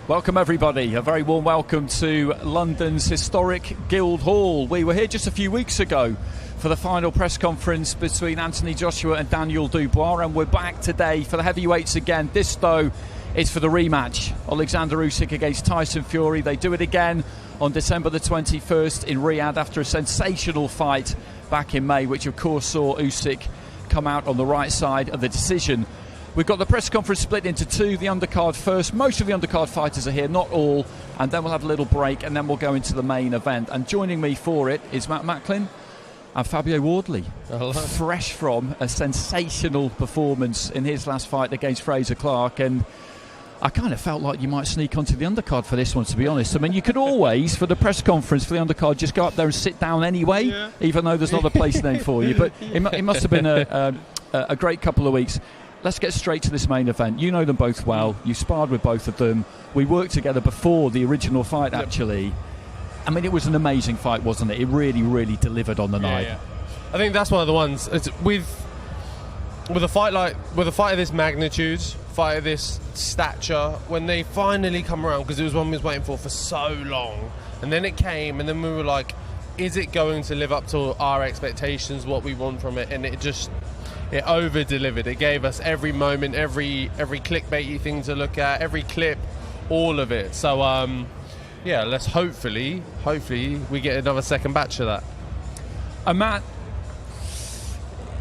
Welcome everybody, a very warm welcome to London's historic Guildhall. We were here just a few weeks ago for the final press conference between Anthony Joshua and Daniel Dubois, and we're back today for the heavyweights again. This though is for the rematch. Alexander Usyk against Tyson Fury. They do it again on December the 21st in Riyadh after a sensational fight back in May, which of course saw Usyk come out on the right side of the decision. We've got the press conference split into two, the undercard first. Most of the undercard fighters are here, not all, and then we'll have a little break and then we'll go into the main event. And joining me for it is Matt Macklin and Fabio Wardley. Hello. Fresh from a sensational performance in his last fight against Fraser Clark, and I kind of felt like you might sneak onto the undercard for this one, to be honest. I mean, you could always, for the press conference for the undercard, just go up there and sit down anyway, even though there's not a place name for you. But it must have been a great couple of weeks. Let's get straight to this main event. You know them both well. You sparred with both of them. We worked together before the original fight, actually. I mean, it was an amazing fight, wasn't it? It really, really delivered on the night. Yeah. I think that's one of the ones. It's with a fight of this magnitude, fight of this stature, when they finally come around, because it was one we was waiting for so long, and then it came, and then we were like, is it going to live up to our expectations, what we want from it? And it over-delivered. It gave us every moment, every clickbaity thing to look at, every clip, all of it. So, let's hopefully we get another second batch of that. And Matt,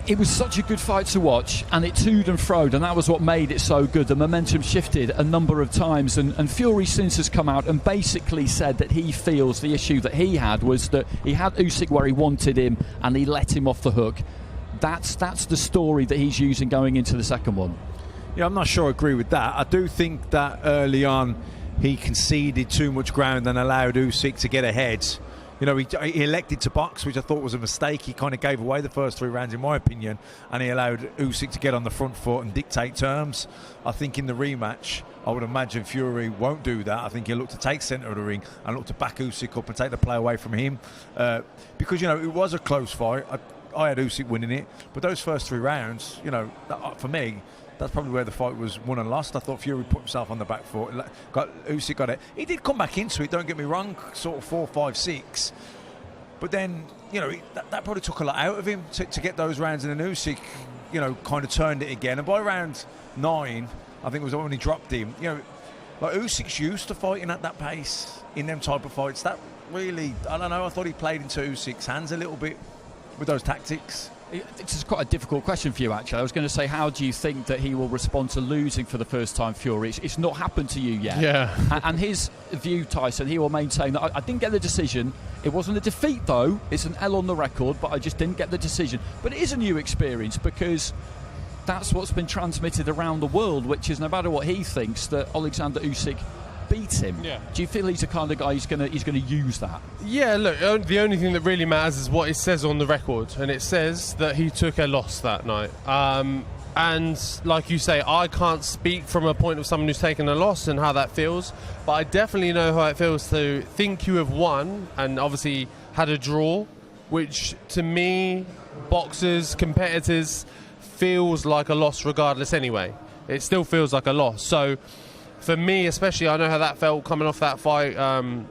it was such a good fight to watch, and it toed and froed, and that was what made it so good. The momentum shifted a number of times, and Fury since has come out and basically said that he feels the issue that he had was that he had Usyk where he wanted him, and he let him off the hook. That's the story that he's using going into the second one. Yeah, I'm not sure I agree with that. I do think that early on he conceded too much ground and allowed Usyk to get ahead. You know, he elected to box, which I thought was a mistake. He kind of gave away the first three rounds, in my opinion, and he allowed Usyk to get on the front foot and dictate terms. I think in the rematch, I would imagine Fury won't do that. I think he'll look to take centre of the ring and look to back Usyk up and take the play away from him. Because, you know, it was a close fight. I had Usyk winning it, but those first three rounds, you know, for me, that's probably where the fight was won and lost. I thought Fury put himself on the back foot. Usyk got it. He did come back into it, don't get me wrong, sort of 4, 5, 6. But then, you know, that probably took a lot out of him to get those rounds. And then Usyk, you know, kind of turned it again. And by round 9, I think it was when he dropped him. You know, like Usyk's used to fighting at that pace in them type of fights. That really, I don't know, I thought he played into Usyk's hands a little bit with those tactics. This is quite a difficult question for you, actually. I was going to say, how do you think that he will respond to losing for the first time, Fury? It's not happened to you yet. Yeah. And his view, Tyson, he will maintain that I didn't get the decision. It wasn't a defeat, though. It's an L on the record, but I just didn't get the decision. But it is a new experience, because that's what's been transmitted around the world, which is no matter what he thinks, that Alexander Usyk beat him. Yeah. Do you feel he's the kind of guy he's going to use that? Yeah, look, the only thing that really matters is what it says on the record, and it says that he took a loss that night. And like you say, I can't speak from a point of someone who's taken a loss and how that feels, but I definitely know how it feels to think you have won and obviously had a draw, which to me, boxers, competitors, feels like a loss regardless anyway. It still feels like a loss. So for me especially, I know how that felt coming off that fight,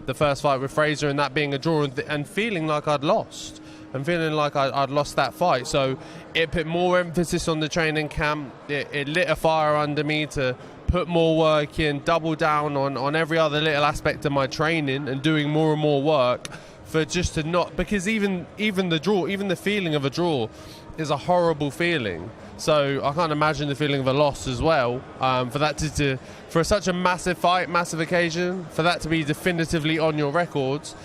the first fight with Fraser, and that being a draw, and feeling like I'd lost and feeling like I'd lost that fight. So it put more emphasis on the training camp. It lit a fire under me to put more work in, double down on every other little aspect of my training and doing more and more work for just to not, because even the draw, even the feeling of a draw is a horrible feeling. So I can't imagine the feeling of a loss as well. For that for such a massive fight, massive occasion, for that to be definitively on your records,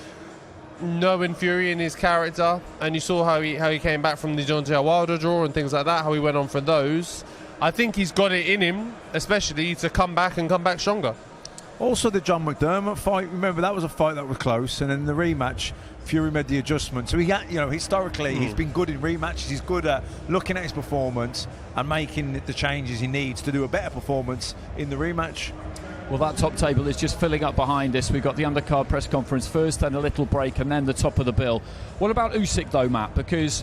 knowing Fury and his character, and you saw how he came back from the Deontay Wilder draw and things like that, how he went on for those. I think he's got it in him, especially to come back stronger. Also, the John McDermott fight, remember, that was a fight that was close, and then the rematch, Fury made the adjustment. So he got, you know, historically, he's been good in rematches. He's good at looking at his performance and making the changes he needs to do a better performance in the rematch. Well, that top table is just filling up behind us. We've got the undercard press conference first, then a little break, and then the top of the bill. What about Usyk, though, Matt? Because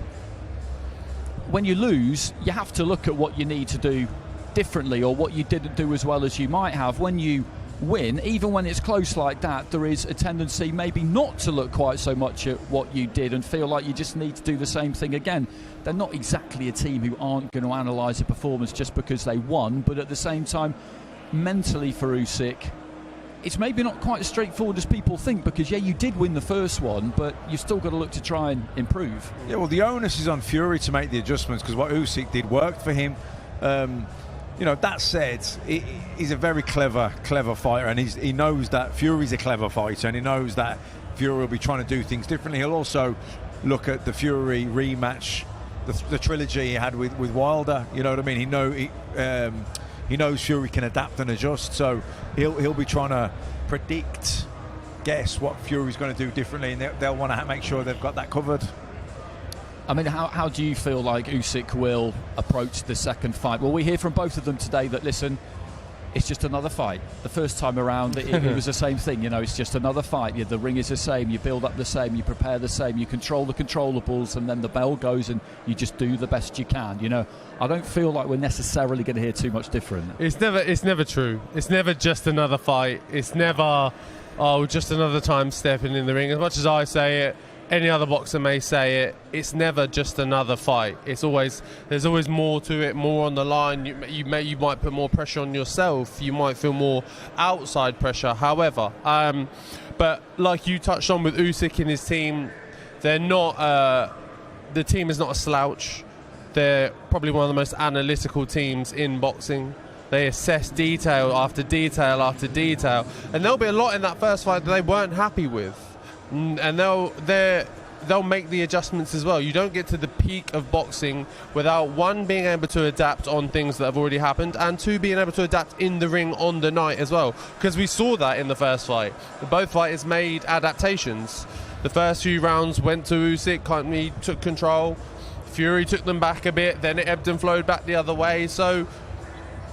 when you lose, you have to look at what you need to do differently, or what you didn't do as well as you might have. When you win, even when it's close like that, there is a tendency maybe not to look quite so much at what you did and feel like you just need to do the same thing again. They're not exactly a team who aren't going to analyse a performance just because they won, but at the same time, mentally for Usyk, it's maybe not quite as straightforward as people think, because you did win the first one, but you've still got to look to try and improve. Yeah, well, the onus is on Fury to make the adjustments, because what Usyk did worked for him. That said, he's a very clever fighter, and he knows that Fury's a clever fighter, and he knows that Fury will be trying to do things differently. He'll also look at the Fury rematch, the trilogy he had with Wilder. You know what I mean? He knows Fury can adapt and adjust, so he'll be trying to guess what Fury's going to do differently, and they'll want to make sure they've got that covered. I mean, how do you feel like Usyk will approach the second fight? Well, we hear from both of them today that, listen, it's just another fight. The first time around, it was the same thing. It's just another fight. The ring is the same. You build up the same. You prepare the same. You control the controllables, and then the bell goes, and you just do the best you can. I don't feel like we're necessarily going to hear too much different. It's never true. It's never just another fight. It's never, just another time stepping in the ring. As much as I say it, any other boxer may say it, it's never just another fight. There's always more to it, more on the line. You might put more pressure on yourself. You might feel more outside pressure. However, but like you touched on with Usyk and his team, they're not. The team is not a slouch. They're probably one of the most analytical teams in boxing. They assess detail after detail after detail, and there'll be a lot in that first fight that they weren't happy with. And they'll make the adjustments as well. You don't get to the peak of boxing without, one, being able to adapt on things that have already happened, and two, being able to adapt in the ring on the night as well, because we saw that in the first fight. Both fighters made adaptations. The first few rounds went to Usyk, he took control. Fury took them back a bit, then it ebbed and flowed back the other way. So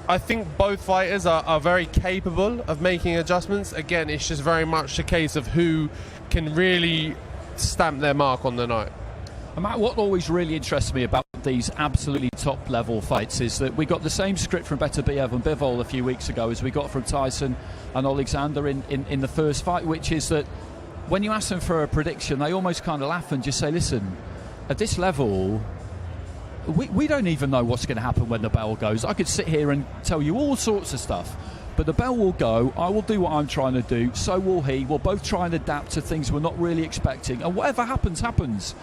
I think both fighters are very capable of making adjustments. Again, it's just very much a case of who can really stamp their mark on the night. And Matt, what always really interests me about these absolutely top level fights is that we got the same script from Beterbiev and Bivol a few weeks ago as we got from Tyson and Alexander in the first fight, which is that when you ask them for a prediction, they almost kind of laugh and just say, listen, at this level, we don't even know what's going to happen when the bell goes. I could sit here and tell you all sorts of stuff, but the bell will go, I will do what I'm trying to do, so will he. We'll both try and adapt to things we're not really expecting, and whatever happens, happens.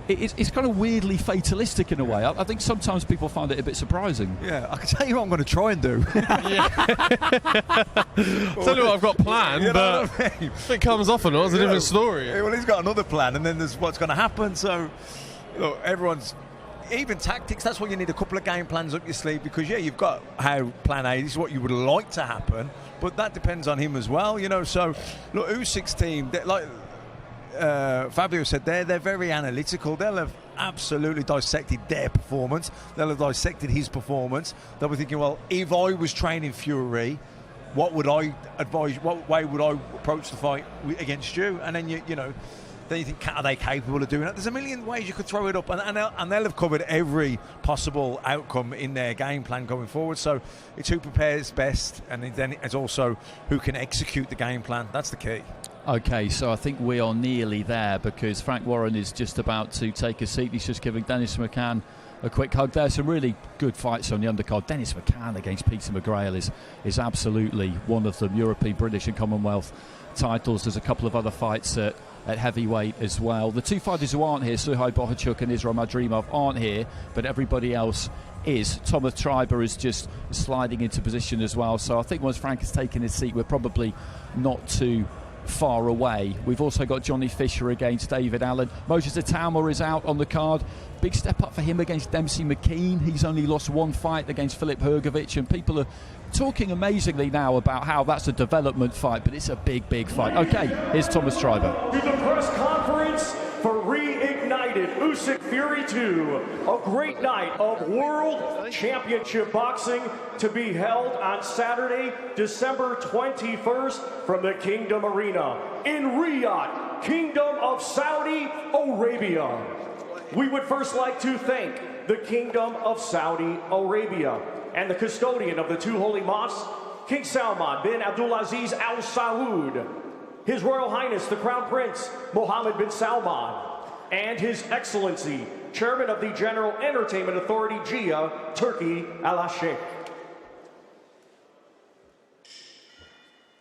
It's kind of weirdly fatalistic in a way. I think sometimes people find it a bit surprising. Yeah, I can tell you what I'm going to try and do. Tell you what I've got planned, but if it comes off or not, it's a different story. Well, he's got another plan, and then there's what's going to happen. So, look, everyone's... Even tactics, that's why you need a couple of game plans up your sleeve, because you've got how plan A, this is what you would like to happen, but that depends on him as well, so look, Usyk's team, like Fabio said, they're very analytical. They'll have absolutely dissected their performance, they'll have dissected his performance. They'll be thinking, well, if I was training Fury, what would I advise, what way would I approach the fight against you? And then then you think, are they capable of doing that? There's a million ways you could throw it up, and they'll have covered every possible outcome in their game plan going forward. So it's who prepares best, and then it's also who can execute the game plan. That's the key. Okay, so I think we are nearly there, because Frank Warren is just about to take a seat. He's just giving Dennis McCann a quick hug there. Some really good fights on the undercard. Dennis McCann against Peter McGrail is absolutely one of them. European, British and Commonwealth titles. There's a couple of other fights at heavyweight as well. The two fighters who aren't here, Suhai Bohachuk and Israel Madrimov, aren't here, but everybody else is. Thomas Treiber is just sliding into position as well. So I think once Frank has taken his seat, we're probably not too far away. We've also got Johnny Fisher against David Allen. Moses Itauma is out on the card. Big step up for him against Dempsey McKean. He's only lost one fight against Filip Hrgovic, and people are talking amazingly now about how that's a development fight, but it's a big fight. Okay, here's Thomas Treiber. To the press conference for Reignited Usyk Fury 2, a great night of World Championship Boxing to be held on Saturday, December 21st from the Kingdom Arena in Riyadh, Kingdom of Saudi Arabia. We would first like to thank the Kingdom of Saudi Arabia and the custodian of the two holy mosques, King Salman bin Abdulaziz Al Saud, His Royal Highness the Crown Prince Mohammed bin Salman, and His Excellency, Chairman of the General Entertainment Authority, GIA, Turkey Al-Sheikh.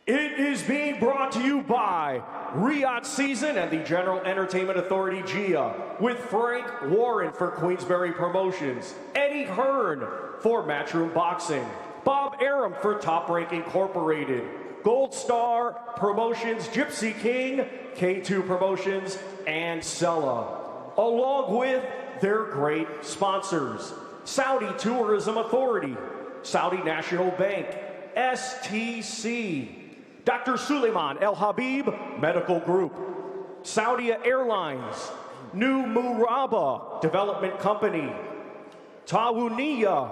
It is being brought to you by Riyadh Season and the General Entertainment Authority, GIA, with Frank Warren for Queensberry Promotions, Eddie Hearn for Matchroom Boxing, Bob Aram for Top Rank Incorporated, Gold Star Promotions, Gypsy King, K2 Promotions, and Sella, along with their great sponsors: Saudi Tourism Authority, Saudi National Bank, STC, Dr. Suleiman El Habib Medical Group, Saudi Airlines, New Muraba Development Company, Tawuniya,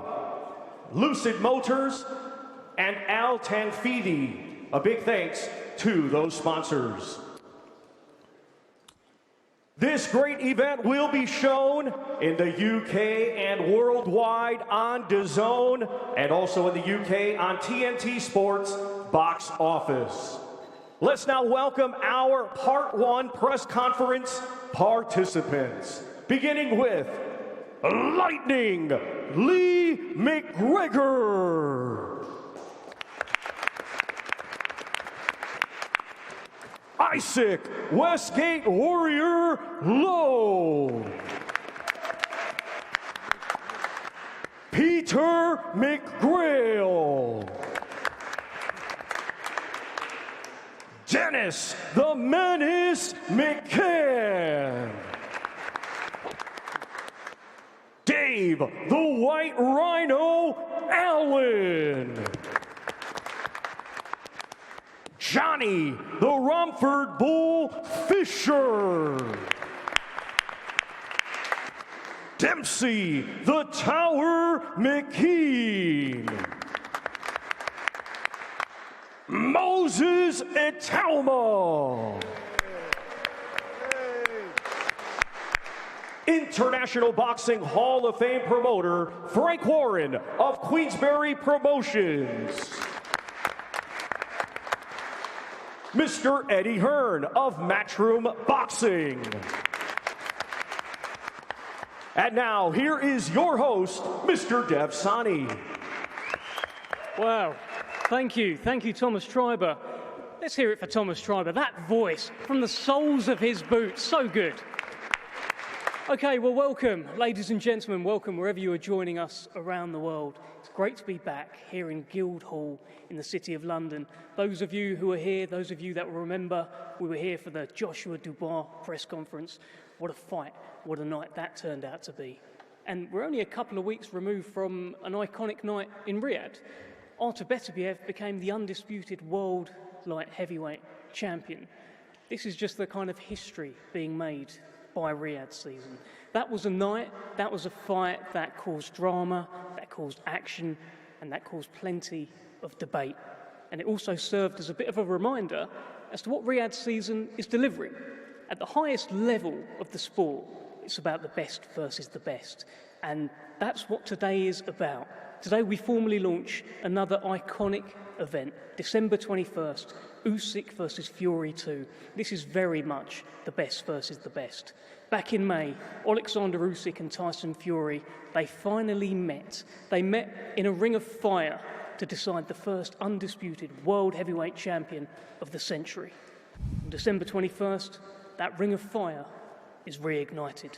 Lucid Motors, and Al Tanfidi. A big thanks to those sponsors. This great event will be shown in the UK and worldwide on DAZN, and also in the UK on TNT Sports Box Office. Let's now welcome our Part 1 press conference participants, beginning with Lightning Lee McGregor, Isaac Westgate Warrior Lowe, Peter McGrail, Dennis the Menace McCann, Dave the White Rhino Allen, Johnny the Romford Bull Fisher, Dempsey the Tower McKean, Moses Etauma, International Boxing Hall of Fame promoter Frank Warren of Queensberry Promotions, Mr. Eddie Hearn of Matchroom Boxing. And now, here is your host, Mr. Dev Sani. Wow, thank you, Thomas Treiber. Let's hear it for Thomas Treiber. That voice from the soles of his boots, so good. Okay, well, welcome, ladies and gentlemen, welcome wherever you are joining us around the world. It's great to be back here in Guildhall in the City of London. Those of you who are here, those of you that will remember, we were here for the Joshua Dubois press conference. What a fight, what a night that turned out to be. And we're only a couple of weeks removed from an iconic night in Riyadh. Artur Beterbiev became the undisputed world light heavyweight champion. This is just the kind of history being made by Riyadh Season. That was a night, that was a fight that caused drama, that caused action, and that caused plenty of debate. And it also served as a bit of a reminder as to what Riyadh Season is delivering. At the highest level of the sport, it's about the best versus the best. And that's what today is about. Today we formally launch another iconic event, December 21st, Usyk versus Fury 2. This is very much the best versus the best. Back in May, Alexander Usyk and Tyson Fury, they finally met. They met in a ring of fire to decide the first undisputed world heavyweight champion of the century. On December 21st, that ring of fire is reignited.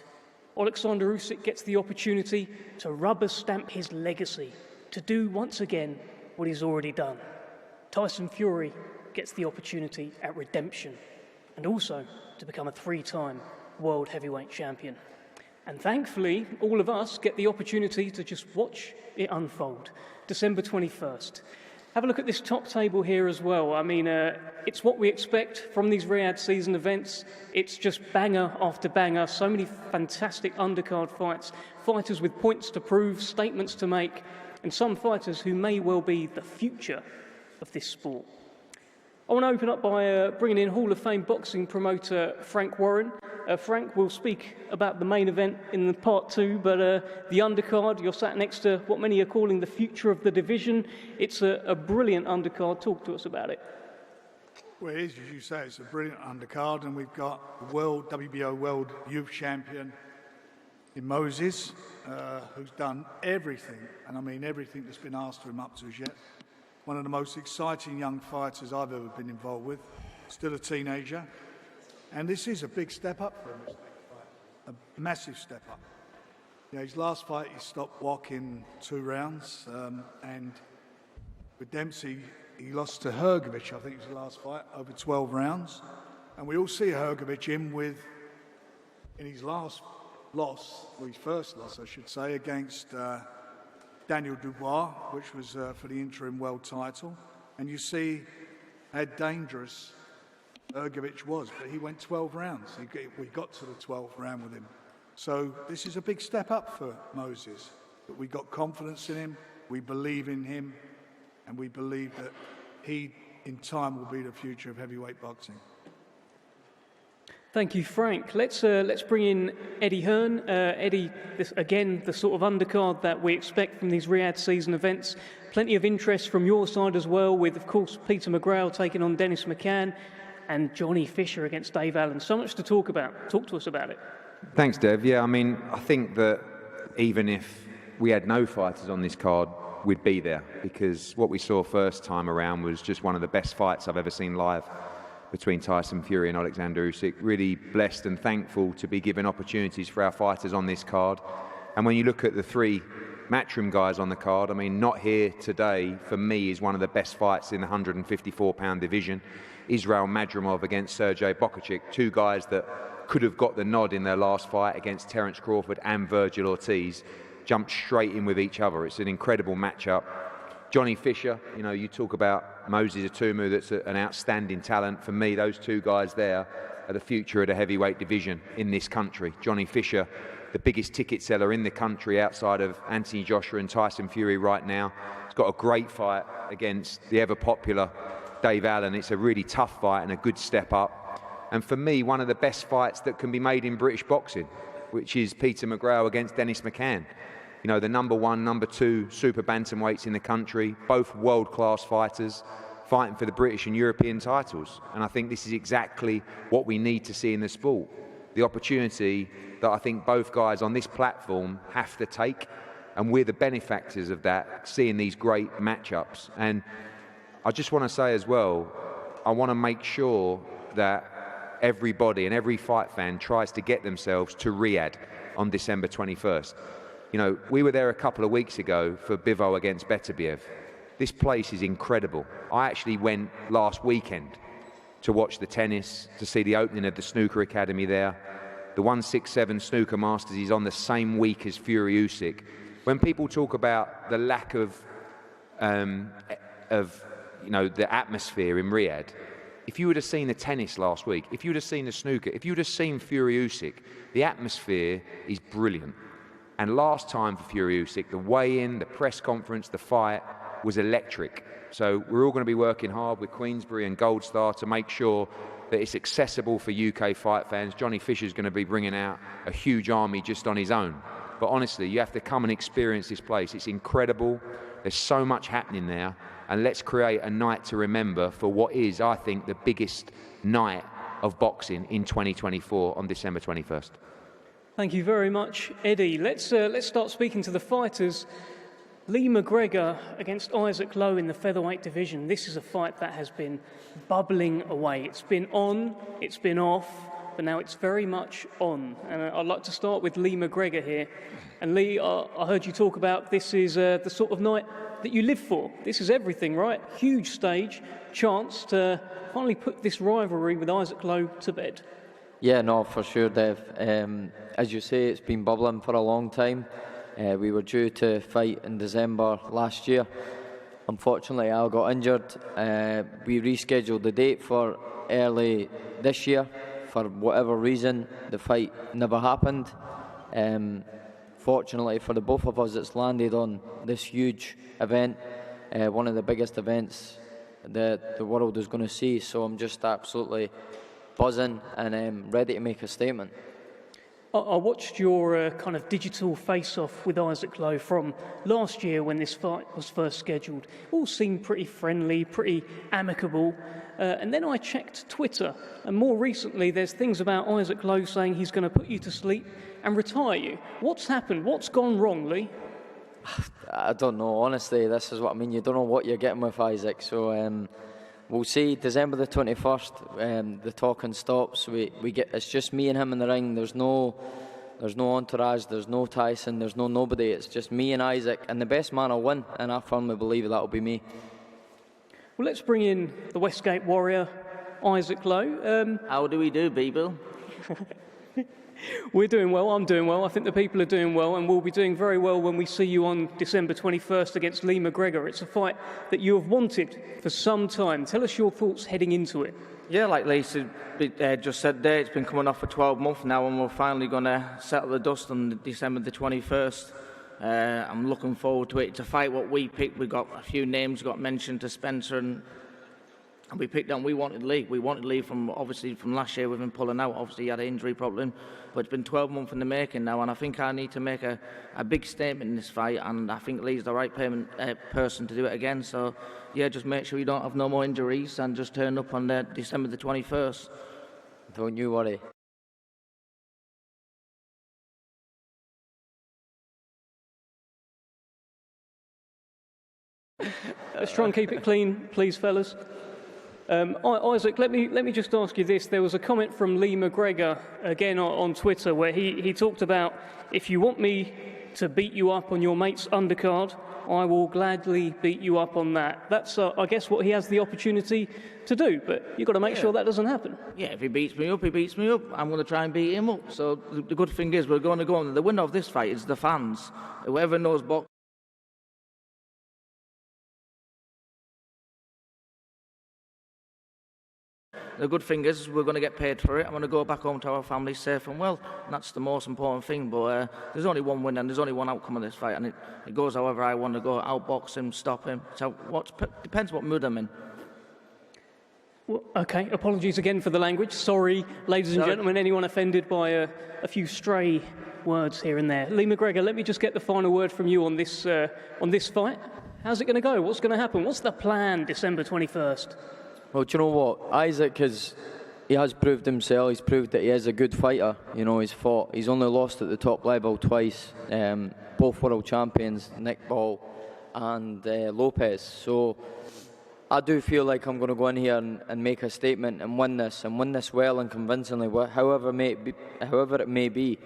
Alexander Usyk gets the opportunity to rubber stamp his legacy, to do once again what he's already done. Tyson Fury gets the opportunity at redemption, and also to become a three-time world heavyweight champion. And thankfully, all of us get the opportunity to just watch it unfold. December 21st. Have a look at this top table here as well. I mean, it's what we expect from these Riyadh Season events. It's just banger after banger. So many fantastic undercard fights. Fighters with points to prove, statements to make, and some fighters who may well be the future of this sport. I want to open up by bringing in Hall of Fame boxing promoter Frank Warren. Frank will speak about the main event in the part 2, but the undercard, you're sat next to what many are calling the future of the division. It's a brilliant undercard. Talk to us about it. Well, it is, as you say, it's a brilliant undercard, and we've got the WBO World Youth Champion in Moses, who's done everything, and I mean everything that's been asked of him up to as yet. One of the most exciting young fighters I've ever been involved with, still a teenager. And this is a big step up for him, a massive step up. You know, his last fight, he stopped walking 2 rounds, and with Dempsey, he lost to Hrgovic, I think it was the last fight, over 12 rounds. And we all see Hrgovic in his last loss, or his first loss, I should say, against Daniel Dubois, which was for the interim world title. And you see how dangerous Hrgovic was, but he went 12 rounds. We got to the 12th round with him. So this is a big step up for Moses. But we got confidence in him, we believe in him, and we believe that he, in time, will be the future of heavyweight boxing. Thank you, Frank. Let's bring in Eddie Hearn. Eddie, this, again, the sort of undercard that we expect from these Riyadh season events. Plenty of interest from your side as well, with, of course, Peter McGrail taking on Dennis McCann and Johnny Fisher against Dave Allen. So much to talk about. Talk to us about it. Thanks, Dev. Yeah, I mean, I think that even if we had no fighters on this card, we'd be there, because what we saw first time around was just one of the best fights I've ever seen live between Tyson Fury and Alexander Usyk. Really blessed and thankful to be given opportunities for our fighters on this card. And when you look at the 3 Matchroom guys on the card, I mean, Not Here Today, for me, is one of the best fights in the 154-pound division. Israel Madrimov against Sergey Bokacic, 2 guys that could have got the nod in their last fight against Terence Crawford and Virgil Ortiz, jumped straight in with each other. It's an incredible matchup. Johnny Fisher, you know, you talk about Moses Atumu, that's an outstanding talent. For me, those 2 guys there are the future of the heavyweight division in this country. Johnny Fisher, the biggest ticket seller in the country outside of Anthony Joshua and Tyson Fury right now. He's got a great fight against the ever-popular Dave Allen. It's a really tough fight and a good step up. And for me, one of the best fights that can be made in British boxing, which is Peter McGrail against Dennis McCann. You know, the number 1, number 2 super bantamweights in the country, both world-class fighters fighting for the British and European titles. And I think this is exactly what we need to see in the sport. The opportunity that I think both guys on this platform have to take, and we're the benefactors of that, seeing these great matchups. And I just want to say as well, I want to make sure that everybody and every fight fan tries to get themselves to Riyadh on December 21st. You know, we were there a couple of weeks ago for Bivol against Beterbiev. This place is incredible. I actually went last weekend to watch the tennis, to see the opening of the snooker academy there. The 167 Snooker Masters is on the same week as Fury Usyk. When people talk about the lack of you know, the atmosphere in Riyadh, if you would have seen the tennis last week, if you would have seen the snooker, if you would have seen Fury Usyk, the atmosphere is brilliant. And last time for Fury Usyk, the weigh-in, the press conference, the fight was electric. So we're all going to be working hard with Queensberry and Gold Star to make sure that it's accessible for UK fight fans. Johnny Fisher's going to be bringing out a huge army just on his own. But honestly, you have to come and experience this place. It's incredible. There's so much happening there. And let's create a night to remember for what is, I think, the biggest night of boxing in 2024 on December 21st. Thank you very much, Eddie. Let's start speaking to the fighters. Lee McGregor against Isaac Lowe in the featherweight division. This is a fight that has been bubbling away. It's been on, it's been off, but now it's very much on. And I'd like to start with Lee McGregor here. And Lee, I heard you talk about this is the sort of night that you live for. This is everything, right? Huge stage, chance to finally put this rivalry with Isaac Lowe to bed. Yeah, no, for sure, Dev. As you say, it's been bubbling for a long time. We were due to fight in December last year. Unfortunately, Al got injured. We rescheduled the date for early this year. For whatever reason, the fight never happened. Fortunately for the both of us, it's landed on this huge event, one of the biggest events that the world is going to see. So I'm just absolutely buzzing and ready to make a statement. I watched your kind of digital face-off with Isaac Lowe from last year when this fight was first scheduled. All seemed pretty friendly, pretty amicable. And then I checked Twitter, and more recently there's things about Isaac Lowe saying he's going to put you to sleep and retire you. What's happened? What's gone wrong, Lee? I don't know, honestly. This is what I mean. You don't know what you're getting with Isaac. So we'll see. December the 21st, the talking stops. It's just me and him in the ring. There's no entourage. There's no Tyson. There's nobody. It's just me and Isaac, and the best man will win. And I firmly believe that'll be me. Well, let's bring in the Westgate Warrior, Isaac Lowe. How do we do, people? We're doing well, I'm doing well, I think the people are doing well, and we'll be doing very well when we see you on December 21st against Lee McGregor. It's a fight that you have wanted for some time. Tell us your thoughts heading into it. Yeah, like Lisa just said there, it's been coming off for 12 months now, and we're finally going to settle the dust on December the 21st. I'm looking forward to it. It's a fight what we picked. We got a few names got mentioned to Spencer, and we picked on. We wanted Lee. We wanted Lee from last year with him pulling out. Obviously, he had an injury problem, but it's been 12 months in the making now, and I think I need to make a big statement in this fight, and I think Lee's the right person to do it again. So, yeah, just make sure you don't have no more injuries and just turn up on December the 21st. Don't you worry. Let's try and keep it clean, please, fellas. Isaac, let me just ask you this. There was a comment from Lee McGregor, again on Twitter, where he talked about, if you want me to beat you up on your mate's undercard, I will gladly beat you up on that. That's, I guess, what he has the opportunity to do, but you've got to make sure that doesn't happen. Yeah, if he beats me up, he beats me up. I'm going to try and beat him up. So the good thing is we're going to go on. The winner of this fight is the fans. Whoever knows boxing. The good thing is we're going to get paid for it. I'm going to go back home to our family safe and well. And that's the most important thing. But there's only one win and there's only one outcome of this fight. And it goes however I want to go. Outbox him, stop him. So depends what mood I'm in. Well, OK, apologies again for the language. Sorry, ladies and gentlemen, anyone offended by a few stray words here and there. Lee McGregor, let me just get the final word from you on this fight. How's it going to go? What's going to happen? What's the plan December 21st? Well, do you know what? Isaac has proved himself. He's proved that he is a good fighter. You know, he's only lost at the top level twice. Both world champions, Nick Ball and Lopez. So I do feel like I'm going to go in here and make a statement and win this well and convincingly, however it may be.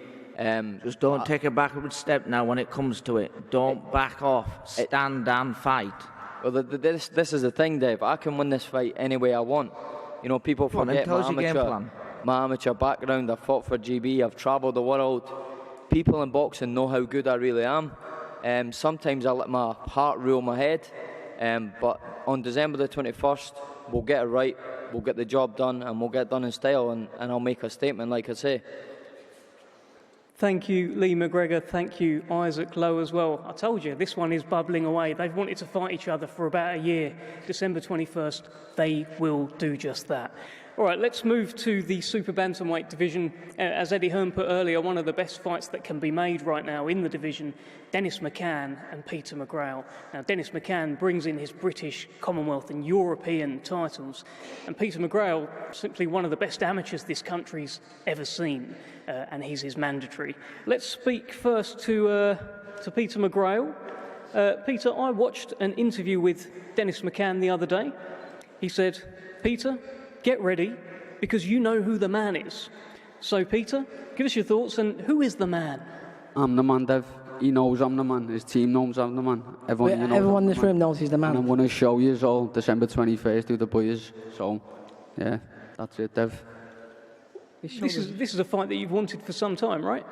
Just don't take a backward step now when it comes to it. Don't back off. Stand and fight. Well, this is the thing, Dave. I can win this fight any way I want. You know, people forget my amateur background. I've fought for GB. I've travelled the world. People in boxing know how good I really am. Sometimes I let my heart rule my head. But on December the 21st, we'll get it right. We'll get the job done, and we'll get it done in style. And I'll make a statement, like I say. Thank you, Lee McGregor. Thank you, Isaac Lowe, as well. I told you, this one is bubbling away. They've wanted to fight each other for about a year. December 21st, they will do just that. All right, let's move to the super bantamweight division. As Eddie Hearn put earlier, one of the best fights that can be made right now in the division, Dennis McCann and Peter McGrail. Now, Dennis McCann brings in his British, Commonwealth and European titles, and Peter McGrail, simply one of the best amateurs this country's ever seen, and he's his mandatory. Let's speak first to Peter McGrail. Peter, I watched an interview with Dennis McCann the other day. He said, Peter, get ready, because you know who the man is. So, Peter, give us your thoughts, and who is the man? I'm the man, Dev. He knows I'm the man. His team knows I'm the man. Everyone in this room knows he's the man. And I'm going to show you all December 21st who the boy is. So, yeah, that's it, Dev. This is a fight that you've wanted for some time, right?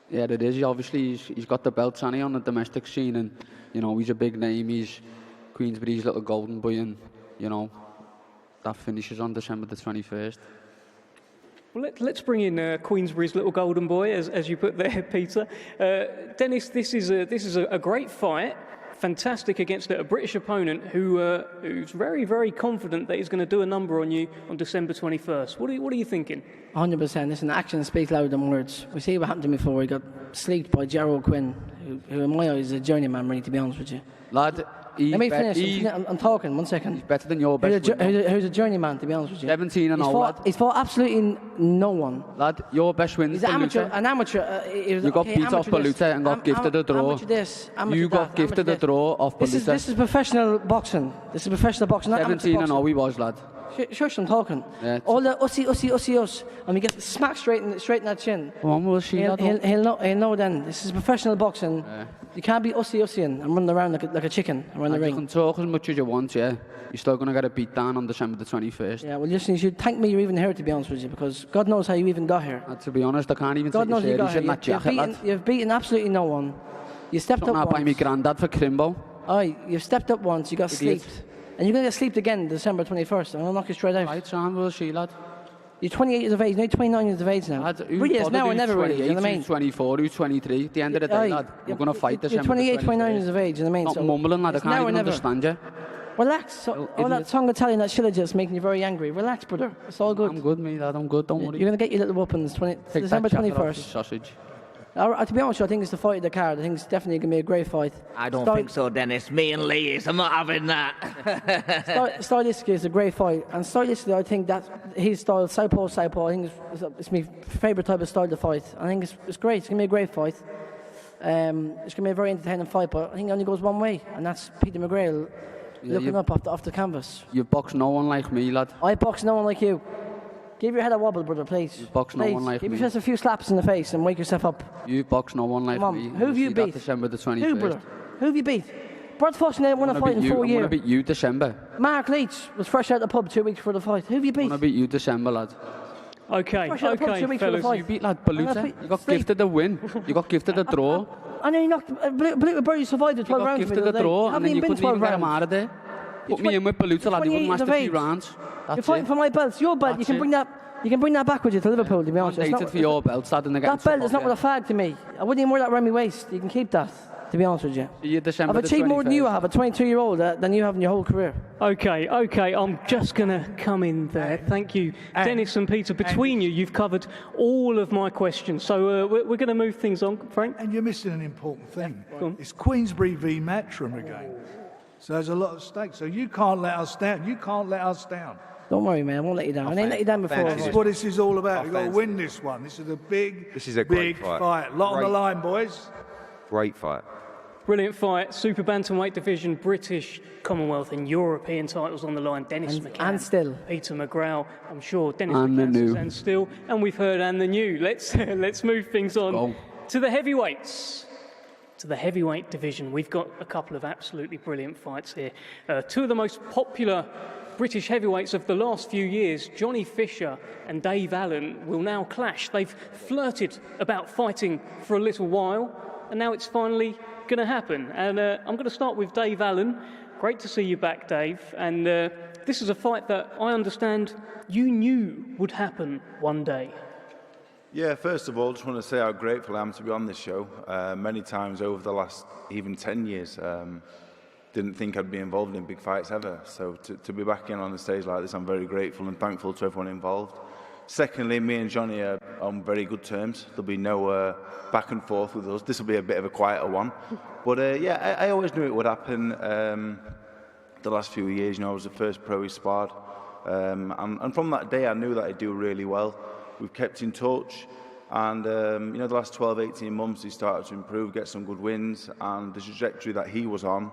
Yeah, it is. Obviously, he's got the belt on the domestic scene, and, you know, he's a big name. He's Queensberry's little golden boy, and, you know, that finishes on December the 21st. Well, let's bring in Queensberry's little golden boy, as you put there, Peter. Dennis, this is a great fight. fantastic against a British opponent who's very, very confident that he's going to do a number on you on December 21st. What are you thinking? 100%. Listen, actions speak louder than words. We see what happened to him before. He got sleeped by Gerald Quinn, who in my eyes is a journeyman, really, to be honest with you. Lad, let me finish. I'm talking. 1 second. He's better than your best. Who's a journeyman, to be honest with you. 17-0, lad. He's fought absolutely no one. Lad, your best wins. He's an amateur. You got beat off Baluta and got gifted a draw. Amateur this. Amateur you got gifted a draw off Baluta. This is professional boxing. This is professional boxing. 17-0 he was, lad. Shush, I'm talking. Yeah, all the ussy, and we get smacked straight in that chin. Come on, we'll see. He'll know then. This is professional boxing. Yeah. You can't be ussying and running around like a chicken around the ring. You can talk as much as you want, yeah. You're still going to get a beat down on December the 21st. Yeah, well, listen, you should thank me you're even here, to be honest with you, because God knows how you even got here. To be honest, I can't even God take you serious in that jacket, lad. You've beaten absolutely no one. You stepped up once. by me granddad for Crimbo. Aye, you've stepped up once, you got sleeped. And you're going to get sleeped again December 21st. I'm going to knock you straight out. Right, Sam, we'll see, lad. You're 28 years of age, now 29 years of age now. Lad, really is now or never really, you know what I mean? Who's 24, who's 23. At the end of the day, lad, we're going to fight December 21st. You're 28, 29 years of age, you know what I mean? Not mumbling, lad, I can't even understand you. Relax. All that tongue Italian, that shillage is making you very angry. Relax, brother. It's all good. I'm good, me, lad. I'm good, don't worry. You're going to get your little whoopings December 21st. Sausage. To be honest, I think it's the fight of the card. I think it's definitely going to be a great fight. I don't think so, Dennis. Me and Lee, I'm not having that. Stylistically, it's a great fight. And stylistically, I think that his style, southpaw, I think it's my favourite type of style to fight. I think it's great. It's going to be a great fight. It's going to be a very entertaining fight, but I think it only goes one way, and that's Peter McGrail looking up off the canvas. You box no one like me, lad. I box no one like you. Give your head a wobble, brother, please. You box no one like me. Give yourself a few slaps in the face and wake yourself up. You box no one like me. Who have you beat? December the 21st. Who, brother? Who have you beat? Brad Foster won a fight in 4 years. I'm going to beat you December. Mark Leach was fresh out the pub 2 weeks before the fight. Who have you beat? I'm going to beat you December, lad. Okay, fellas. You beat lad Baluta. You got gifted a win. You got gifted a draw. I know you knocked Baluta barely survived the 12 rounds. You got gifted a draw, and then you couldn't even get him out of there. Put me in with Baluta, lad. He wouldn't last a few rounds. You're fighting for my belt. Your belt. You can bring that. You can bring that back with you to Liverpool, to be honest. It's for your belt, lad, and that belt is not with a fag to me. I wouldn't even wear that around my waist. You can keep that, to be honest with you. I've achieved more than you have, a 22-year-old, than you have in your whole career. Okay, I'm just going to come in there. Thank you. Dennis and Peter, between you've covered all of my questions. So we're going to move things on, Frank. And you're missing an important thing. It's Queensbury v Matchroom again. So there's a lot at stake. So you can't let us down. You can't let us down. Don't worry, man. I won't let you down. I ain't let you down before. This is what this is all about. You've got to win this one. This is a big, great fight. Lot on the line, boys. Great fight. Brilliant fight. Super bantamweight division, British, Commonwealth and European titles on the line. Dennis McCann. And still. Peter McGrail. I'm sure Dennis and McCann the new. And still. And we've heard and the new. Let's move things on to the heavyweights. To the heavyweight division. We've got a couple of absolutely brilliant fights here. Two of the most popular British heavyweights of the last few years, Johnny Fisher and Dave Allen, will now clash. They've flirted about fighting for a little while, and now it's finally going to happen. And I'm going to start with Dave Allen. Great to see you back, Dave. And this is a fight that I understand you knew would happen one day. Yeah, first of all, just want to say how grateful I am to be on this show. Many times over the last even 10 years, didn't think I'd be involved in big fights ever. So to be back in on a stage like this, I'm very grateful and thankful to everyone involved. Secondly, me and Johnny are on very good terms. There'll be no back and forth with us. This will be a bit of a quieter one. But yeah, I always knew it would happen. The last few years, I was the first pro he sparred. And from that day, I knew that I'd do really well. We've kept in touch. And, the last 12, 18 months, he started to improve, get some good wins. And the trajectory that he was on,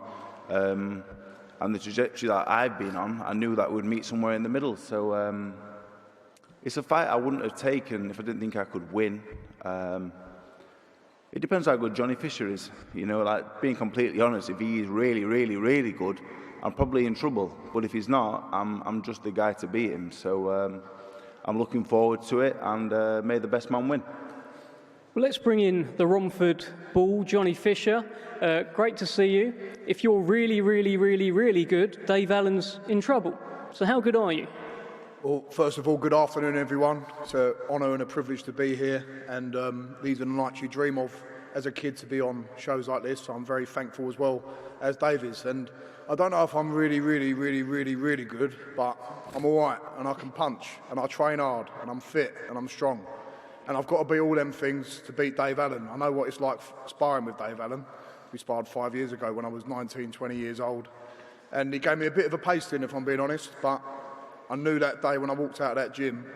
and the trajectory that I've been on, I knew that we'd meet somewhere in the middle. So it's a fight I wouldn't have taken if I didn't think I could win. It depends how good Johnny Fisher is. Being completely honest, if he is really, really, really good, I'm probably in trouble. But if he's not, I'm just the guy to beat him. So I'm looking forward to it, and may the best man win. Well, let's bring in the Romford Bull, Johnny Fisher. Great to see you. If you're really, really, really, really good, Dave Allen's in trouble. So how good are you? Well, first of all, good afternoon, everyone. It's an honour and a privilege to be here, and these are the nights you dream of as a kid to be on shows like this. So I'm very thankful as well as Dave is. And I don't know if I'm really good, but I'm all right, and I can punch, and I train hard, and I'm fit, and I'm strong. And I've got to be all them things to beat Dave Allen. I know what it's like sparring with Dave Allen. We sparred 5 years ago when I was 19, 20 years old. And he gave me a bit of a pasting, if I'm being honest, but I knew that day when I walked out of that gym,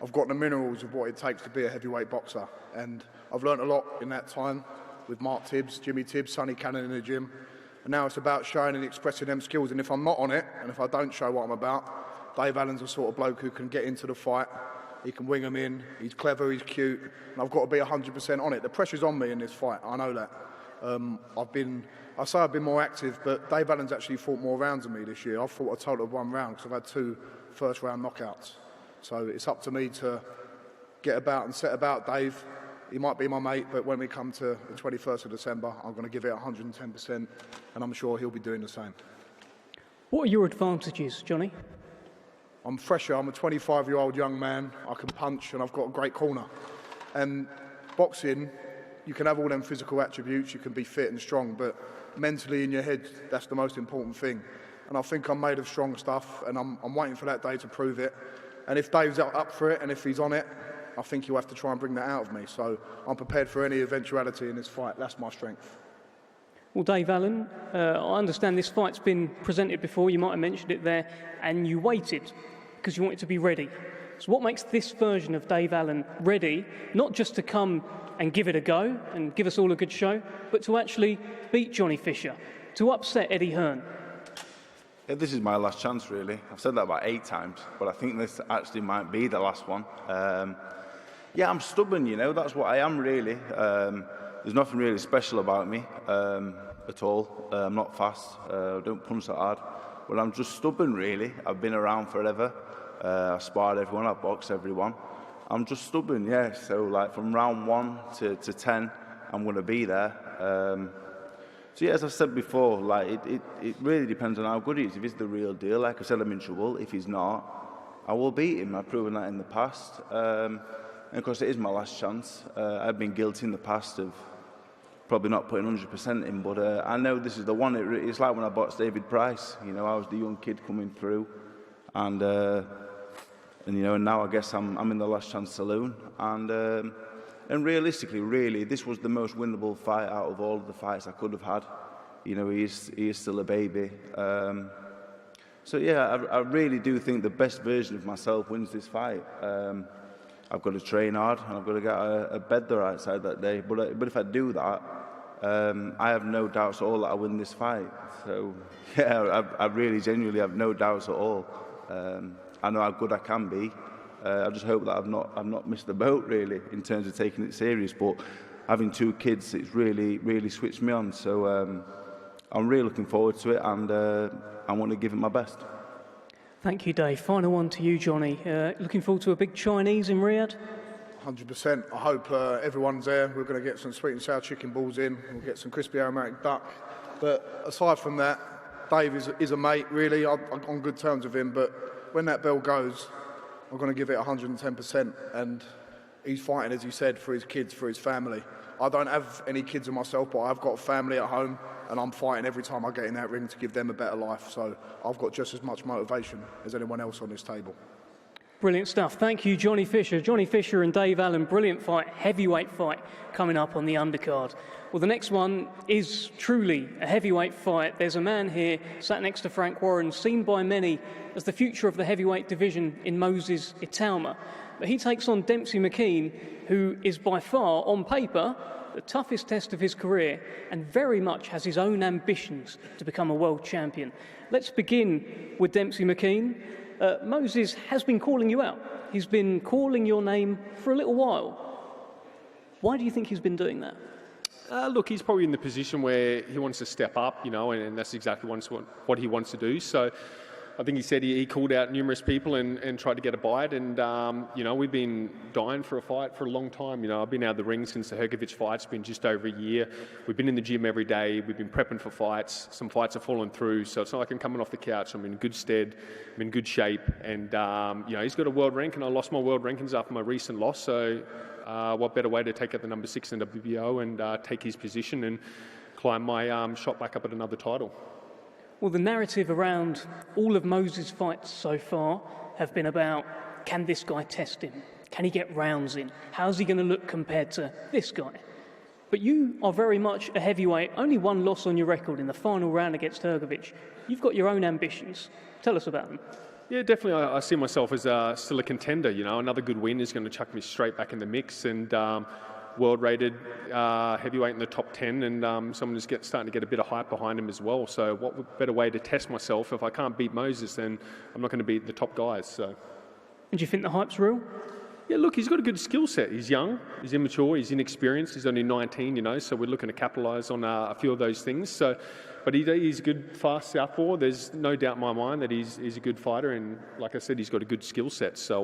I've got the minerals of what it takes to be a heavyweight boxer. And I've learnt a lot in that time with Mark Tibbs, Jimmy Tibbs, Sonny Cannon in the gym. And now it's about showing and expressing them skills. And if I'm not on it, and if I don't show what I'm about, Dave Allen's the sort of bloke who can get into the fight. He can wing them in, he's clever, he's cute, and I've got to be 100% on it. The pressure's on me in this fight, I know that. I've been more active, but Dave Allen's actually fought more rounds than me this year. I've fought a total of 1 round, because I've had 2 first-round knockouts. So it's up to me to get about and set about Dave. He might be my mate, but when we come to the 21st of December, I'm going to give it 110%, and I'm sure he'll be doing the same. What are your advantages, Johnny? I'm fresher, I'm a 25-year-old young man, I can punch and I've got a great corner. And boxing, you can have all them physical attributes, you can be fit and strong, but mentally in your head, that's the most important thing. And I think I'm made of strong stuff, and I'm waiting for that day to prove it. And if Dave's up for it, and if he's on it, I think he'll have to try and bring that out of me. So I'm prepared for any eventuality in this fight, that's my strength. Well, Dave Allen, I understand this fight's been presented before, you might have mentioned it there, and you waited because you wanted to be ready. So what makes this version of Dave Allen ready, not just to come and give it a go and give us all a good show, but to actually beat Johnny Fisher, to upset Eddie Hearn? Yeah, this is my last chance, really. I've said that about 8 times, but I think this actually might be the last one. Yeah, I'm stubborn, you know, that's what I am, really. There's nothing really special about me at all. I'm not fast, I don't punch that hard, but I'm just stubborn, really. I've been around forever. I sparred everyone, I boxed everyone. I'm just stubborn, yeah. So, like, from round 1 to 10, I'm going to be there. So, yeah, as I said before, like, it really depends on how good he is. If he's the real deal, like I said, I'm in trouble. If he's not, I will beat him. I've proven that in the past. And, of course, it is my last chance. I've been guilty in the past of probably not putting 100% in, but I know this is the one. It's like when I boxed David Price. You know, I was the young kid coming through, and you know, and now I guess I'm in the last chance saloon. And realistically, really, this was the most winnable fight out of all of the fights I could have had. You know, he is still a baby. So yeah, I really do think the best version of myself wins this fight. I've got to train hard, and I've got to get a bed the right side that day. But if I do that, I have no doubts at all that I win this fight. So yeah, I really genuinely have no doubts at all. I know how good I can be. I just hope that I've not missed the boat, really, in terms of taking it serious. But having 2 kids, it's really switched me on. So I'm really looking forward to it, and I want to give it my best. Thank you, Dave. Final one to you, Johnny. Looking forward to a big Chinese in Riyadh? 100%. I hope everyone's there. We're going to get some sweet and sour chicken balls in. We'll get some crispy aromatic duck. But aside from that, Dave is a mate, really. I'm on good terms with him. But when that bell goes, I'm going to give it 110%. And he's fighting, as he said, for his kids, for his family. I don't have any kids of myself, but I've got a family at home, and I'm fighting every time I get in that ring to give them a better life. So I've got just as much motivation as anyone else on this table. Brilliant stuff. Thank you, Johnny Fisher. Johnny Fisher and Dave Allen, brilliant fight, heavyweight fight coming up on the undercard. Well, the next one is truly a heavyweight fight. There's a man here sat next to Frank Warren, seen by many as the future of the heavyweight division in Moses Itauma. But he takes on Dempsey McKean, who is by far, on paper, the toughest test of his career and very much has his own ambitions to become a world champion. Let's begin with Dempsey McKean. Moses has been calling you out. He's been calling your name for a little while. Why do you think he's been doing that? Look, he's probably in the position where he wants to step up, you know, and that's exactly what he wants to do. So I think he said he called out numerous people and tried to get a bite. And, you know, we've been dying for a fight for a long time. You know, I've been out of the ring since the Herkovich fight. It's been just over a year. We've been in the gym every day. We've been prepping for fights. Some fights have fallen through. So it's not like I'm coming off the couch. I'm in good stead. I'm in good shape. And, you know, he's got a world rank, and I lost my world rankings after my recent loss. So what better way to take out the number 6 in WBO and take his position and climb my shot back up at another title. Well, the narrative around all of Moses' fights so far have been about, can this guy test him? Can he get rounds in? How's he going to look compared to this guy? But you are very much a heavyweight, only one loss on your record in the final round against Hrgovic. You've got your own ambitions. Tell us about them. Yeah, definitely. I see myself as still a contender. You know, another good win is going to chuck me straight back in the mix, and world-rated heavyweight in the top 10, and someone is starting to get a bit of hype behind him as well. So, what better way to test myself? If I can't beat Moses, then I'm not going to beat the top guys. So, and do you think the hype's real? Yeah, look, he's got a good skill set. He's young, he's immature, he's inexperienced, he's only 19, you know, so we're looking to capitalise on a few of those things. So, but he's a good, fast southpaw. There's no doubt in my mind that he's a good fighter, and like I said, he's got a good skill set. So,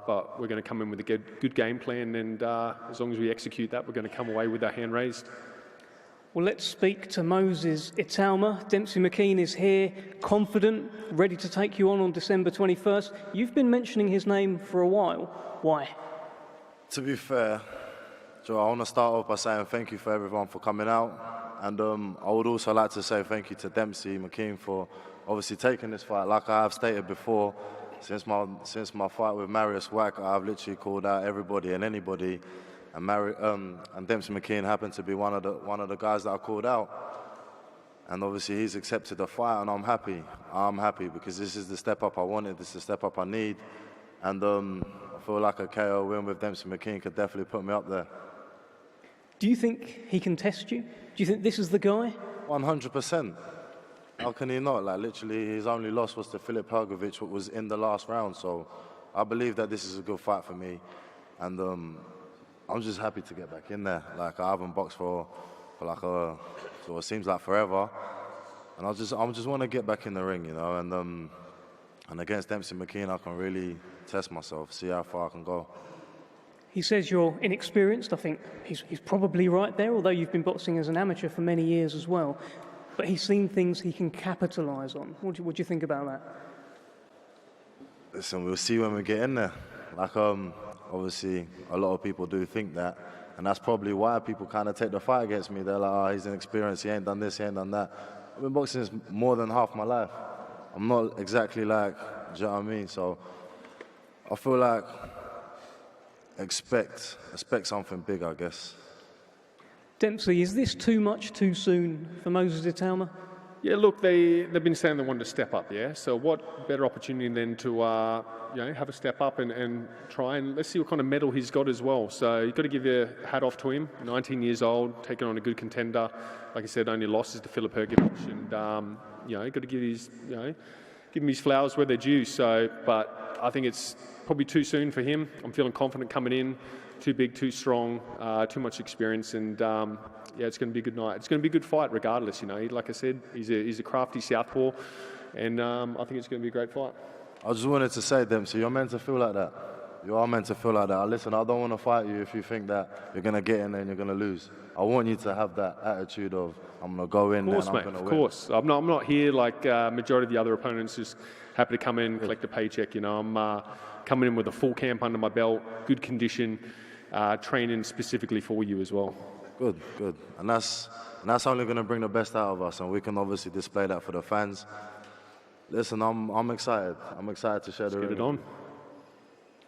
but we're going to come in with a good game plan, and as long as we execute that, we're going to come away with our hand raised. Well, let's speak to Moses Italma. Dempsey McKean is here, confident, ready to take you on December 21st. You've been mentioning his name for a while. Why? To be fair, Joe, I want to start off by saying thank you for everyone for coming out. And I would also like to say thank you to Dempsey McKean for obviously taking this fight. Like I have stated before, since my fight with Marius Wack, I've literally called out everybody and anybody. And Dempsey McKean happened to be one of the guys that I called out. And obviously he's accepted the fight, and I'm happy. I'm happy because this is the step up I wanted. This is the step up I need. And I feel like a KO win with Dempsey McKean could definitely put me up there. Do you think he can test you? Do you think this is the guy? 100%. How can he not? Like, literally, his only loss was to Filip Hrgovic, what was in the last round. So I believe that this is a good fight for me. And I'm just happy to get back in there. Like, I haven't boxed for like so it seems like forever. And I just want to get back in the ring, you know. And against Dempsey McKean, I can really test myself, see how far I can go. He says you're inexperienced. I think he's probably right there, although you've been boxing as an amateur for many years as well. But he's seen things he can capitalise on. What do you think about that? Listen, we'll see when we get in there. Like, obviously, a lot of people do think that. And that's probably why people kind of take the fight against me. They're like, oh, he's inexperienced, he ain't done this, he ain't done that. I've been boxing this more than half my life. I'm not exactly like, do you know what I mean? So I feel like expect something big, I guess. Dempsey, is this too much too soon for Moses Italma? Yeah, look, they've been saying they wanted to step up, yeah? So what better opportunity than to have a step up and try and let's see what kind of medal he's got as well. So you've got to give your hat off to him. 19 years old, taking on a good contender. Like I said, only losses to Filip Hrgovic, and you've got to give him his flowers where they're due. So, but I think it's probably too soon for him. I'm feeling confident coming in. Too big, too strong, too much experience, and it's going to be a good night. It's going to be a good fight regardless, you know. Like I said, he's a crafty southpaw, and I think it's going to be a great fight. I just wanted to say, Dempsey, you're meant to feel like that. You are meant to feel like that. Listen, I don't want to fight you if you think that you're going to get in there and you're going to lose. I want you to have that attitude of, I'm going to go in there and I'm going to win. Of course, I'm not here like majority of the other opponents, just happy to come in, collect a paycheck, you know. I'm coming in with a full camp under my belt, good condition, training specifically for you as well. Good. And that's only going to bring the best out of us, and we can obviously display that for the fans. Listen, I'm excited. I'm excited to share the ring. Get it on.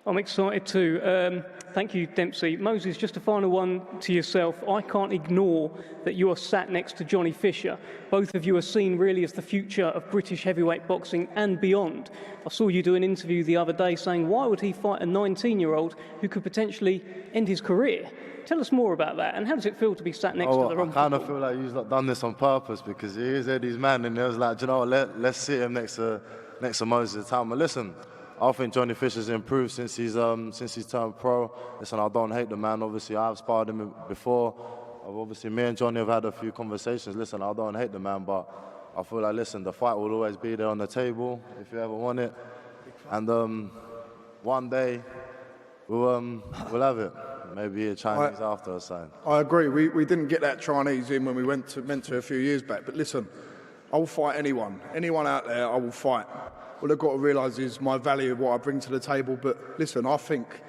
I'm excited too. Thank you, Dempsey. Moses, just a final one to yourself. I can't ignore that you are sat next to Johnny Fisher. Both of you are seen really as the future of British heavyweight boxing and beyond. I saw you do an interview the other day saying, why would he fight a 19-year-old who could potentially end his career? Tell us more about that, and how does it feel to be sat next to the wrong I kind of feel like you've not done this on purpose, because he is Eddie's man, and it was like, you know what, let's sit him next to Moses Italma. Listen, I think Johnny Fisher's improved since he's turned pro. Listen, I don't hate the man. Obviously, I've sparred him before. Obviously, me and Johnny have had a few conversations. Listen, I don't hate the man, but I feel like, listen, the fight will always be there on the table if you ever want it. And one day, we'll have it. Maybe a Chinese after or something. I agree. We didn't get that Chinese in when we meant to a few years back. But listen, I will fight anyone. Anyone out there, I will fight. What they've got to realise is my value, what I bring to the table. But listen, I think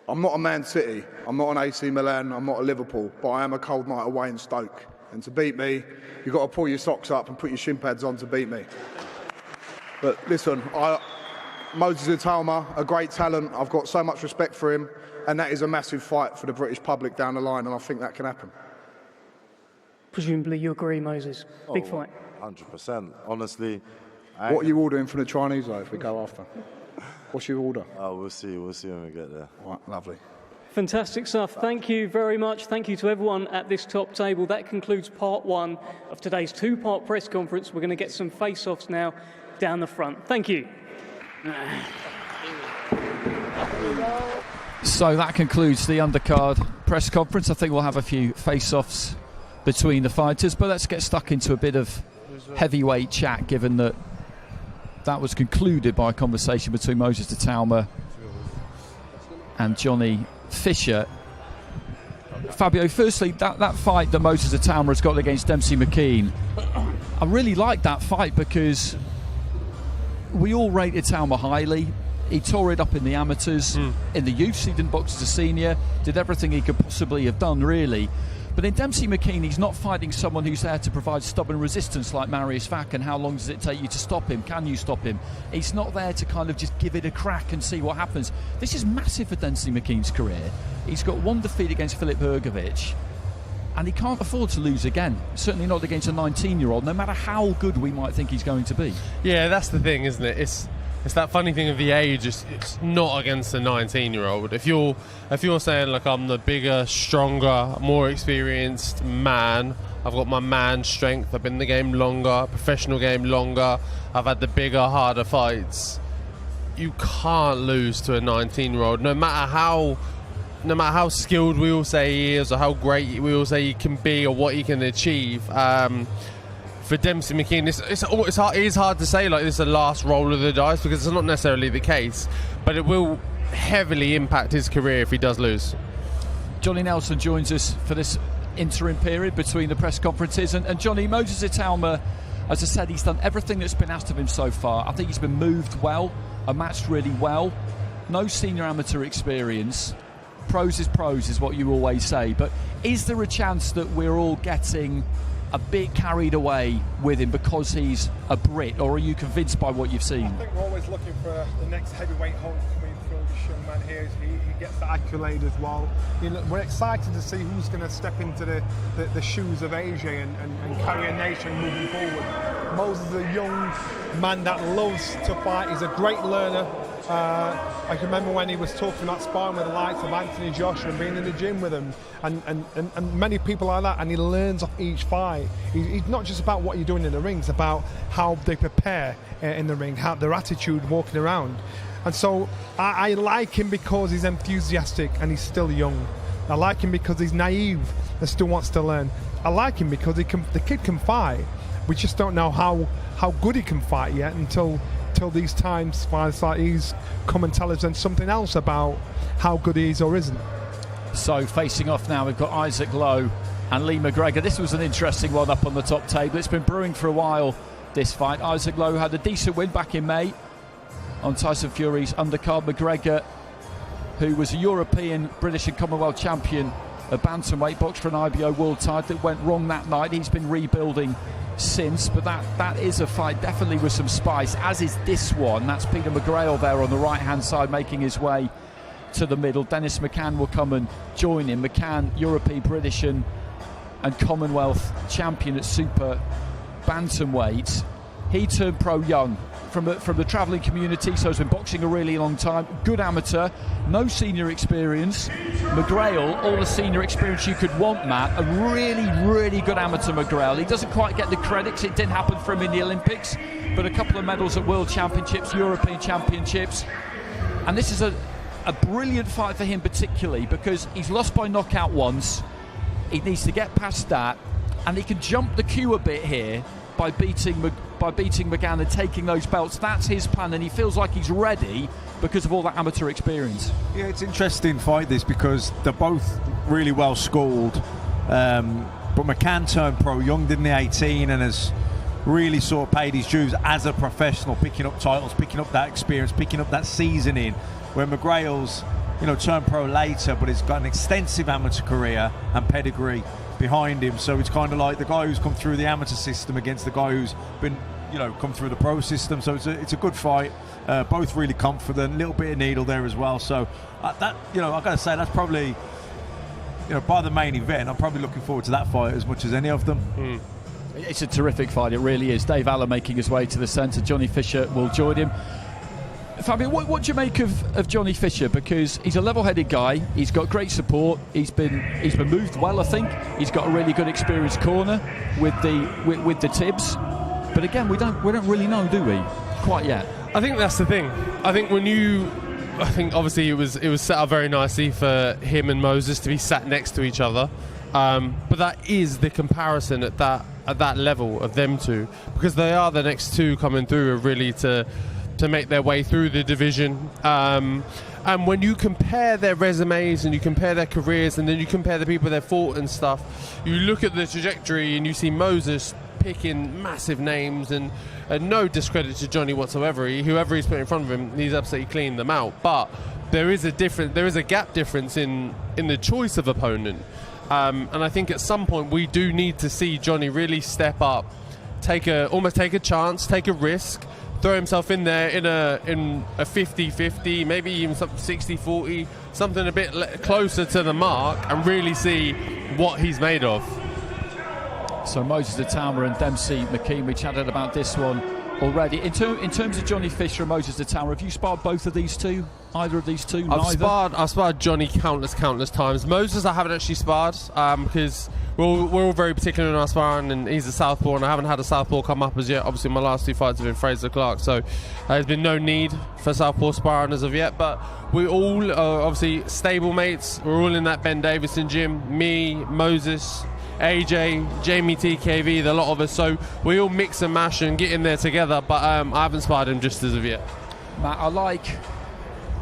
I'm not a Man City, I'm not an AC Milan, I'm not a Liverpool, but I am a cold night away in Stoke. And to beat me, you've got to pull your socks up and put your shin pads on to beat me. But listen, Moses Italma, a great talent. I've got so much respect for him, and that is a massive fight for the British public down the line, and I think that can happen. Presumably you agree, Moses. Big fight. 100%. Honestly. What are you ordering from the Chinese, though, if we go after? What's your order? Oh, we'll see when we get there. All right, lovely. Fantastic stuff. Thank you very much. Thank you to everyone at this top table. That concludes part one of today's two-part press conference. We're going to get some face-offs now down the front. Thank you. So that concludes the Undercard press conference. I think we'll have a few face-offs between the fighters, but let's get stuck into a bit of heavyweight chat, given that was concluded by a conversation between Moses Italma and Johnny Fisher. Fabio, firstly, that fight that Moses Italma has got against Dempsey McKean, I really like that fight because we all rate Italma highly. He tore it up in the amateurs, in the youths. He didn't box as a senior, did everything he could possibly have done, really. But in Dempsey McKean, he's not fighting someone who's there to provide stubborn resistance like Marius Vac, and how long does it take you to stop him? Can you stop him? He's not there to kind of just give it a crack and see what happens. This is massive for Dempsey McKean's career. He's got one defeat against Filip Hrgovic, and he can't afford to lose again. Certainly not against a 19-year-old, no matter how good we might think he's going to be. Yeah, that's the thing, isn't it? It's that funny thing of the age. It's not against a 19-year-old. If you're saying, like, I'm the bigger, stronger, more experienced man, I've got my man strength, I've been in the game longer, professional game longer, I've had the bigger, harder fights, you can't lose to a 19-year-old, no matter how skilled we all say he is, or how great we all say he can be, or what he can achieve. For Dempsey McKean, it is hard to say like this is the last roll of the dice, because it's not necessarily the case, but it will heavily impact his career if he does lose. Johnny Nelson joins us for this interim period between the press conferences, and Johnny, Moses Italma, as I said, he's done everything that's been asked of him so far. I think he's been moved well, matched really well, no senior amateur experience. Pros is what you always say, but is there a chance that we're all getting a bit carried away with him because he's a Brit, or are you convinced by what you've seen? I think we're always looking for the next heavyweight Hulk coming through. This young man here, he gets the accolade as well. We're excited to see who's going to step into the shoes of AJ and carry a nation moving forward. Moses is a young man that loves to fight. He's a great learner. I can remember when he was talking about sparring with the likes of Anthony Joshua and being in the gym with him, and many people like that, and he learns off each fight. He's not just about what you're doing in the ring, it's about how they prepare in the ring, how their attitude walking around. And so I like him because he's enthusiastic and he's still young. I like him because he's naive and still wants to learn. I like him because the kid can fight. We just don't know how good he can fight yet until these times fights like he's come and tell us something else about how good he is or isn't. So facing off now, we've got Isaac Lowe and Lee McGregor. This was an interesting one up on the top table. It's been brewing for a while, this fight. Isaac Lowe had a decent win back in May on Tyson Fury's undercard. McGregor, who was a European, British and Commonwealth champion of bantamweight, boxed for an IBO world title that went wrong that night. He's been rebuilding since, but that is a fight definitely with some spice, as is this one. That's Peter McGrail there on the right hand side, making his way to the middle. Dennis McCann will come and join him. McCann, European, British and Commonwealth champion at super bantamweight. He turned pro young from the travelling community, so has been boxing a really long time. Good amateur, no senior experience. McGrail, all the senior experience you could want, Matt. A really, really good amateur McGrail. He doesn't quite get the credits. It didn't happen for him in the Olympics, but a couple of medals at World Championships, European Championships. And this is a brilliant fight for him particularly because he's lost by knockout once. He needs to get past that, and he can jump the queue a bit here by beating McGann and taking those belts. That's his plan, and he feels like he's ready because of all that amateur experience. Yeah, it's an interesting fight, this, because they're both really well schooled. But McCann turned pro young, didn't he, 18, and has really sort of paid his dues as a professional, picking up titles, picking up that experience, picking up that seasoning, where McGrail's turned pro later, but he's got an extensive amateur career and pedigree behind him. So it's kind of like the guy who's come through the amateur system against the guy who's been, come through the pro system. So it's a good fight. Both really confident. A little bit of needle there as well. So I've got to say that's probably, by the main event, I'm probably looking forward to that fight as much as any of them. It's a terrific fight, it really is. Dave Allen making his way to the centre. Johnny Fisher will join him. Fabian, what do you make of Johnny Fisher? Because he's a level-headed guy. He's got great support. He's been moved well, I think. He's got a really good experienced corner with the Tibbs. But again, we don't really know, do we? Quite yet. I think that's the thing. I think obviously it was set up very nicely for him and Moses to be sat next to each other. But that is the comparison at that level of them two, because they are the next two coming through really to make their way through the division. And when you compare their resumes and you compare their careers and then you compare the people they've fought and stuff, you look at the trajectory and you see Moses picking massive names and no discredit to Johnny whatsoever. Whoever he's put in front of him, he's absolutely cleaned them out. But there is a gap difference in the choice of opponent. And I think at some point we do need to see Johnny really step up, almost take a chance, take a risk, throw himself in there in a 50-50, maybe even something 60-40, something a bit closer to the mark, and really see what he's made of. So Moses Atama and Dempsey McKean, we chatted about this one already. In terms of Johnny Fisher and Moses Atama, have you sparred both of these two? Either of these two? I've sparred Johnny countless times. Moses I haven't actually sparred because we're all very particular in our sparring, and he's a southpaw, and I haven't had a southpaw come up as yet. Obviously my last two fights have been Fraser Clark, so there's been no need for southpaw sparring as of yet. But we all are obviously stable mates. We're all in that Ben Davison gym. Me, Moses, AJ, Jamie TKV, the lot of us. So we all mix and mash and get in there together. But I haven't sparred him just as of yet. Matt, I like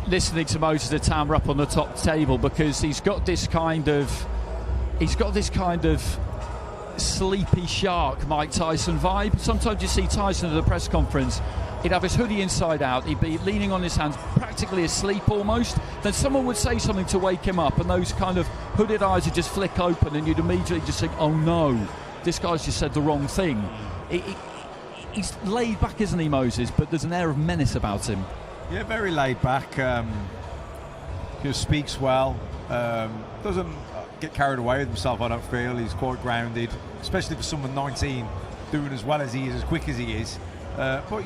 listening to Moses Atama up on the top table because he's got this kind of sleepy shark Mike Tyson vibe. Sometimes you see Tyson at a press conference, he'd have his hoodie inside out, he'd be leaning on his hands, practically asleep almost. Then someone would say something to wake him up and those kind of hooded eyes would just flick open and you'd immediately just think, oh no, this guy's just said the wrong thing. He's laid back, isn't he, Moses? But there's an air of menace about him. Yeah, very laid back. He speaks well. Doesn't get carried away with himself, I don't feel. He's quite grounded, especially for someone 19 doing as well as he is, as quick as he is. But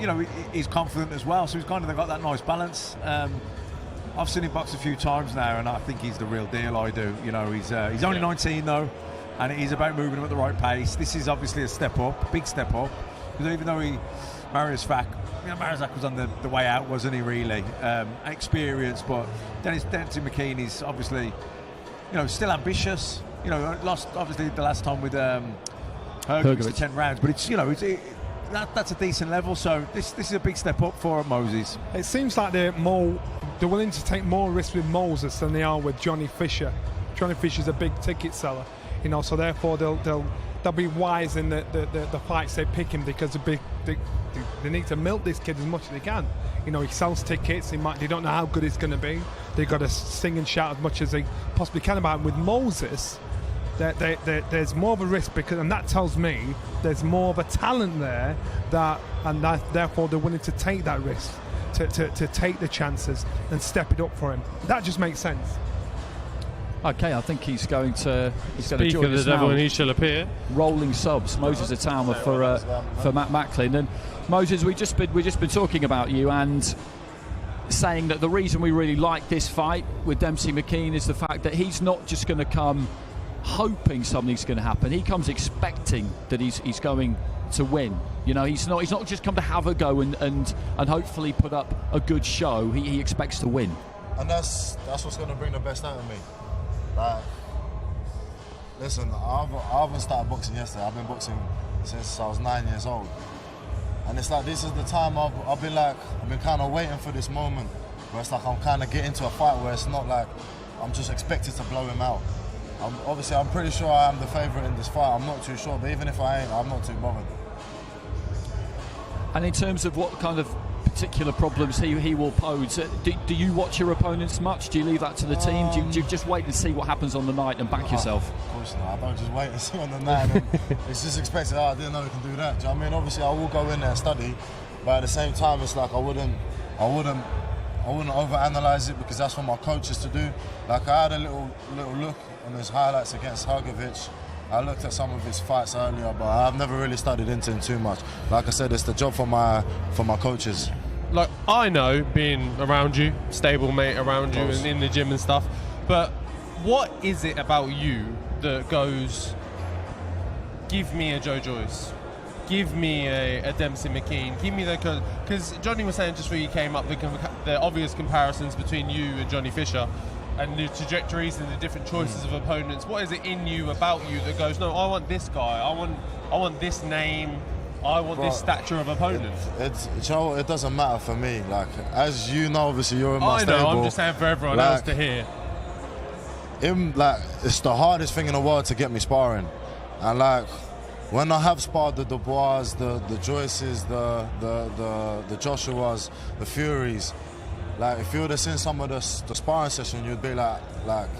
he's confident as well, so he's kind of got that nice balance. I've seen him box a few times now, and I think he's the real deal. I do. He's only 19 though, and it is about moving him at the right pace. This is obviously a step up, big step up, because even though Mariuszak was on the way out, wasn't he, really? Experienced, but Dempsey McKean is obviously, still ambitious. Lost obviously the last time with Hergovich to 10 rounds, but that's a decent level. So this is a big step up for Moses. It seems like they're willing to take more risks with Moses than they are with Johnny Fisher. Johnny Fisher's a big ticket seller, so therefore they'll be wise in the fights they pick him, because they need to milk this kid as much as they can. He sells tickets. They don't know how good he's going to be. They've got to sing and shout as much as they possibly can about him. With Moses, there's more of a risk, and that tells me there's more of a talent there, therefore they're willing to take that risk, to take the chances and step it up for him. That just makes sense. Okay, I think he's going to Speak join of us the devil now. and he shall appear. Rolling subs, Moses Atama for Matt Macklin. And Moses, we've just been talking about you and saying that the reason we really like this fight with Dempsey McKean is the fact that he's not just going to come hoping something's going to happen. He comes expecting that he's going to win. He's not just come to have a go and hopefully put up a good show. He expects to win. And that's what's going to bring the best out of me. Listen, I haven't started boxing yesterday. I've been boxing since I was 9 years old. And it's like, this is the time I've been kind of waiting for this moment where it's like I'm kind of getting to a fight where it's not like I'm just expected to blow him out. I'm pretty sure I am the favourite in this fight. I'm not too sure, but even if I ain't, I'm not too bothered. And in terms of what kind of particular problems he will pose. Do you watch your opponents much? Do you leave that to the team? Do you just wait and see what happens on the night and back yourself? Of course not. I don't just wait and see on the night. And it's just expected. I didn't know we can do that. Do you know what I mean? Obviously, I will go in there and study, but at the same time, it's like I wouldn't overanalyze it because that's for my coaches to do. Like I had a little look on his highlights against Hrgovic. I looked at some of his fights earlier, but I've never really studied into him too much. Like I said, it's the job for my coaches. Like, I know, being around you, stable mate around you and in the gym and stuff, but what is it about you that goes, give me a Joe Joyce, give me a Dempsey McKean, give me the... Because Johnny was saying just before you came up, the obvious comparisons between you and Johnny Fisher, and the trajectories and the different choices of opponents. What is it in you, about you, that goes, no, I want this guy, I want this name, I want this stature of opponent? It doesn't matter for me. Like, as you know, obviously you're in my stable. I know, I'm just saying for everyone else to hear. It's the hardest thing in the world to get me sparring. And like, when I have sparred the Dubois, the Joyces, the Joshuas, the Furies, like, if you would have seen some of the sparring session, you'd be like,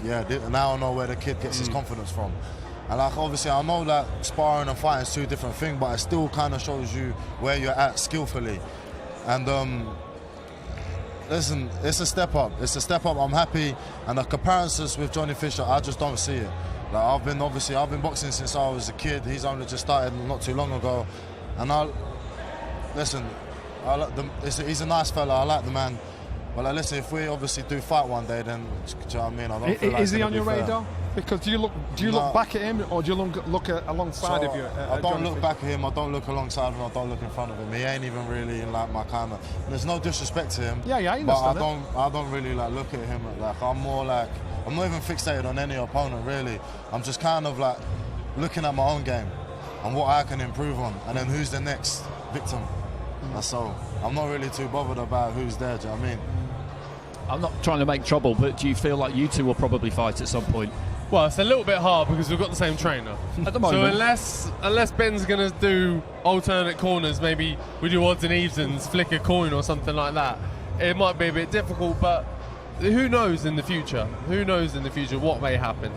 yeah, now I know where the kid gets his confidence from. And like, obviously, I know that sparring and fighting is two different things, but it still kind of shows you where you're at skillfully. And listen, it's a step up. It's a step up. I'm happy. And the comparisons with Johnny Fisher, I just don't see it. Like, I've been boxing since I was a kid. He's only just started not too long ago. And he's a nice fella. I like the man. Well, like, listen, if we obviously do fight one day, then, do you know what I mean? I don't feel like is he on your fair. radar? Because do you look back at him, or do you look alongside of you? I don't look back at him. I don't look alongside him. I don't look in front of him. He ain't even really in like my kind of. There's no disrespect to him. Yeah, I understand. But I don't really like look at him. Like, I'm more like, I'm not even fixated on any opponent really. I'm just kind of like looking at my own game and what I can improve on, and then who's the next victim. That's all. I'm not really too bothered about who's there. Do you know what I mean? I'm not trying to make trouble, but do you feel like you two will probably fight at some point? Well, it's a little bit hard because we've got the same trainer. At the moment. So unless Ben's going to do alternate corners, maybe we do odds and evens, flick a coin or something like that, it might be a bit difficult, but who knows in the future? Who knows in the future what may happen?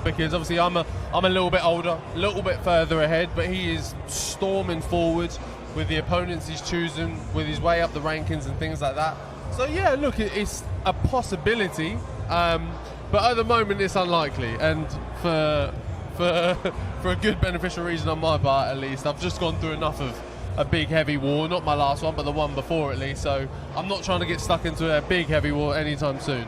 Because obviously I'm a little bit older, a little bit further ahead, but he is storming forward with the opponents he's choosing, with his way up the rankings and things like that. So yeah, look, it's a possibility, but at the moment it's unlikely, and for a good beneficial reason on my part at least. I've just gone through enough of a big heavy war, not my last one, but the one before at least, so I'm not trying to get stuck into a big heavy war anytime soon.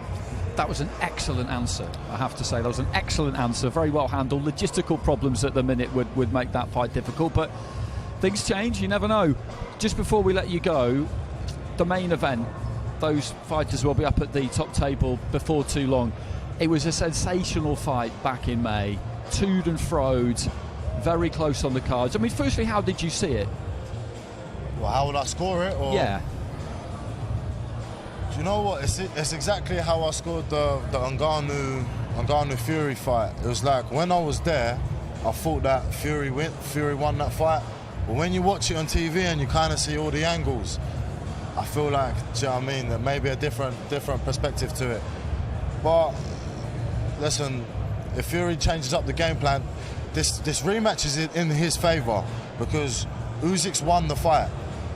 That was an excellent answer, I have to say. That was an excellent answer, very well handled. Logistical problems at the minute would make that fight difficult, but things change, you never know. Just before we let you go, the main event, those fighters will be up at the top table before too long. It was a sensational fight back in May, toed and froed, very close on the cards. I mean, firstly, how did you see it? Well, how would I score it? Or? Yeah. Do you know what? It's exactly how I scored the Ngannou Fury fight. It was like, when I was there, I thought that Fury won that fight. But when you watch it on TV and you kind of see all the angles, I feel like, do you know what I mean, there may be a different perspective to it. But listen, if Fury changes up the game plan, this rematch is in his favour because Usyk's won the fight.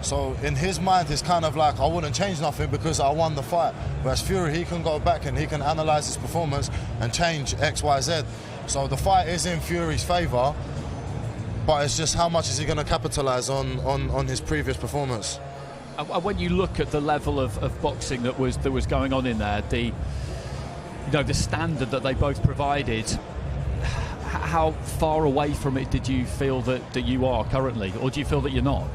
So in his mind, it's kind of like, I wouldn't change nothing because I won the fight. Whereas Fury, he can go back and he can analyse his performance and change X, Y, Z. So the fight is in Fury's favour, but it's just how much is he going to capitalise on his previous performance. When you look at the level of boxing that was going on in there, the standard that they both provided, how far away from it did you feel that you are currently, or do you feel that you're not?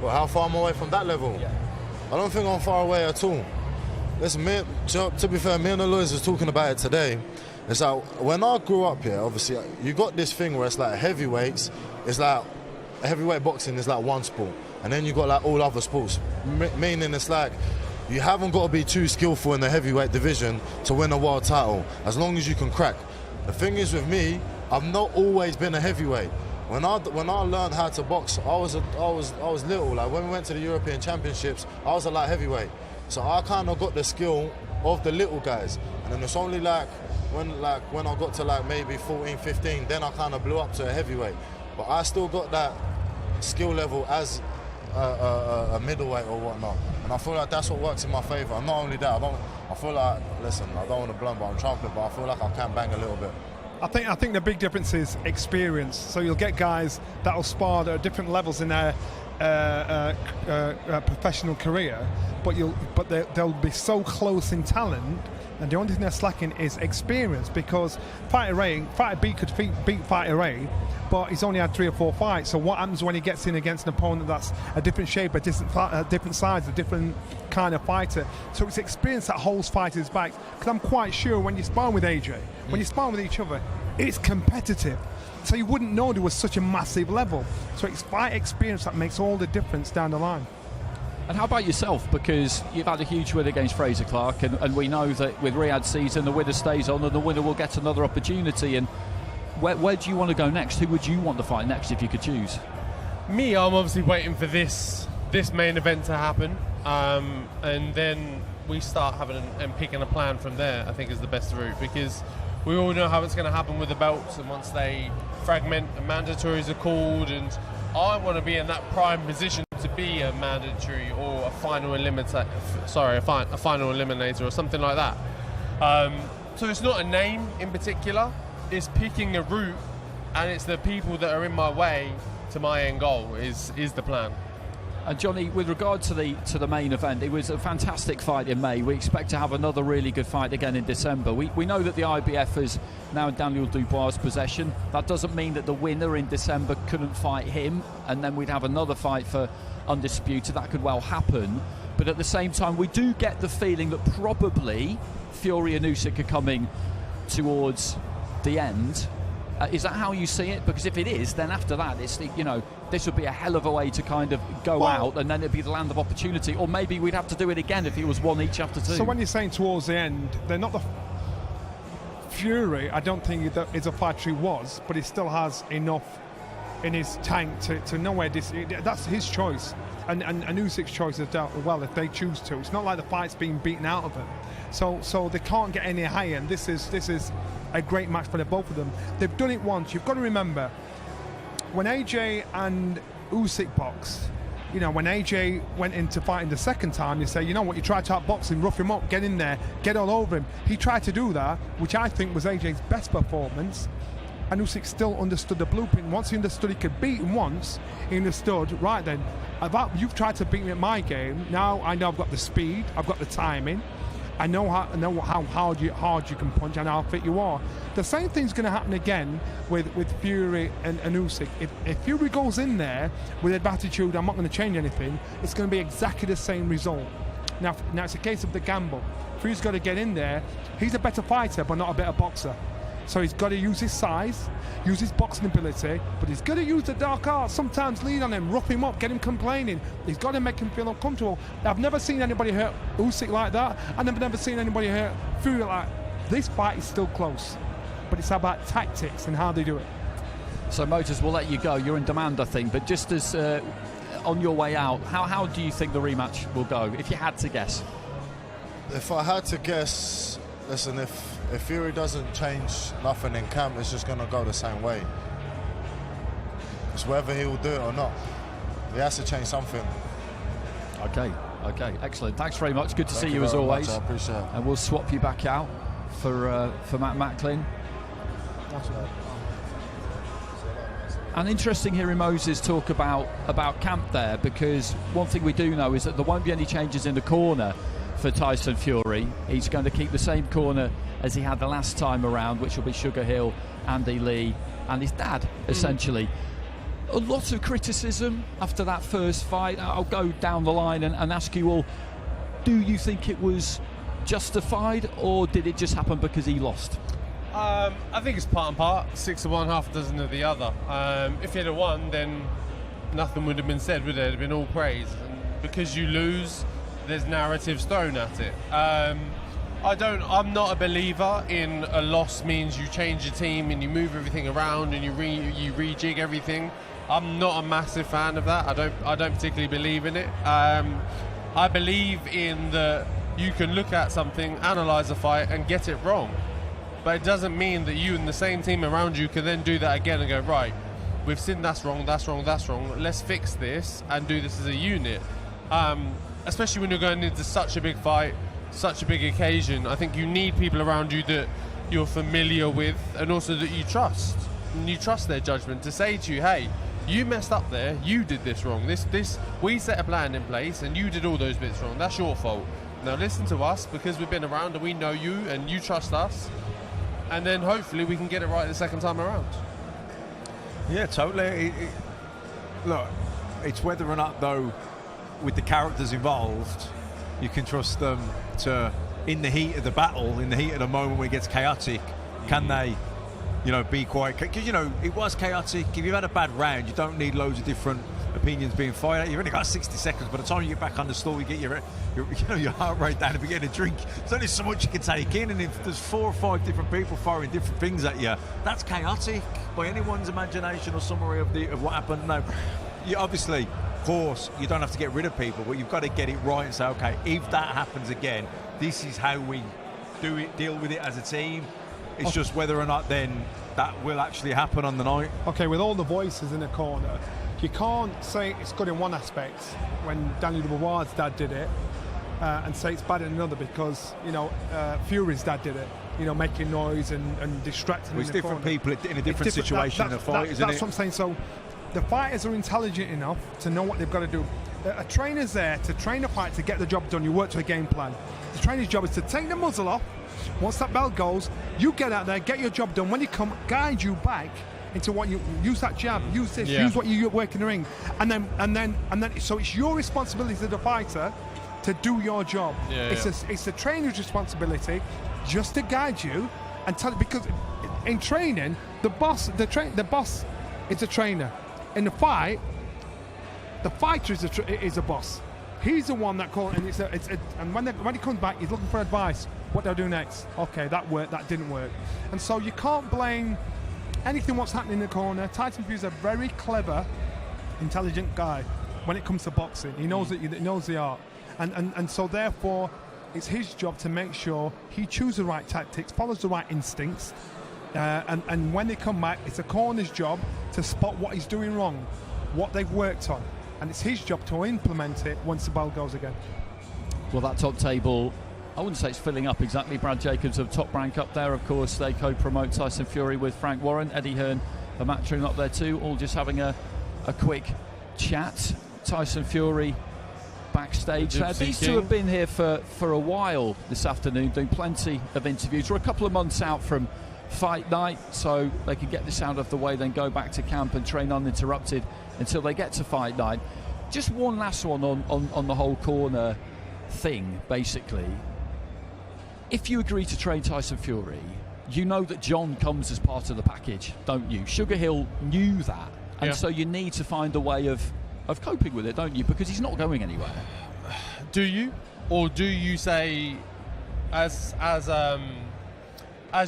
Well, how far am I away from that level? Yeah. I don't think I'm far away at all. Listen, to be fair, me and the lawyers was talking about it today. It's like, when I grew up here, obviously, you got this thing where it's like heavyweights, it's like heavyweight boxing is like one sport. And then you got like all other sports, meaning it's like you haven't got to be too skillful in the heavyweight division to win a world title, as long as you can crack. The thing is with me, I've not always been a heavyweight. When I learned how to box, I was little. Like when we went to the European Championships, I was a light heavyweight. So I kind of got the skill of the little guys. And then it's only when I got to like maybe 14, 15, then I kind of blew up to a heavyweight. But I still got that skill level as a middleweight or whatnot. And I feel like that's what works in my favour. And not only that, I feel like, listen, I don't want to blunt my trumpet, but I feel like I can bang a little bit. I think the big difference is experience. So you'll get guys that'll spar at different levels in their professional career, but they'll be so close in talent, and the only thing they're slacking is experience, because Fighter B could beat Fighter A, but he's only had 3 or 4 fights. So what happens when he gets in against an opponent that's a different shape, a different size, a different kind of fighter? So it's experience that holds fighters back. Because I'm quite sure when you spar with AJ, when you spar with each other, it's competitive. So you wouldn't know there was such a massive level. So it's fight experience that makes all the difference down the line. And how about yourself? Because you've had a huge win against Fraser Clark, and we know that with Riyadh season, the winner stays on and the winner will get another opportunity. And where do you want to go next? Who would you want to fight next if you could choose? Me, I'm obviously waiting for this main event to happen, and then we start having and picking a plan from there. I think is the best route, because we all know how it's going to happen with the belts, and once they fragment and mandatories are called, and I want to be in that prime position to be a mandatory or a final eliminator, a final eliminator or something like that. So it's not a name in particular, it's picking a route, and it's the people that are in my way to my end goal is the plan. And Johnny, with regard to the main event, it was a fantastic fight in May. We expect to have another really good fight again in December. We know that the IBF is now in Daniel Dubois' possession. That doesn't mean that the winner in December couldn't fight him, and then we'd have another fight for Undisputed. That could well happen. But at the same time, we do get the feeling that probably Fury and Usyk are coming towards the end. Is that how you see it? Because if it is, then after that, this would be a hell of a way to kind of go out, and then it'd be the land of opportunity. Or maybe we'd have to do it again if it was one each after 2. So when you're saying towards the end, they're not the Fury. I don't think that is a fighter he was, but he still has enough in his tank to know where this. That's his choice, and Usyk's choice is dealt well if they choose to. It's not like the fight's being beaten out of them, so they can't get any higher. And this is a great match for the both of them. They've done it once. You've got to remember when AJ and Usyk boxed. You know, when AJ went into fighting the second time, you say, you know what, you try to outbox him, rough him up, get in there, get all over him. He tried to do that, which I think was AJ's best performance, and Usyk still understood the blueprint. Once he understood he could beat him once, he understood, right then, you've tried to beat me at my game, now I know I've got the speed, I've got the timing, I know how hard you can punch and how fit you are. The same thing's going to happen again with Fury and Usyk. If Fury goes in there with the attitude, I'm not going to change anything, it's going to be exactly the same result. Now it's a case of the gamble. Fury's got to get in there. He's a better fighter, but not a better boxer. So he's got to use his size, use his boxing ability, but he's got to use the dark arts, sometimes lean on him, rough him up, get him complaining. He's got to make him feel uncomfortable. I've never seen anybody hurt Usyk like that, and I've never seen anybody hurt Fury like that. This fight is still close, but it's about tactics and how they do it. So Motors, we'll let you go. You're in demand, I think, but just as on your way out, how do you think the rematch will go, if you had to guess? If I had to guess, listen, if Fury doesn't change nothing in camp, it's just going to go the same way. It's whether he will do it or not. He has to change something. Okay, excellent. Thanks very much. Good to see you as always. Much, I appreciate it. And we'll swap you back out for Matt Macklin. That's right. And interesting hearing Moses talk about camp there, because one thing we do know is that there won't be any changes in the corner for Tyson Fury. He's going to keep the same corner as he had the last time around, which will be Sugar Hill, Andy Lee, and his dad, essentially. A lot of criticism after that first fight. I'll go down the line and ask you all, do you think it was justified, or did it just happen because he lost? I think it's part and part, 6 of one, half a dozen of the other. If he'd have won, then nothing would have been said, would there? It'd have been all praise. And because you lose, there's narratives thrown at it. I'm not a believer in a loss means you change your team and you move everything around and you rejig everything. I'm not a massive fan of that. I don't particularly believe in it. I believe in that you can look at something, analyse a fight, and get it wrong. But it doesn't mean that you and the same team around you can then do that again and go, right, we've seen that's wrong, let's fix this and do this as a unit. Especially when you're going into such a big fight, such a big occasion. I think you need people around you that you're familiar with and also that you trust. And you trust their judgment to say to you, hey, you messed up there, you did this wrong. We set a plan in place and you did all those bits wrong. That's your fault. Now listen to us because we've been around and we know you and you trust us. And then hopefully we can get it right the second time around. Yeah, totally. Look, it's whether or not, though, with the characters involved, you can trust them to, in the heat of the battle, in the heat of the moment when it gets chaotic, can they, be quiet? Because, it was chaotic. If you've had a bad round, you don't need loads of different opinions being fired at. You've only got 60 seconds. By the time you get back on the stool, you get your heart rate down. If you get a drink, there's only so much you can take in. And if there's 4 or 5 different people firing different things at you, that's chaotic by anyone's imagination or summary of what happened. No, obviously, of course, you don't have to get rid of people, but you've got to get it right and say, okay, if that happens again, this is how we deal with it as a team. It's just whether or not then that will actually happen on the night. Okay, with all the voices in the corner, you can't say it's good in one aspect when Daniel Dubois' dad did it and say it's bad in another because, Fury's dad did it, making noise and distracting. Well, it's different people in a different situation in a fight, isn't it? That's what I'm saying. So the fighters are intelligent enough to know what they've got to do. A trainer's there to train a fight to get the job done. You work to a game plan. The trainer's job is to take the muzzle off. Once that bell goes, you get out there, get your job done. When you come, guide you back into what you use, that jab, use this, use what you work in the ring, and then. So it's your responsibility as the fighter to do your job. It's the trainer's responsibility just to guide you and tell. Because in training, the boss is a trainer. In the fight, the fighter is a boss. He's the one that calls, and when he comes back, he's looking for advice. What do I do next? Okay, that worked, that didn't work. And so you can't blame anything what's happening in the corner. Tyson Fury's a very clever, intelligent guy when it comes to boxing. He knows he knows the art. And so therefore, it's his job to make sure he chooses the right tactics, follows the right instincts, and when they come back, it's a corner's job to spot what he's doing wrong, what they've worked on. And it's his job to implement it once the bell goes again. Well, that top table, I wouldn't say it's filling up exactly. Brad Jacobs of Top Rank up there, of course. They co-promote Tyson Fury with Frank Warren. Eddie Hearn, the Matchroom up there too, all just having a quick chat. Tyson Fury backstage there. These two have been here for a while this afternoon, doing plenty of interviews. We're a couple of months out from fight night, so they can get this out of the way, then go back to camp and train uninterrupted until they get to fight night. Just one last one on the whole corner thing, basically. If you agree to train Tyson Fury, you know that John comes as part of the package, don't you? Sugar Hill knew that, and so you need to find a way of coping with it, don't you? Because he's not going anywhere. Do you? Or do you say, as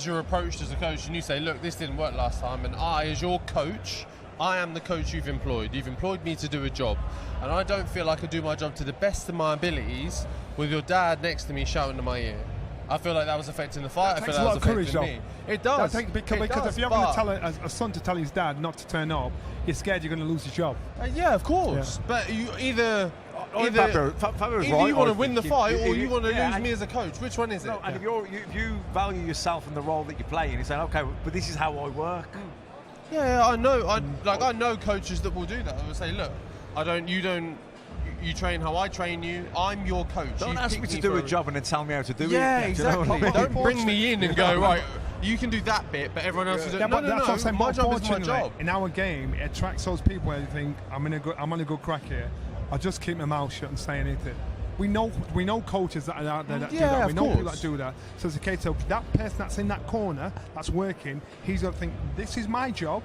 you're approached as a coach, and you say, look, this didn't work last time, and I, as your coach, I am the coach you've employed. You've employed me to do a job, and I don't feel I can do my job to the best of my abilities with your dad next to me shouting in my ear. I feel like that was affecting the fight. That takes a lot of courage, though. It does. Because if you're going to tell a son to tell his dad not to turn up, you're scared you're going to lose his job. Yeah, of course. Yeah. But you either right, you want to win the fight or you want to lose me as a coach. Which one is it? And if you value yourself and the role that you play in, you're saying, okay, but this is how I work. Yeah, I know. I know coaches that will do that. They will say, look, you train how I train you. I'm your coach. Don't ask me to do a job and then tell me how to do it. Yeah, exactly. Don't bring me in and go, right, you can do that bit, but everyone else is doing no, that's what I'm saying. My job is my job. In our game, it attracts those people where you think, I'm on a good crack here. I'll just keep my mouth shut and say anything. We know coaches that are out there that do that. We know people that do that. So it's a case of that person that's in that corner, that's working, he's got to think, this is my job.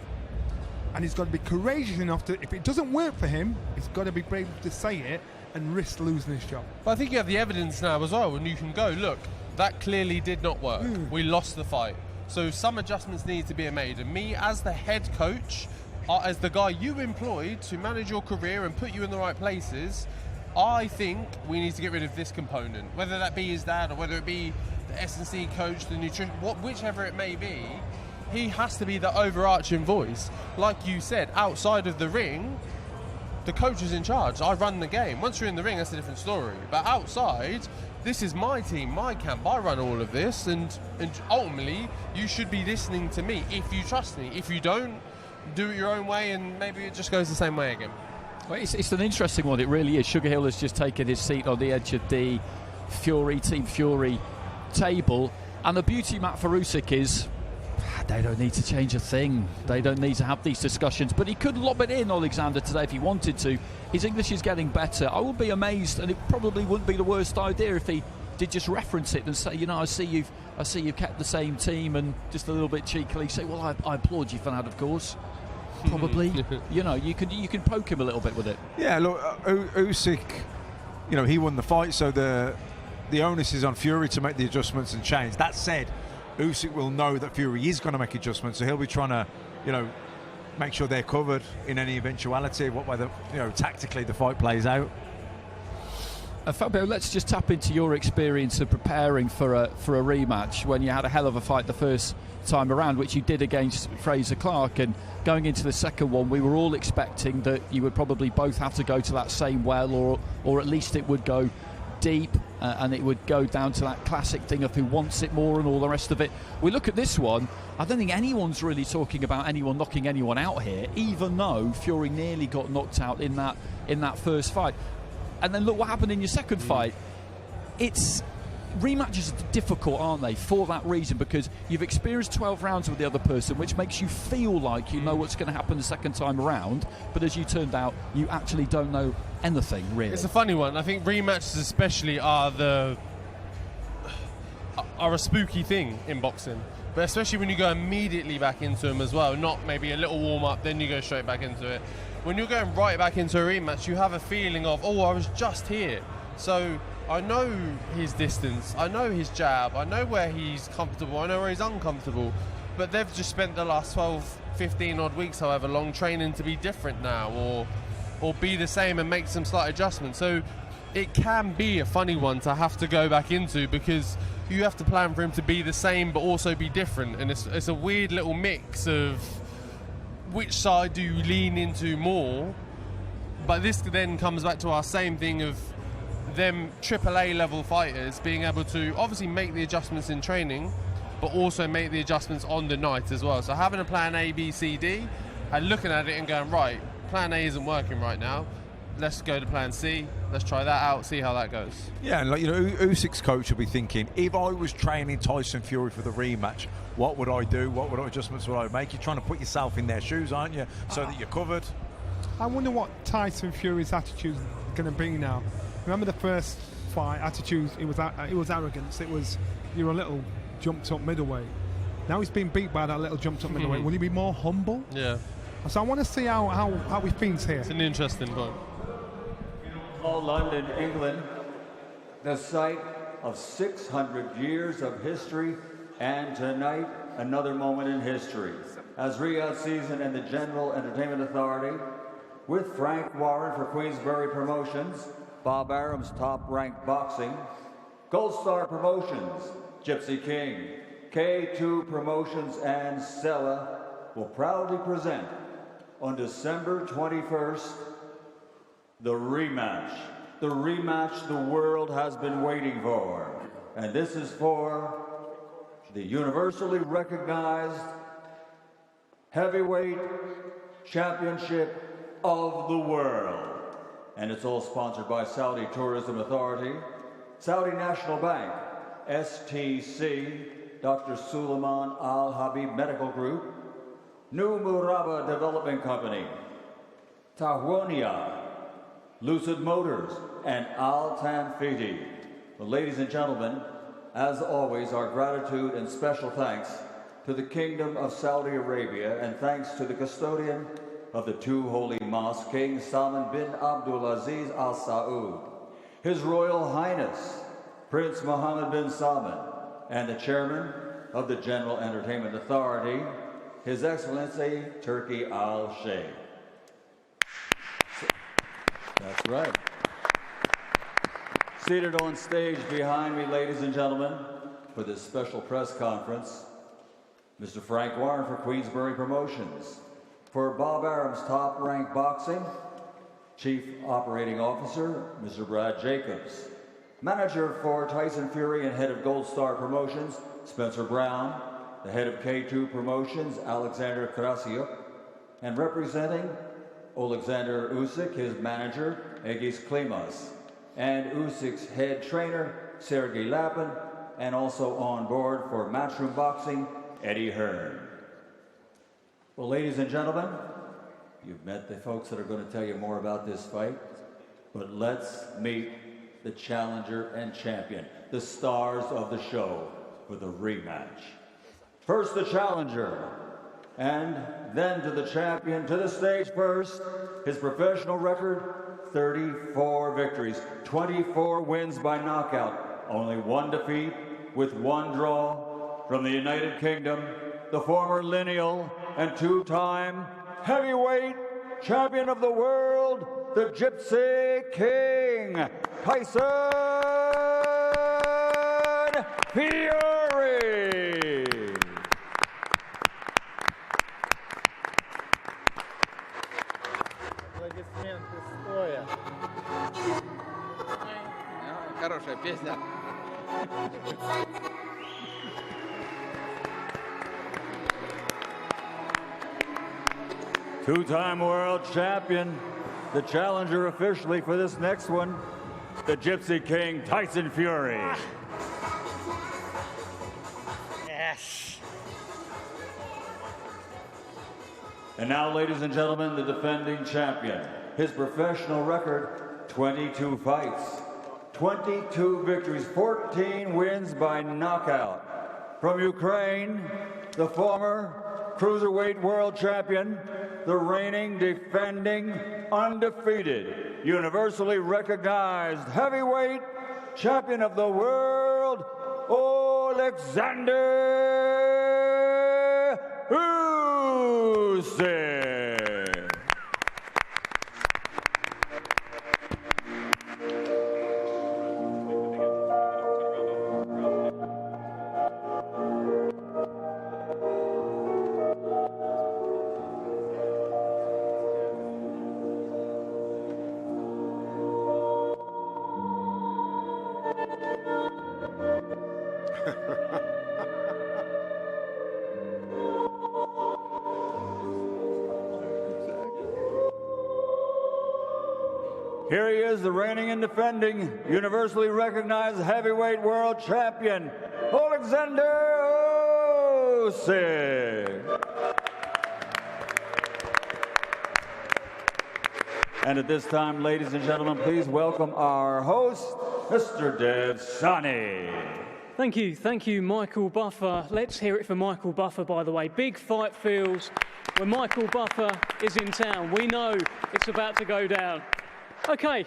And he's got to be courageous enough to, if it doesn't work for him, he's got to be brave to say it and risk losing his job. But I think you have the evidence now as well, and you can go, look, That clearly did not work. We lost the fight. So some adjustments need to be made. And me, as the head coach, as the guy you employed to manage your career and put you in the right places, I think we need to get rid of this component. Whether that be his dad or whether it be the S&C coach, the nutrition, whichever it may be, he has to be the overarching voice. Like you said, outside of the ring, the coach is in charge. I run the game. Once you're in the ring, that's a different story. But outside, this is my team, my camp. I run all of this, and ultimately, you should be listening to me if you trust me. If you don't, do it your own way, and maybe it just goes the same way again. Well, it's an interesting one. It really is. Sugar Hill has just taken his seat on the edge of the Team Fury table, and the beauty, Matt, for Usyk is they don't need to change a thing. They don't need to have these discussions. But he could lob it in, Alexander, today if he wanted to. His English is getting better. I would be amazed, and it probably wouldn't be the worst idea if he did just reference it and say, you know, I see you've kept the same team, and just a little bit cheekily say, well, I applaud you for that, of course. Probably. You know, you can poke him a little bit with it. Yeah, look, Usyk, you know, he won the fight, so the onus is on Fury to make the adjustments and change. That said, Usyk will know that Fury is going to make adjustments, so he'll be trying to, you know, make sure they're covered in any eventuality, what way tactically the fight plays out. Fabio, let's just tap into your experience of preparing for a rematch when you had a hell of a fight the first time around, which you did against Fraser Clark, and going into the second one, we were all expecting that you would probably both have to go to that same well, or at least it would go deep, and it would go down to that classic thing of who wants it more and all the rest of it. We look at this one, I don't think anyone's really talking about anyone knocking anyone out here, even though Fury nearly got knocked out in that first fight. And then look what happened in your second fight. Rematches are difficult, aren't they, for that reason, because you've experienced 12 rounds with the other person, which makes you feel like you know what's going to happen the second time around, but as you turned out, you actually don't know anything, really. It's a funny one. I think rematches especially are a spooky thing in boxing, but especially when you go immediately back into them as well, not maybe a little warm-up, then you go straight back into it. When you're going right back into a rematch, you have a feeling of, oh, I was just here. So I know his distance, I know his jab, I know where he's comfortable, I know where he's uncomfortable, but they've just spent the last 12, 15 odd weeks, however long, training to be different now, or be the same and make some slight adjustments. So it can be a funny one to have to go back into, because you have to plan for him to be the same but also be different, and it's a weird little mix of which side do you lean into more. But this then comes back to our same thing of them AAA level fighters being able to obviously make the adjustments in training, but also make the adjustments on the night as well. So having a plan A, B, C, D, and looking at it and going, right, plan A isn't working right now, let's go to plan C, let's try that out, see how that goes. Yeah, and Usyk's coach will be thinking, if I was training Tyson Fury for the rematch, what would I do? What adjustments would I make? You're trying to put yourself in their shoes, aren't you? So that you're covered. I wonder what Tyson Fury's attitude is going to be now. Remember the first fight, attitude, it was arrogance. It was, you're a little jumped up middleweight. Now he's been beat by that little jumped up middleweight. Will he be more humble? Yeah. So I want to see how he thinks here. It's an interesting point. London, England, the site of 600 years of history, and tonight, another moment in history. As Riyadh Season and the General Entertainment Authority, with Frank Warren for Queensberry Promotions, Bob Arum's Top Rank Boxing, Gold Star Promotions, Gypsy King, K2 Promotions, and Stella will proudly present on December 21st, the rematch the world has been waiting for. And this is for the universally recognized heavyweight championship of the world. And it's all sponsored by Saudi Tourism Authority, Saudi National Bank, STC, Dr. Suleiman Al Habib Medical Group, New Muraba Development Company, Tahwania, Lucid Motors, and Al Tanfiti. Well, ladies and gentlemen, as always, our gratitude and special thanks to the Kingdom of Saudi Arabia, and thanks to the custodian of the two holy mosques, King Salman bin Abdulaziz Al Saud, His Royal Highness, Prince Mohammed bin Salman, and the Chairman of the General Entertainment Authority, His Excellency Turki Al-Sheikh. That's right. Seated on stage behind me, ladies and gentlemen, for this special press conference, Mr. Frank Warren for Queensberry Promotions. For Bob Arum's Top Rank Boxing, Chief Operating Officer, Mr. Brad Jacobs. Manager for Tyson Fury and Head of Gold Star Promotions, Spencer Brown. The Head of K2 Promotions, Alexander Krasiuk. And representing Alexander Usyk, his manager, Egis Klimas. And Usyk's head trainer, Sergey Lapin. And also on board for Matchroom Boxing, Eddie Hearn. Well, ladies and gentlemen, you've met the folks that are going to tell you more about this fight, but let's meet the challenger and champion, the stars of the show for the rematch. First the challenger, and then to the champion. To the stage first, his professional record, 34 victories, 24 wins by knockout, only 1 defeat with 1 draw. From the United Kingdom, the former lineal and 2-time heavyweight champion of the world, the Gypsy King, Tyson Fury. Аплодисменты стоя. Хорошая песня. Two-time world champion, the challenger officially for this next one, the Gypsy King, Tyson Fury. Yes. And now, ladies and gentlemen, the defending champion. His professional record, 22 fights, 22 victories, 14 wins by knockout. From Ukraine, the former cruiserweight world champion, the reigning, defending, undefeated, universally recognized heavyweight champion of the world, Alexander Usyk. Here he is, the reigning and defending, universally recognized heavyweight world champion, Alexander Usyk. And at this time, ladies and gentlemen, please welcome our host, Mr. Dev Sani. Thank you, Michael Buffer. Let's hear it for Michael Buffer, by the way. Big fight feels when Michael Buffer is in town. We know it's about to go down. Okay,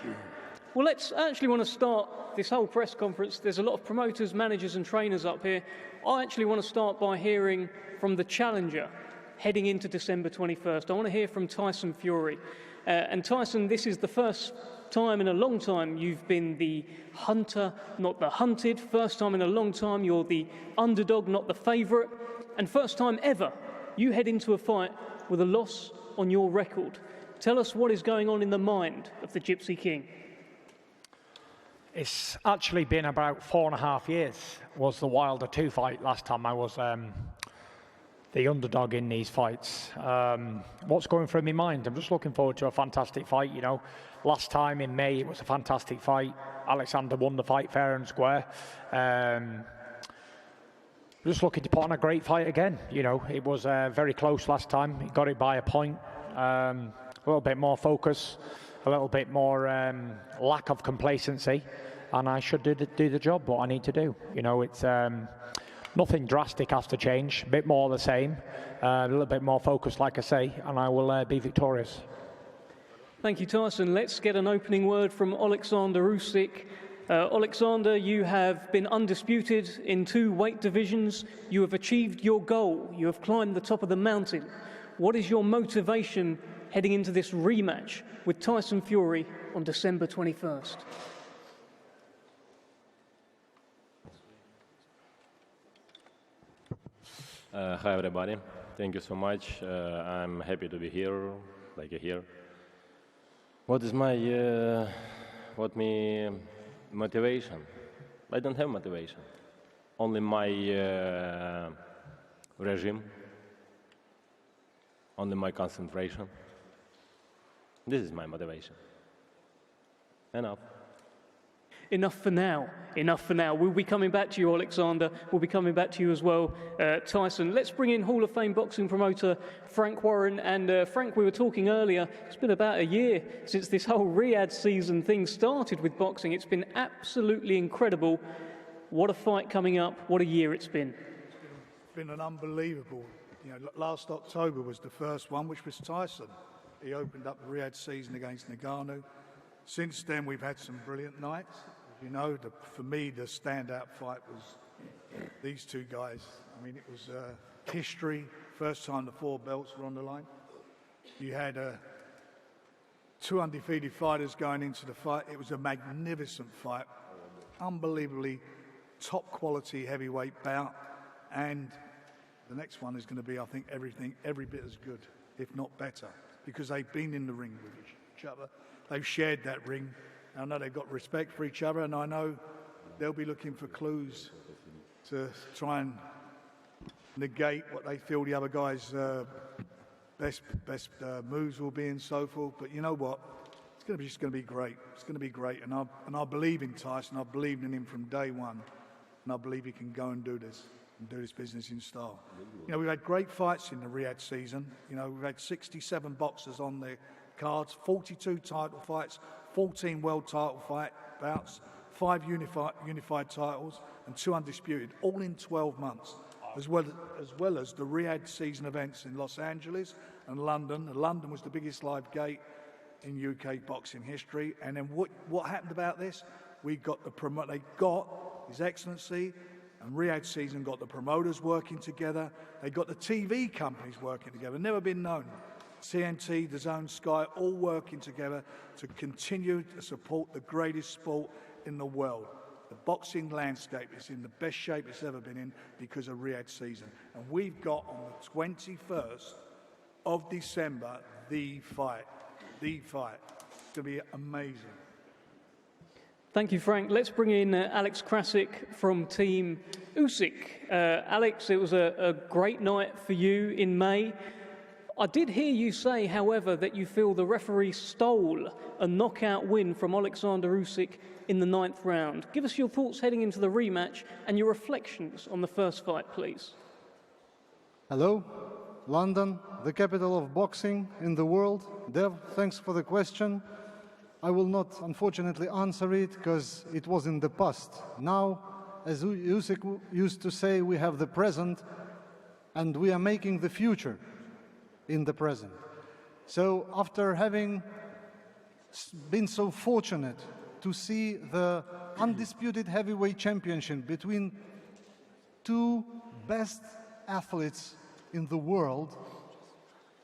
well, let's actually want to start this whole press conference. There's a lot of promoters, managers and trainers up here. I actually want to start by hearing from the challenger heading into December 21st. I want to hear from Tyson Fury. And Tyson, this is the first time in a long time you've been the hunter, not the hunted. First time in a long time you're the underdog, not the favourite. And first time ever you head into a fight with a loss on your record. Tell us what is going on in the mind of the Gypsy King. It's actually been about 4.5 years. Was the Wilder 2 fight last time I was the underdog in these fights. What's going through my mind? I'm just looking forward to a fantastic fight, you know. Last time in May it was a fantastic fight. Alexander won the fight fair and square. Just looking to put on a great fight again, you know. It was very close last time. He got it by a point. A little bit more focus, a little bit more lack of complacency, and I should do the job, what I need to do. You know, it's nothing drastic has to change, a bit more the same, a little bit more focus, like I say, and I will be victorious. Thank you, Tyson. Let's get an opening word from Alexander Usyk. Alexander, you have been undisputed in 2 weight divisions. You have achieved your goal. You have climbed the top of the mountain. What is your motivation heading into this rematch with Tyson Fury on December 21st? Hi everybody, thank you so much. I'm happy to be here, here. What is my motivation? I don't have motivation. Only my regime, only my concentration. This is my motivation. Enough. Enough for now. Enough for now. We'll be coming back to you, Alexander. We'll be coming back to you as well, Tyson. Let's bring in Hall of Fame boxing promoter Frank Warren. And Frank, we were talking earlier, it's been about a year since this whole Riyadh season thing started with boxing. It's been absolutely incredible. What a fight coming up. What a year it's been. It's been an unbelievable. Last October was the first one, which was Tyson. He opened up the Riyadh season against Ngannou. Since then, we've had some brilliant nights. For me, the standout fight was these 2 guys. I mean, it was history. First time the 4 belts were on the line. You had 2 undefeated fighters going into the fight. It was a magnificent fight. Unbelievably top quality heavyweight bout. And the next one is going to be, I think, every bit as good, if not better, because they've been in the ring with each other. They've shared that ring. I know they've got respect for each other, and I know they'll be looking for clues to try and negate what they feel the other guy's best moves will be and so forth. But you know what? It's just going to be great. It's going to be great. And I believe in Tyson. I believed in him from day one. And I believe he can go and do this business in style. We've had great fights in the Riyadh season. We've had 67 boxers on the cards, 42 title fights, 14 world title bouts, 5 unified titles, and 2 undisputed, all in 12 months, as well as the Riyadh season events in Los Angeles and London. London was the biggest live gate in UK boxing history. And then what happened about this? They got His Excellency and Riyadh season got the promoters working together. They got the TV companies working together. Never been known. TNT, DAZN, Sky, all working together to continue to support the greatest sport in the world. The boxing landscape is in the best shape it's ever been in because of Riyadh season. And we've got on the 21st of December, the fight. It's going to be amazing. Thank you, Frank. Let's bring in Alex Krasik from Team Usyk. Alex, it was a great night for you in May. I did hear you say, however, that you feel the referee stole a knockout win from Alexander Usyk in the 9th round. Give us your thoughts heading into the rematch and your reflections on the first fight, please. Hello, London, the capital of boxing in the world. Dev, thanks for the question. I will not, unfortunately, answer it because it was in the past. Now, as Usyk used to say, we have the present and we are making the future in the present. So after having been so fortunate to see the undisputed heavyweight championship between 2 best athletes in the world,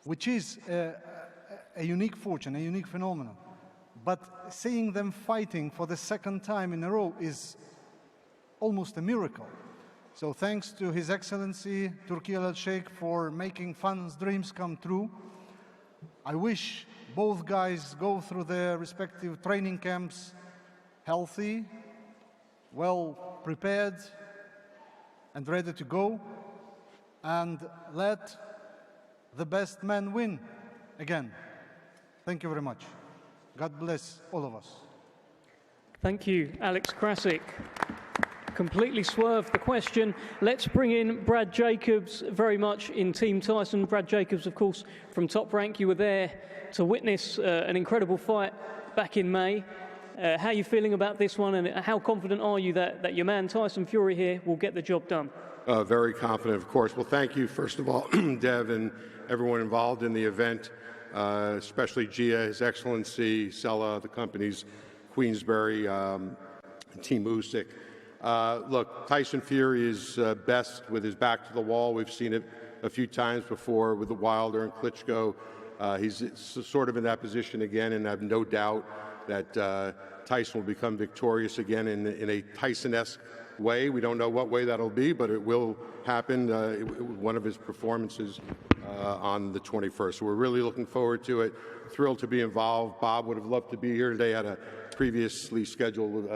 which is a unique fortune, a unique phenomenon, but seeing them fighting for the 2nd time in a row is almost a miracle. So thanks to His Excellency Turki Al-Sheikh for making fans' dreams come true. I wish both guys go through their respective training camps healthy, well prepared, and ready to go, and let the best man win again. Thank you very much. God bless all of us. Thank you, Alex Krasik. Completely swerved the question. Let's bring in Brad Jacobs, very much in Team Tyson. Brad Jacobs, of course, from Top Rank. You were there to witness an incredible fight back in May. How are you feeling about this one, and how confident are you that your man Tyson Fury here will get the job done? Very confident, of course. Well, thank you, first of all, Dev, and everyone involved in the event, especially Gia, His Excellency, Sella, the companies, Queensberry, Team Usyk. Look, Tyson Fury is best with his back to the wall. We've seen it a few times before with the Wilder and Klitschko. He's sort of in that position again, and I have no doubt that Tyson will become victorious again in a Tyson-esque way. We don't know what way that'll be, but it will happen. One of his performances on the 21st. So we're really looking forward to it. Thrilled to be involved. Bob would have loved to be here today. Had a previously scheduled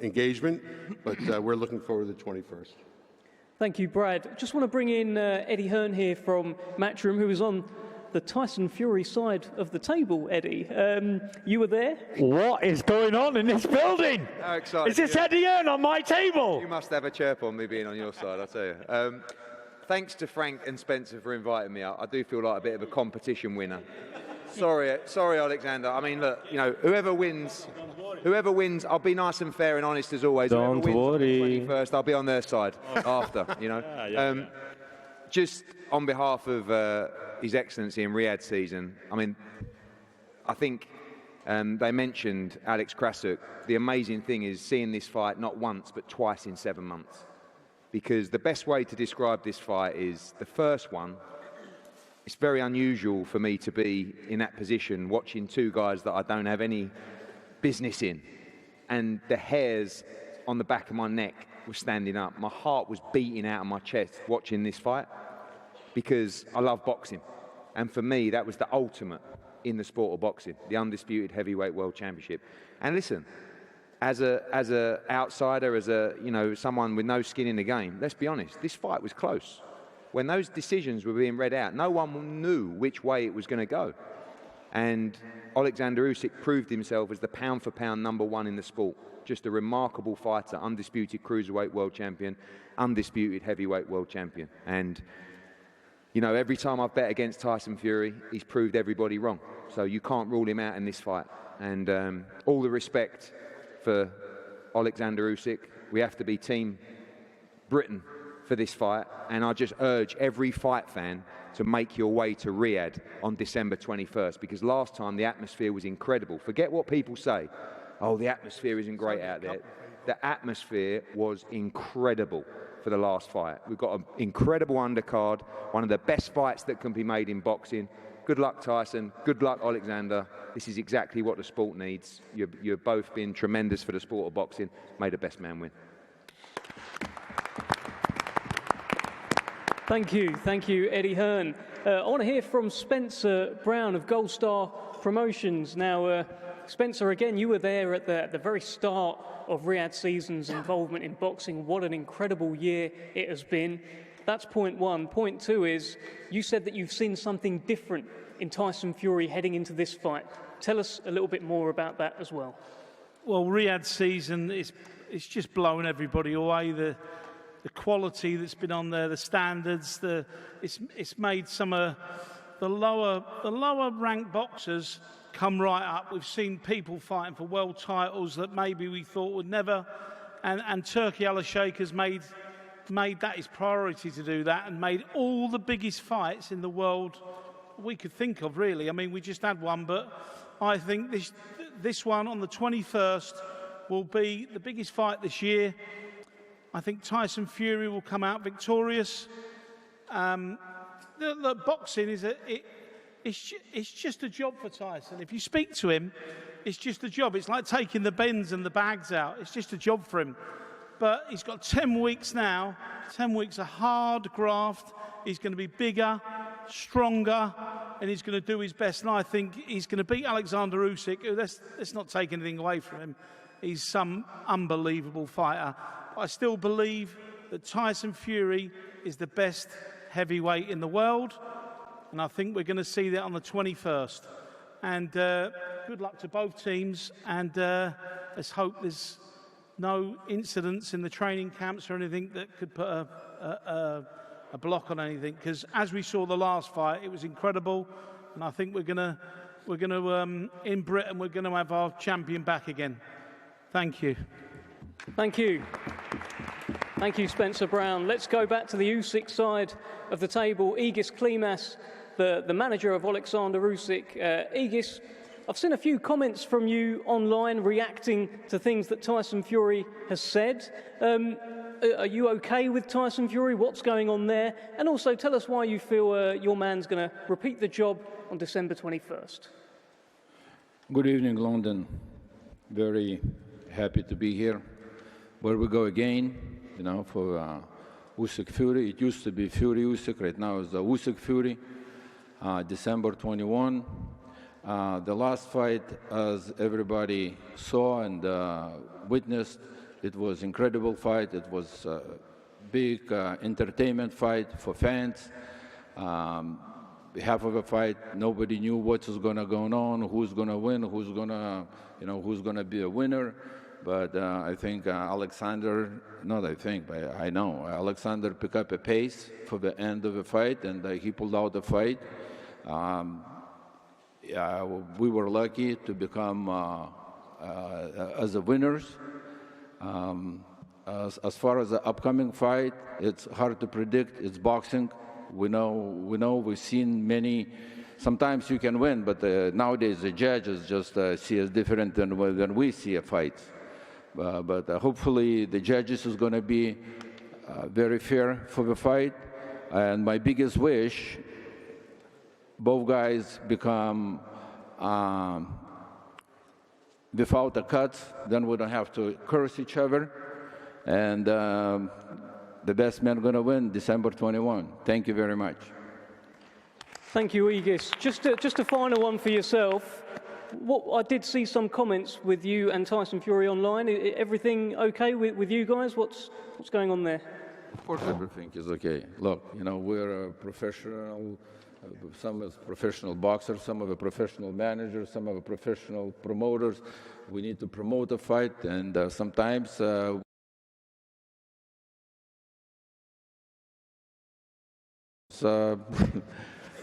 engagement, but we're looking forward to the 21st. Thank you, Brad. Just want to bring in Eddie Hearn here from Matchroom, who is on the Tyson Fury side of the table. Eddie, you were there? What is going on in this building? How excited. Is this Eddie Hearn on my table? You must have a chirp on me being on your side, I'll tell you. Thanks to Frank and Spencer for inviting me out. I do feel like a bit of a competition winner. Sorry, Alexander. I mean, look, you know, whoever wins, I'll be nice and fair and honest as always. Don't whoever wins worry. on the 21st, I'll be on their side after, you know. Just on behalf of His Excellency in Riyadh season, I mean, I think they mentioned Alex Krasuk. The amazing thing is seeing this fight not once but twice in 7 months. Because the best way to describe this fight is the first one. It's very unusual for me to be in that position watching two guys that I don't have any business in. And the hairs on the back of my neck were standing up. My heart was beating out of my chest watching this fight because I love boxing. And for me, that was the ultimate in the sport of boxing, the undisputed heavyweight world championship. And listen, as a outsider, as a, you know, someone with no skin in the game, let's be honest, this fight was close. When those decisions were being read out, no one knew which way it was going to go. And Alexander Usyk proved himself as the pound-for-pound #1 in the sport. Just a remarkable fighter, undisputed cruiserweight world champion, undisputed heavyweight world champion. And, you know, every time I've bet against Tyson Fury, he's proved everybody wrong. So you can't rule him out in this fight. And all the respect for Alexander Usyk. We have to be Team Britain for this fight, and I just urge every fight fan to make your way to Riyadh on December 21st, because last time the atmosphere was incredible. Forget what people say. Oh, the atmosphere isn't great out there. The atmosphere was incredible for the last fight. We've got an incredible undercard, one of the best fights that can be made in boxing. Good luck, Tyson. Good luck, Alexander. This is exactly what the sport needs. You've both been tremendous for the sport of boxing. May the best man win. Thank you, Eddie Hearn. I want to hear from Spencer Brown of Gold Star Promotions. Now, Spencer, again, you were there at the very start of Riyadh season's involvement in boxing. What an incredible year it has been. That's point one. Point two is, you said that you've seen something different in Tyson Fury heading into this fight. Tell us a little bit more about that as well. Well, Riyadh season, it's just blown everybody away. The quality that's been on there, the standards, it's made some of the lower ranked boxers come right up. We've seen people fighting for world titles that maybe we thought would never, and Turki Al-Sheikh has made that his priority to do that, and made all the biggest fights in the world we could think of, really. I mean, we just had one, but I think this one on the 21st will be the biggest fight this year. I think Tyson Fury will come out victorious. The boxing it's just a job for Tyson. If you speak to him, it's just a job. It's like taking the bends and the bags out. It's just a job for him. But he's got 10 weeks now, 10 weeks of hard graft. He's going to be bigger, stronger, and he's going to do his best. And I think he's going to beat Alexander Usyk. Let's not take anything away from him. He's some unbelievable fighter. I still believe that Tyson Fury is the best heavyweight in the world, and I think we're going to see that on the 21st. And good luck to both teams, and let's hope there's no incidents in the training camps or anything that could put a block on anything, because as we saw the last fight, it was incredible, and I think we're going to in Britain, we're going to have our champion back again. Thank you. Thank you. Thank you, Spencer Brown. Let's go back to the Usyk side of the table. Egis Klimas, the manager of Alexander Usyk. Egis, I've seen a few comments from you online reacting to things that Tyson Fury has said. Are you okay with Tyson Fury? What's going on there? And also tell us why you feel your man's going to repeat the job on December 21st. Good evening, London. Very happy to be here. Where we go again, you know, for Usyk Fury. It used to be Fury Usyk. Right now it's the Usyk Fury. December 21. The last fight, as everybody saw and witnessed, it was incredible fight. It was a big entertainment fight for fans. Half of the fight, nobody knew what was going to go on, who's going to win, who's going to be a winner. But I think Alexander, not I think, but I know, Alexander picked up a pace for the end of the fight, and he pulled out the fight. We were lucky to become as the winners. As far as the upcoming fight, it's hard to predict. It's boxing. We know. We've seen many. Sometimes you can win, but nowadays the judges just see us different than we see a fight. But hopefully the judges is going to be very fair for the fight. And my biggest wish, both guys become without a cut, then we don't have to curse each other. And the best man going to win December 21. Thank you very much. Thank you, Aegis. Just a final one for yourself. I did see some comments with you and Tyson Fury online. Everything okay with you guys? What's going on there? Of course, everything is okay. Look, you know, we're a professional. Some is professional boxers, some are professional managers, some are professional promoters. We need to promote a fight, and sometimes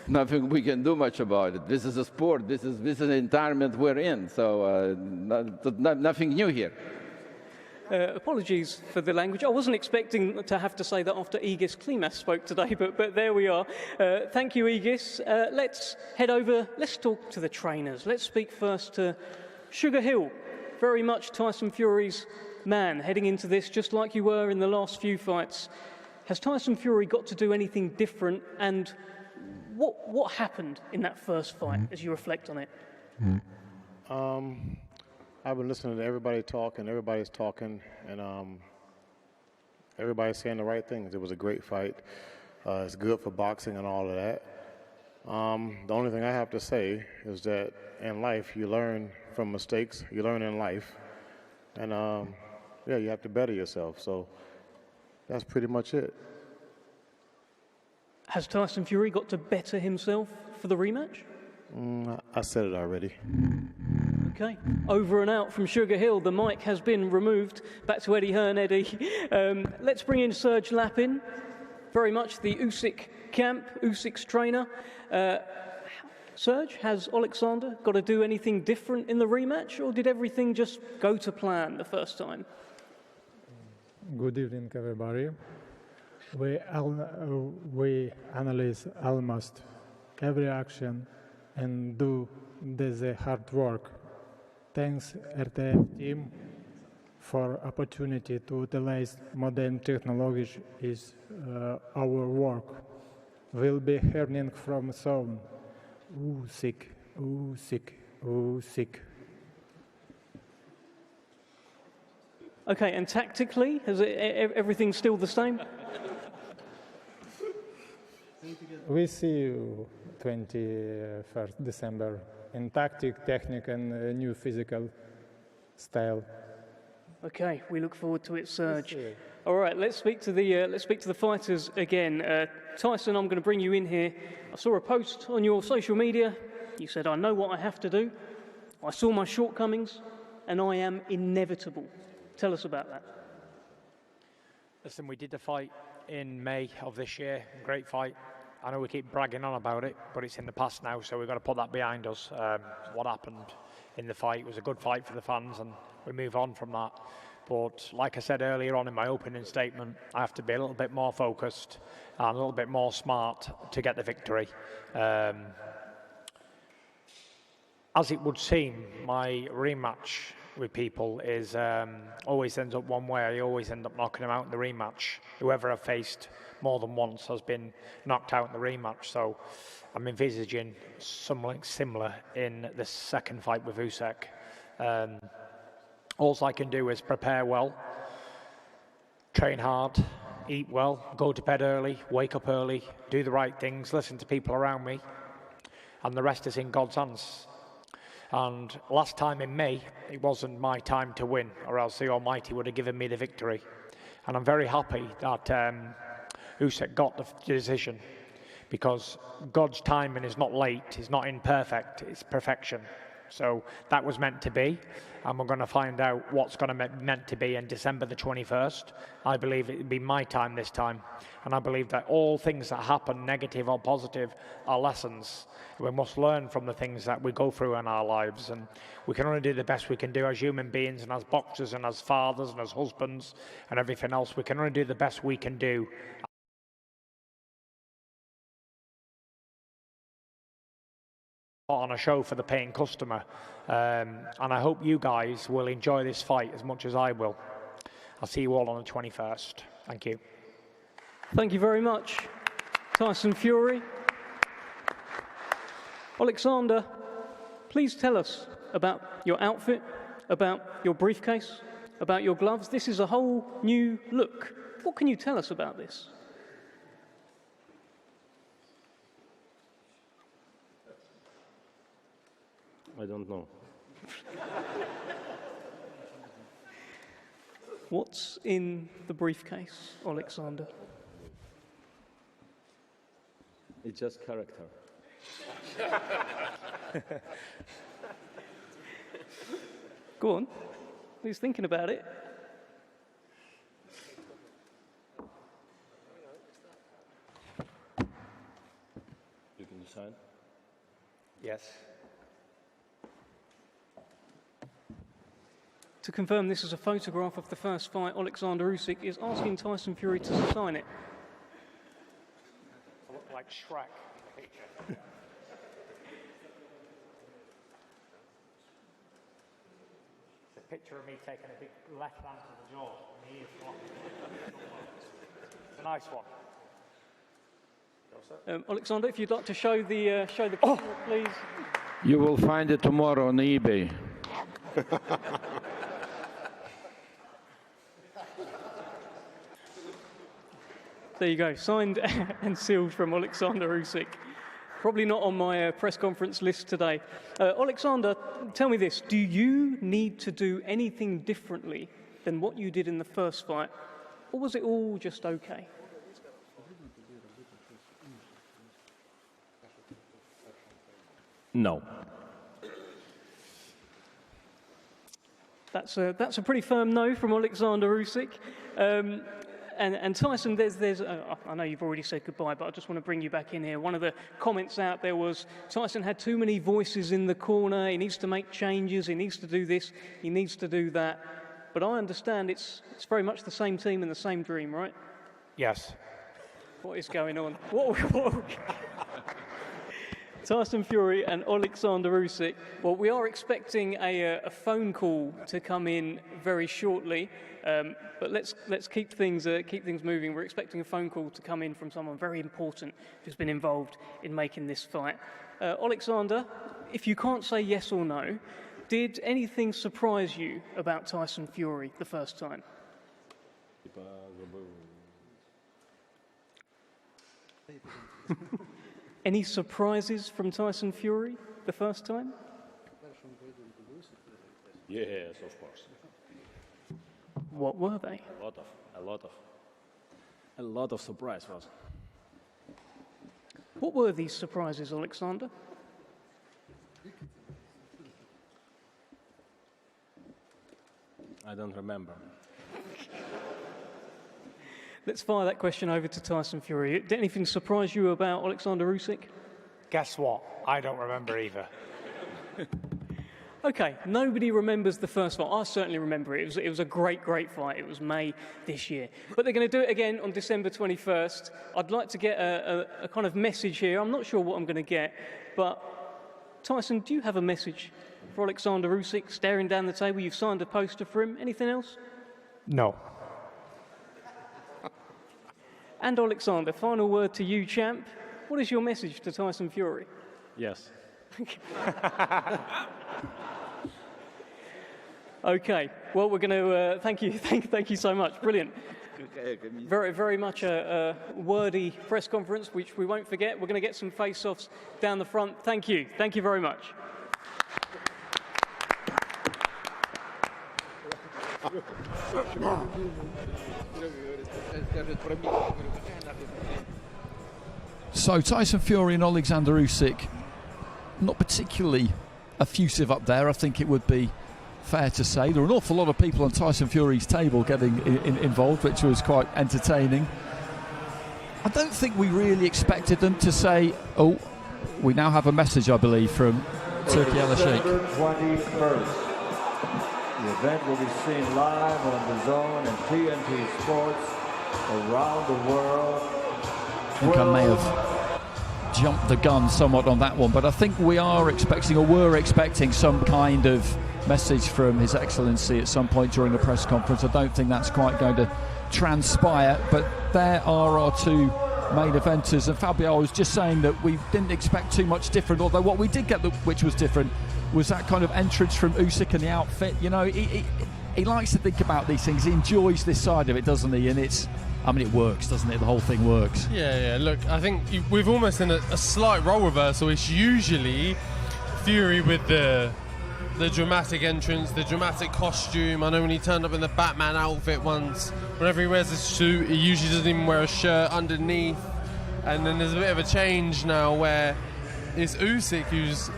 nothing we can do much about it. This is a sport. This is an environment we're in. So nothing new here. Apologies for the language. I wasn't expecting to have to say that after Aegis Klimas spoke today, but there we are. Thank you, Aegis. Let's head over. Let's talk to the trainers. Let's speak first to Sugar Hill, very much Tyson Fury's man, heading into this just like you were in the last few fights. Has Tyson Fury got to do anything different, and what happened in that first fight as you reflect on it? I've been listening to everybody talk, and everybody's talking, and everybody's saying the right things. It was a great fight. It's good for boxing and all of that. The only thing I have to say is that in life, you learn from mistakes. You learn in life. And, yeah, you have to better yourself. So that's pretty much it. Has Tyson Fury got to better himself for the rematch? I said it already. Okay, over and out from Sugar Hill. The mic has been removed. Back to Eddie Hearn. Eddie. Let's bring in Serge Lapin, very much the Usyk camp, Usyk's trainer. Serge, has Alexander got to do anything different in the rematch, or did everything just go to plan the first time? Good evening, everybody. We analyze almost every action and do the hard work. Thanks RTF team for opportunity to utilize modern technology is our work. We'll be hearing from sound. Usyk, Usyk, Usyk. Okay, and tactically, is everything still the same? We see you 21st December in tactic, technique, and new physical style. Okay, we look forward to it, Serge. All right, let's speak to the fighters again. Tyson, I'm going to bring you in here. I saw a post on your social media. You said, "I know what I have to do. I saw my shortcomings, and I am inevitable." Tell us about that. Listen, we did the fight in May of this year. Great fight. I know we keep bragging on about it, but it's in the past now, so we've got to put that behind us. What happened in the fight was a good fight for the fans, and we move on from that. But like I said earlier on in my opening statement, I have to be a little bit more focused and a little bit more smart to get the victory. I as it would seem, my rematch with people is always ends up one way. I always end up knocking them out in the rematch. Whoever I've faced more than once has been knocked out in the rematch. So I'm envisaging something similar in the second fight with Usyk. All I can do is prepare well, train hard, eat well, go to bed early, wake up early, do the right things, listen to people around me, and the rest is in God's hands. And last time in May, it wasn't my time to win, or else the Almighty would have given me the victory. And I'm very happy that Usyk got the decision, because God's timing is not late, it's not imperfect, it's perfection. So that was meant to be, and we're going to find out what's going to be meant to be on December the 21st. I believe it will be my time this time, and I believe that all things that happen, negative or positive, are lessons. We must learn from the things that we go through in our lives, and we can only do the best we can do as human beings and as boxers and as fathers and as husbands and everything else. We can only do the best we can do. On a show for the paying customer, and I hope you guys will enjoy this fight as much as I will. I'll see you all on the 21st. Thank you. Thank you very much, Tyson Fury. Alexander, please tell us about your outfit, about your briefcase, about your gloves. This is a whole new look. What can you tell us about this? I don't know. What's in the briefcase, Alexander? It's just character. Go on. He's thinking about it. You can decide. Yes. To confirm this is a photograph of the first fight, Alexander Usyk is asking Tyson Fury to sign it. I look like Shrek in the picture. It's a picture of me taking a big left hand to the jaw. And he is it's a nice one. Alexander, if you'd like to show the camera, please. You will find it tomorrow on eBay. There you go, signed and sealed from Alexander Usyk. Probably not on my press conference list today. Alexander, tell me this, do you need to do anything differently than what you did in the first fight, or was it all just okay? No. That's a pretty firm no from Alexander Usyk. And Tyson, I know you've already said goodbye, but I just want to bring you back in here. One of the comments out there was Tyson had too many voices in the corner. He needs to make changes. He needs to do this. He needs to do that. But I understand it's very much the same team and the same dream, right? Yes. What is going on? Tyson Fury and Alexander Usyk. Well, we are expecting a phone call to come in very shortly, but let's keep things moving. We're expecting a phone call to come in from someone very important who's been involved in making this fight. Alexander, if you can't say yes or no, did anything surprise you about Tyson Fury the first time? Any surprises from Tyson Fury the first time? Yes, of course. What were they? A lot of surprises. What were these surprises, Alexander? I don't remember. Let's fire that question over to Tyson Fury. Did anything surprise you about Alexander Usyk? Guess what? I don't remember either. Okay, nobody remembers the first fight. I certainly remember it. It was a great fight. It was May this year. But they're going to do it again on December 21st. I'd like to get a kind of message here. I'm not sure what I'm going to get, but Tyson, do you have a message for Alexander Usyk staring down the table? You've signed a poster for him. Anything else? No. And Alexander, final word to you, champ. What is your message to Tyson Fury? Yes. Okay. Well, we're going to thank you so much. Brilliant. Very, very much a wordy press conference, which we won't forget. We're going to get some face-offs down the front. Thank you. Thank you very much. So Tyson Fury and Alexander Usyk, not particularly effusive up there, I think it would be fair to say. There were an awful lot of people on Tyson Fury's table getting involved, which was quite entertaining. I don't think we really expected them to say, oh, we now have a message, I believe, from Turki Al-Sheikh. December 21st. The event will be seen live on the Zone and TNT Sports around the world. I think I may have jumped the gun somewhat on that one, but I think we are expecting, or were expecting, some kind of message from His Excellency at some point during the press conference. I don't think that's quite going to transpire, but there are our two main eventers. And Fabio was just saying that we didn't expect too much different, although what we did get which was different was that kind of entrance from Usyk and the outfit. You know, he likes to think about these things. He enjoys this side of it, doesn't he? And it works, doesn't it? The whole thing works. Yeah. Look, I think we've almost in a slight role reversal. It's usually Fury with the dramatic entrance, the dramatic costume. I know when he turned up in the Batman outfit once, whenever he wears his suit, he usually doesn't even wear a shirt underneath. And then there's a bit of a change now where it's Usyk who's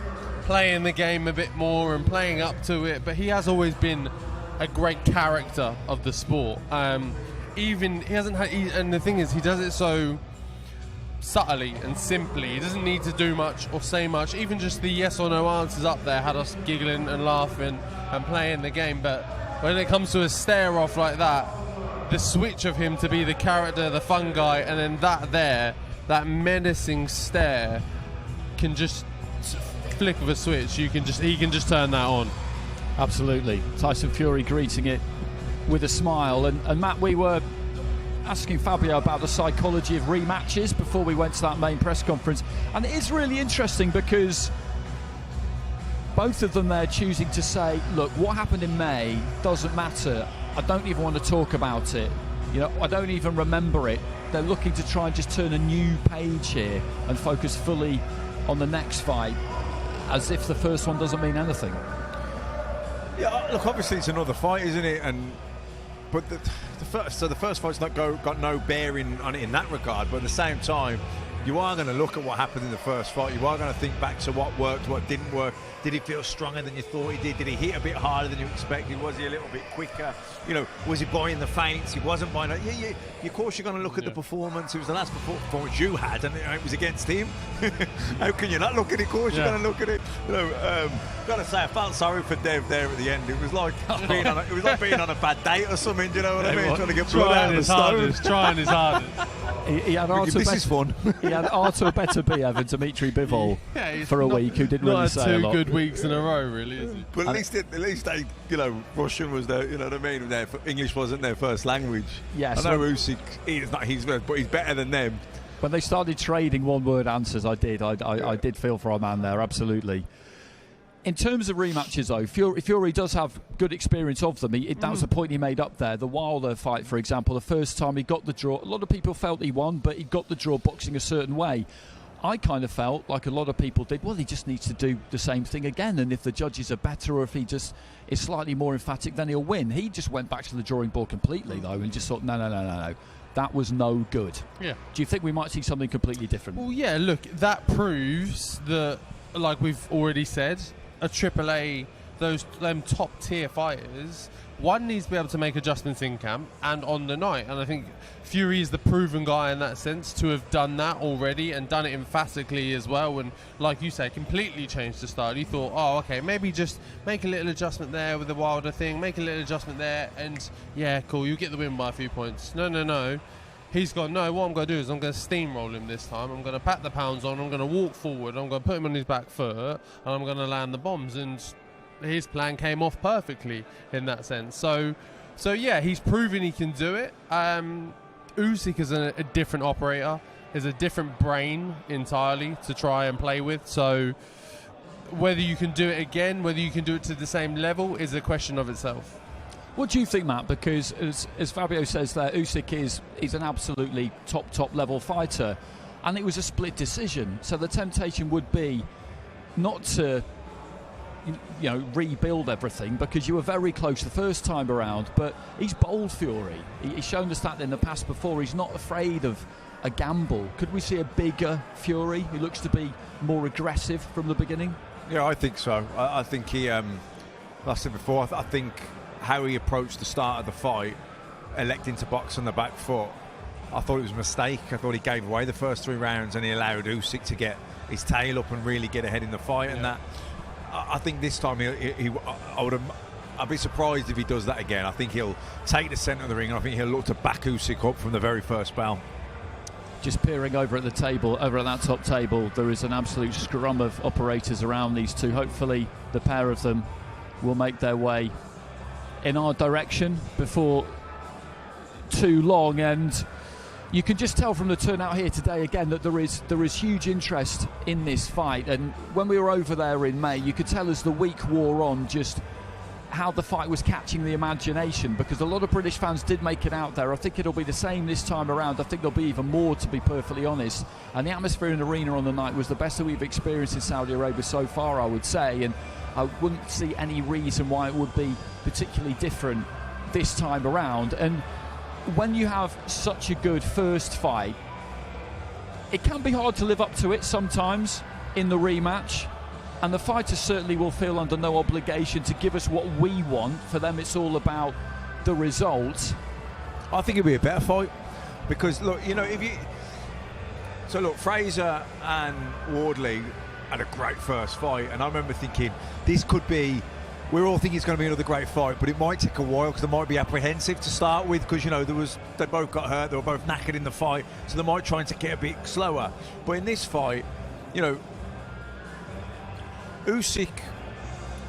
playing the game a bit more and playing up to it, but he has always been a great character of the sport. Even he hasn't had, and the thing is, he does it so subtly and simply. He doesn't need to do much or say much. Even just the yes or no answers up there had us giggling and laughing and playing the game. But when it comes to a stare off like that, the switch of him to be the character, the fun guy, and then that menacing stare can just flick of a switch. He can just turn that on. Absolutely. Tyson Fury greeting it with a smile. And Matt, we were asking Fabio about the psychology of rematches before we went to that main press conference, and it is really interesting because both of them there choosing to say, look, what happened in May doesn't matter. I don't even want to talk about it. You know, I don't even remember it. They're looking to try and just turn a new page here and focus fully on the next fight, as if the first one doesn't mean anything. Yeah, look, obviously it's another fight, isn't it? But the first fight's got no bearing on it in that regard. But at the same time, you are going to look at what happened in the first fight. You are going to think back to what worked, what didn't work. Did he feel stronger than you thought he did? Did he hit a bit harder than you expected? Was he a little bit quicker? You know, was he buying the feints? He wasn't buying it. Yeah. Of course, you're going to look at the performance. It was the last performance you had, and it was against him. How can you not look at it? Of course, you're going to look at it. You know, got to say, I felt sorry for Dev there at the end. It was like being on a bad date or something. Do you know what I mean? Trying to get blood out of the stone. Trying his hardest. He had this is fun. He had Artur Beterbiev and Dimitri Bivol for a week, who didn't really say a lot. Not 2 good weeks in a row, really, is he? But at least they, you know, Russian was there. You know what I mean? English wasn't their first language. Yes. I know Usyk, but he's better than them. When they started trading one-word answers, I did feel for our man there, absolutely. In terms of rematches, though, Fury does have good experience of them. That was the point he made up there. The Wilder fight, for example, the first time he got the draw, a lot of people felt he won, but he got the draw boxing a certain way. I kind of felt, like a lot of people did, well, he just needs to do the same thing again, and if the judges are better, or if he just is slightly more emphatic, then he'll win. He just went back to the drawing board completely, though, and just thought, no. That was no good. Yeah. Do you think we might see something completely different? Well, yeah, look, that proves that, like we've already said, a AAA, them top tier fighters, one needs to be able to make adjustments in camp and on the night. And I think Fury is the proven guy in that sense to have done that already and done it emphatically as well. And like you say, completely changed the style. He thought, oh, okay, maybe just make a little adjustment there with the Wilder thing, make a little adjustment there, and yeah, cool, you get the win by a few points. No. He's gone, no, what I'm going to do is I'm going to steamroll him this time. I'm going to pack the pounds on, I'm going to walk forward, I'm going to put him on his back foot, and I'm going to land the bombs. And his plan came off perfectly in that sense. So yeah, he's proven he can do it. Usyk is a different operator, is a different brain entirely to try and play with. So whether you can do it again, whether you can do it to the same level, is a question of itself. What do you think, Matt? Because as Fabio says there, Usyk is an absolutely top level fighter, and it was a split decision. So the temptation would be not to, you know, rebuild everything, because you were very close the first time around. But he's bold, Fury. He's shown us that in the past before. He's not afraid of a gamble. Could we see a bigger Fury who looks to be more aggressive from the beginning? Yeah, I think so. I think he, like I said before, I think how he approached the start of the fight, electing to box on the back foot, I thought it was a mistake. I thought he gave away the first 3 rounds and he allowed Usyk to get his tail up and really get ahead in the fight. Yeah. And that, I think this time I'd be surprised if he does that again. I think he'll take the centre of the ring, and I think he'll look to back Usyk up from the very first bell. Just peering over at the table, over at that top table, there is an absolute scrum of operators around these two. Hopefully the pair of them will make their way in our direction before too long, and you can just tell from the turnout here today again that there is huge interest in this fight. And when we were over there in May, you could tell as the week wore on just how the fight was catching the imagination, because a lot of British fans did make it out there. I think it'll be the same this time around. I think there'll be even more, to be perfectly honest. And the atmosphere in the arena on the night was the best that we've experienced in Saudi Arabia so far, I would say, and I wouldn't see any reason why it would be particularly different this time around. And when you have such a good first fight, it can be hard to live up to it sometimes in the rematch, and the fighters certainly will feel under no obligation to give us what we want. For them, it's all about the result. I think it'll be a better fight, because look, you know, look, Fraser and Wardley had a great first fight, and I remember thinking this could be, we're all thinking it's going to be another great fight, but it might take a while because they might be apprehensive to start with, because, you know, they both got hurt, they were both knackered in the fight, so they might try and take it a bit slower. But in this fight, you know, Usyk,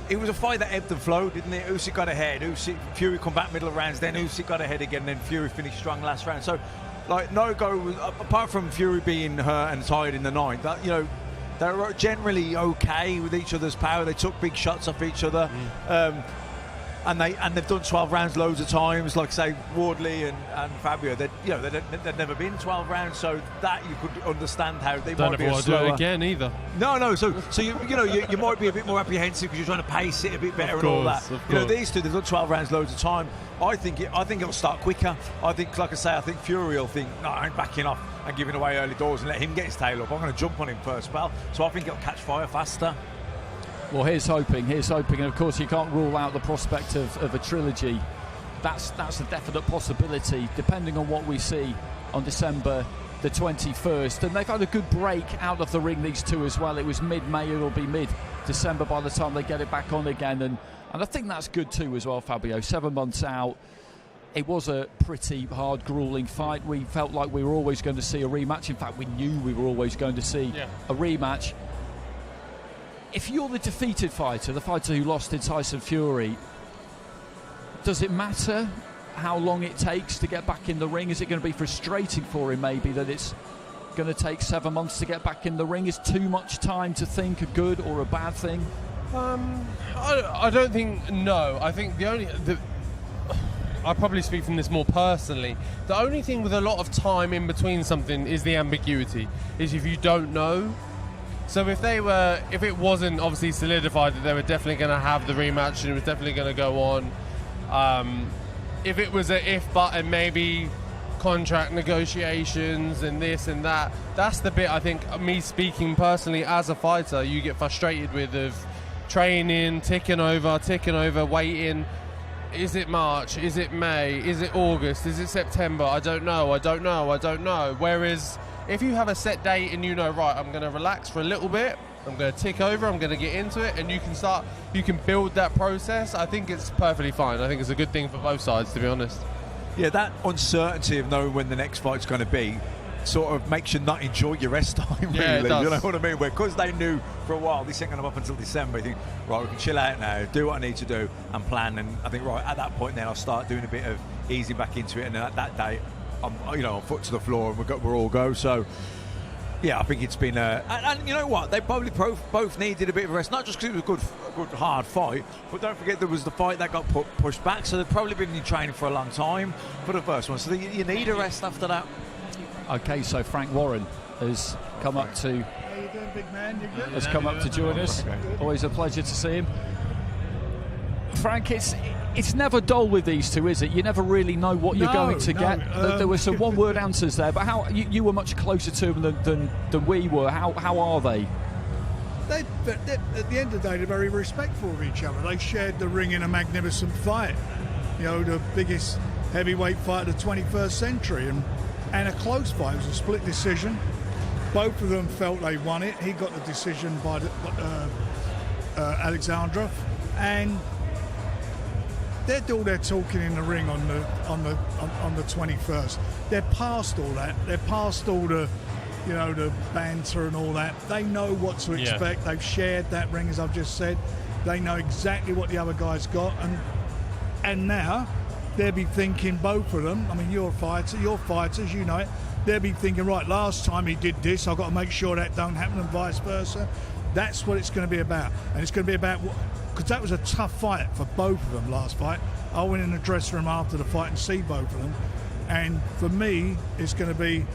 it was a fight that ebbed and flowed, didn't it? Usyk got ahead, Fury come back middle of rounds, then Usyk got ahead again, then Fury finished strong last round. So, like, no go, apart from Fury being hurt and tired in the ninth, that, you know, they were generally okay with each other's power. They took big shots off each other, and they've done 12 rounds loads of times. Like, say, Wardley and Fabio, they'd never been 12 rounds, so that you could understand how they might be slower. Don't do it again either. No. So you might be a bit more apprehensive because you're trying to pace it a bit better and all that. You know, these two, they've done 12 rounds loads of time. I think it'll start quicker. I think, like I say, I think Fury will think, no, I ain't backing off and giving away early doors and let him get his tail up. I'm going to jump on him first bell. So I think it'll catch fire faster. Well, here's hoping, and of course you can't rule out the prospect of a trilogy. That's a definite possibility, depending on what we see on December the 21st. And they've had a good break out of the ring, these two as well. It was mid-May, it'll be mid-December by the time they get it back on again. And I think that's good too as well, Fabio. 7 months out. It was a pretty hard, gruelling fight. We felt like we were always going to see a rematch. In fact, we knew we were always going to see a rematch. If you're the defeated fighter, the fighter who lost to Tyson Fury, does it matter how long it takes to get back in the ring? Is it going to be frustrating for him maybe that it's going to take 7 months to get back in the ring? Is too much time to think a good or a bad thing? I don't think, no. I think I'll probably speak from this more personally. The only thing with a lot of time in between something is the ambiguity, is if you don't know. So if it wasn't obviously solidified that they were definitely going to have the rematch and it was definitely going to go on, if it was a if but and maybe contract negotiations and this and that, that's the bit I think, me speaking personally as a fighter, you get frustrated with, of training, ticking over, waiting. Is it March? Is it May? Is it August? Is it September? I don't know. Whereas if you have a set date and you know, right, I'm going to relax for a little bit, I'm going to tick over, I'm going to get into it, and you can build that process, I think it's perfectly fine. I think it's a good thing for both sides, to be honest. Yeah, that uncertainty of knowing when the next fight's going to be sort of makes you not enjoy your rest time, really. Yeah, it does. You know what I mean? Because they knew for a while this ain't going to up until December. You think, right, we can chill out now, do what I need to do, and plan. And I think, right, at that point, then I'll start doing a bit of easing back into it. And then at that day, I'm foot to the floor, and we're all go. So, yeah, I think it's been and you know what? They probably both needed a bit of a rest, not just because it was a good hard fight, but don't forget there was the fight that got pushed back. So they've probably been in training for a long time for the first one. So you need a rest after that. Okay, so Frank Warren has come up to. How you doing, big man? You good? Has come up to join us. Always a pleasure to see him. Frank, it's never dull with these two, is it? You never really know what you're going to get. There were some one-word answers there, but how you were much closer to them than we were. How are they? At the end of the day, they're very respectful of each other. They shared the ring in a magnificent fight. You know, the biggest heavyweight fight of the 21st century, and a close fight. It was a split decision. Both of them felt they won it. He got the decision by Alexandrov, and they're all they're talking in the ring on the 21st. They're past all that. They're past all the banter and all that. They know what to expect. Yeah. They've shared that ring, as I've just said. They know exactly what the other guy's got, and now they'll be thinking, both of them, I mean, you're fighters, you know it. They'll be thinking, right, last time he did this, I've got to make sure that don't happen, and vice versa. That's what it's going to be about. And it's going to be about, because that was a tough fight for both of them last fight. I went in the dressing room after the fight and see both of them. And for me, it's going to be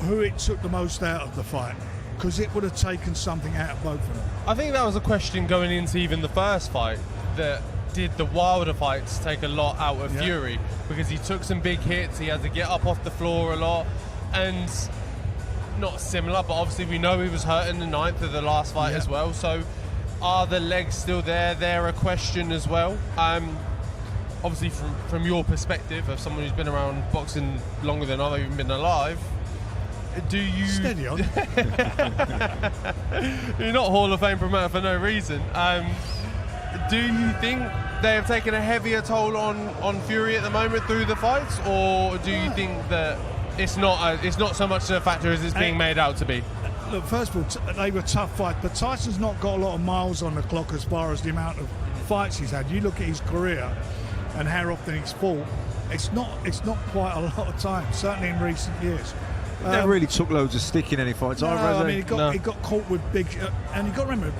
who it took the most out of the fight, because it would have taken something out of both of them. I think that was a question going into even the first fight, that did the Wilder fights take a lot out of Fury, because he took some big hits, he had to get up off the floor a lot, and not similar, but obviously we know he was hurt in the 9th of the last fight as well. So are the legs still there? They're a question as well. Obviously from your perspective, of someone who's been around boxing longer than I've even been alive, do you... Steady on. You're not Hall of Fame promoter for no reason. Do you think they have taken a heavier toll on Fury at the moment through the fights, or do you think that it's not so much a factor as it's being made out to be? Look, first of all, they were tough fights, but Tyson's not got a lot of miles on the clock as far as the amount of fights he's had. You look at his career and how often he's fought. It's not quite a lot of time, certainly in recent years. Never really took loads of stick in any fights either, has he? He got caught with big, and you got to remember,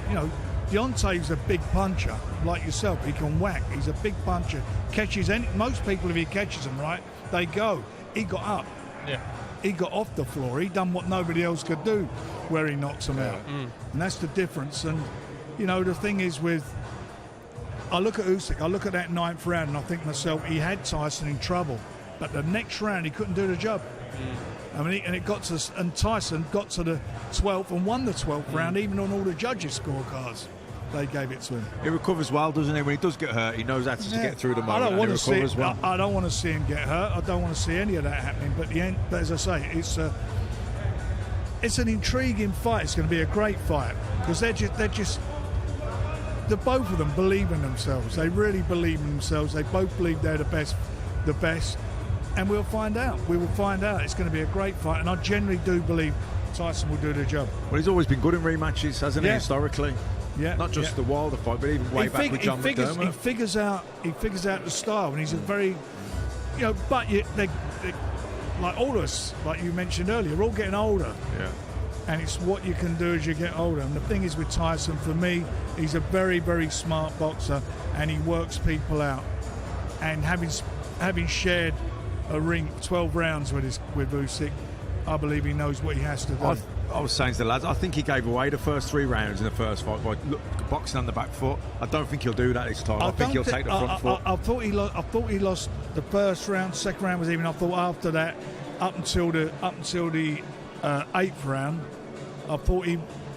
Deontay's a big puncher, like yourself. He can whack. He's a big puncher. Catches most people, if he catches them right, they go. He got up. Yeah. He got off the floor. He done what nobody else could do, where he knocks them out. And that's the difference. And the thing is I look at Usyk. I look at that 9th round, and I think to myself, he had Tyson in trouble. But the next round, he couldn't do the job. I mean, and Tyson got to the 12th and won the 12th round, even on all the judges' scorecards. They gave it to him. He recovers well, doesn't he? When he does get hurt, he knows how to get through the moment. I don't want to see. Well. I don't want to see him get hurt. I don't want to see any of that happening. But as I say, it's an intriguing fight. It's going to be a great fight, because the both of them believe in themselves. They really believe in themselves. They both believe they're the best. And we'll find out. We will find out. It's going to be a great fight, and I generally do believe Tyson will do the job. Well, he's always been good in rematches, hasn't he, historically? Yeah. Not just the Wilder fight, but even way back with John McDermott. He figures out the style, and he's a very, but they like all of us, like you mentioned earlier, we're all getting older. Yeah. And it's what you can do as you get older. And the thing is with Tyson, for me, he's a very, very smart boxer, and he works people out. And having shared a ring 12 rounds with Usyk, I believe he knows what he has to do. I was saying to the lads, I think he gave away the first 3 rounds in the first fight by boxing on the back foot. I don't think he'll do that this time. I think he'll take the front foot. I thought he lost the first round. Second round was even. I thought after that, up until the 8th round, I thought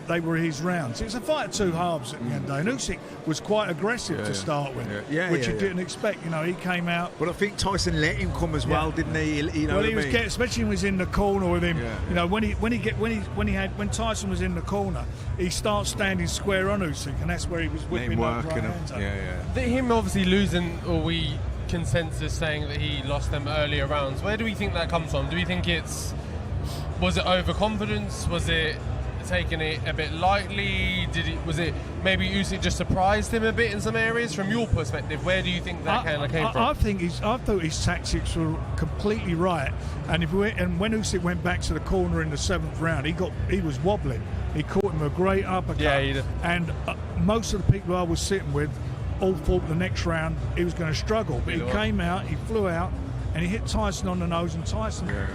they were his rounds. It was a fight of 2 halves at the end of the day. And Usyk was quite aggressive to start with, which you didn't expect. He came out. But I think Tyson let him come as well, didn't he? He was especially when he was in the corner with him. Yeah. When Tyson was in the corner, he starts standing square on Usyk, and that's where he was whipping up right hands up. Him obviously losing, or we consensus saying that he lost them earlier rounds. Where do we think that comes from? Do we think was it overconfidence? Was it taking it a bit lightly? Was it maybe Usyk just surprised him a bit in some areas? From your perspective, where do you think that kind of came from? I thought his tactics were completely right, and when Usyk went back to the corner in the 7th round, he was wobbling. He caught him a great uppercut. Yeah, he did. And most of the people I was sitting with all thought the next round he was going to struggle, but he came out, he flew out, and he hit Tyson on the nose, and Tyson. Yeah.